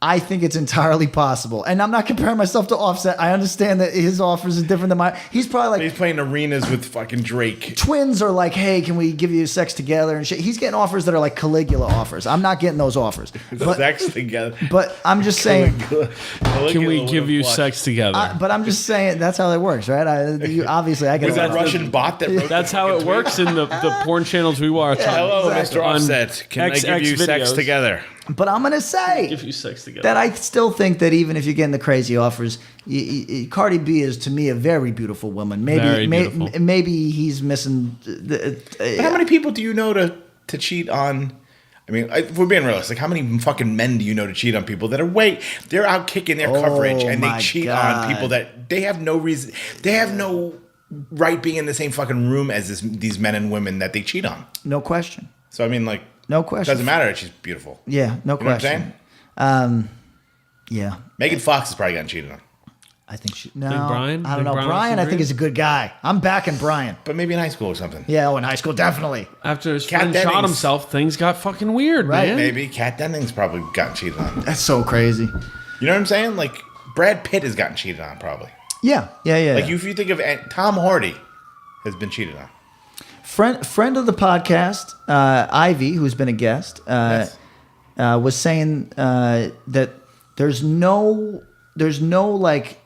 I think it's entirely possible. And I'm not comparing myself to Offset. I understand that his offers is different than mine. He's probably like... He's playing arenas with fucking Drake. Twins are like, hey, can we give you sex together and shit. He's getting offers that are like Caligula offers. I'm not getting those offers. But, Sex together. But I'm just saying... Can we give you sex together? But I'm just saying that's how it works, right? Obviously, I get Was that Russian bot that wrote That's how it works in the porn channels we watch. Hello, Exactly. Mr. Offset. Can I give you sex videos. together? But I'm going to say Give you sex together. that I still think that even if you're getting the crazy offers, Cardi B is to me a very beautiful woman. Very beautiful. Maybe he's missing. But how many people do you know to cheat on? I mean, if we're being realistic, how many fucking men do you know to cheat on people that are they're out kicking their coverage and they my cheat God. on people that they have no reason, they have no right being in the same fucking room as these men and women that they cheat on. No question. So I mean, like, No question. doesn't matter if she's beautiful. Yeah, no You know what question. I'm saying? Yeah, Megan Fox has probably gotten cheated on, I think she. No, Brian? I don't Think know. Brian Brian, I think agrees? is a good guy. I'm backing Brian. but maybe in high school or something. Yeah, in high school, definitely. After his Kat friend Dennings. shot himself, things got fucking weird, Right, man. Maybe Kat Dennings probably gotten cheated on. That's so crazy. You know what I'm saying? Like Brad Pitt has gotten cheated on probably. Yeah. Like if you think of Tom Hardy has been cheated on. Friend of the podcast, Ivy, who's been a guest, Yes. was saying that there's no like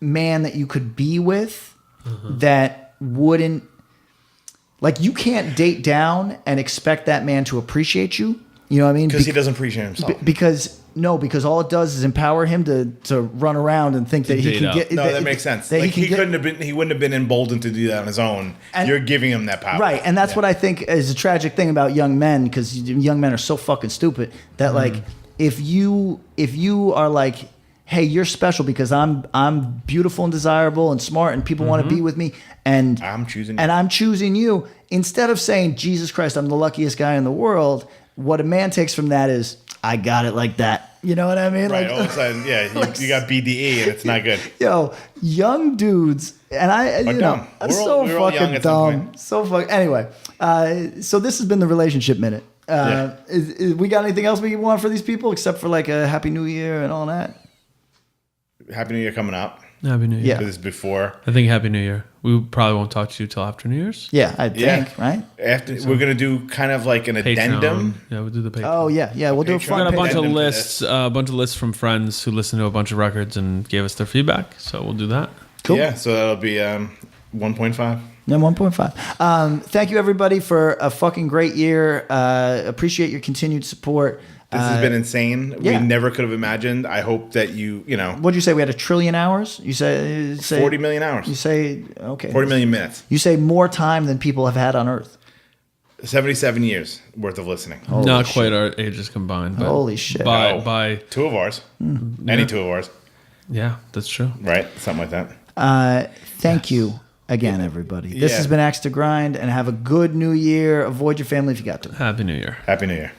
man that you could be with that wouldn't, like, you can't date down and expect that man to appreciate you. You know what I mean? Because he doesn't appreciate himself. Because all it does is empower him to run around and think that he date can up. get. No, that makes sense. Like he wouldn't have been emboldened to do that on his own. And- You're giving him that power. Right, and that's what I think is a tragic thing about young men, because young men are so fucking stupid that like if you are like, hey, you're special because I'm beautiful and desirable and smart and people want to be with me and I'm choosing you. and I'm choosing you, instead of saying, Jesus Christ, I'm the luckiest guy in the world, what a man takes from that is, I got it like that. You know what I mean? Right, Like, all of a sudden, yeah, you got BDE and it's not good. yo, young dudes, and I'm dumb. We're all young fucking at some dumb. point. So fuck. Anyway, so this has been the relationship minute. We got anything else we want for these people except for like a Happy New Year and all that? Happy New Year coming up. Happy New Year. Yeah. This is before. I think Happy New Year. We probably won't talk to you till after New Year's. Yeah, I Yeah. think, right? After we're gonna do kind of like an Patreon. addendum. Yeah, we'll do the Patreon. Oh yeah, we'll do a Patreon. We fun got a bunch page. of addendum to lists, a bunch of lists from friends who listened to a bunch of records and gave us their feedback. So we'll do that. Cool. Yeah, so that'll be 1.5. Yeah, 1.5. Thank you everybody for a fucking great year. Appreciate your continued support. This has been insane. yeah. We never could have imagined. I hope that you know, What'd you say? We had 1 trillion hours? You say 40 million hours. You say okay. 40 million minutes. You say more time than people have had on Earth. 77 years worth of listening. Not quite our ages combined. But Holy shit. By, No. by, Two of ours. Any two of ours. yeah, that's true. Right? Something like that. Thank you again, everybody. This Yeah. has been Axe to Grind, and have a good new year. Avoid your family if you got to. Happy New Year. Happy New Year.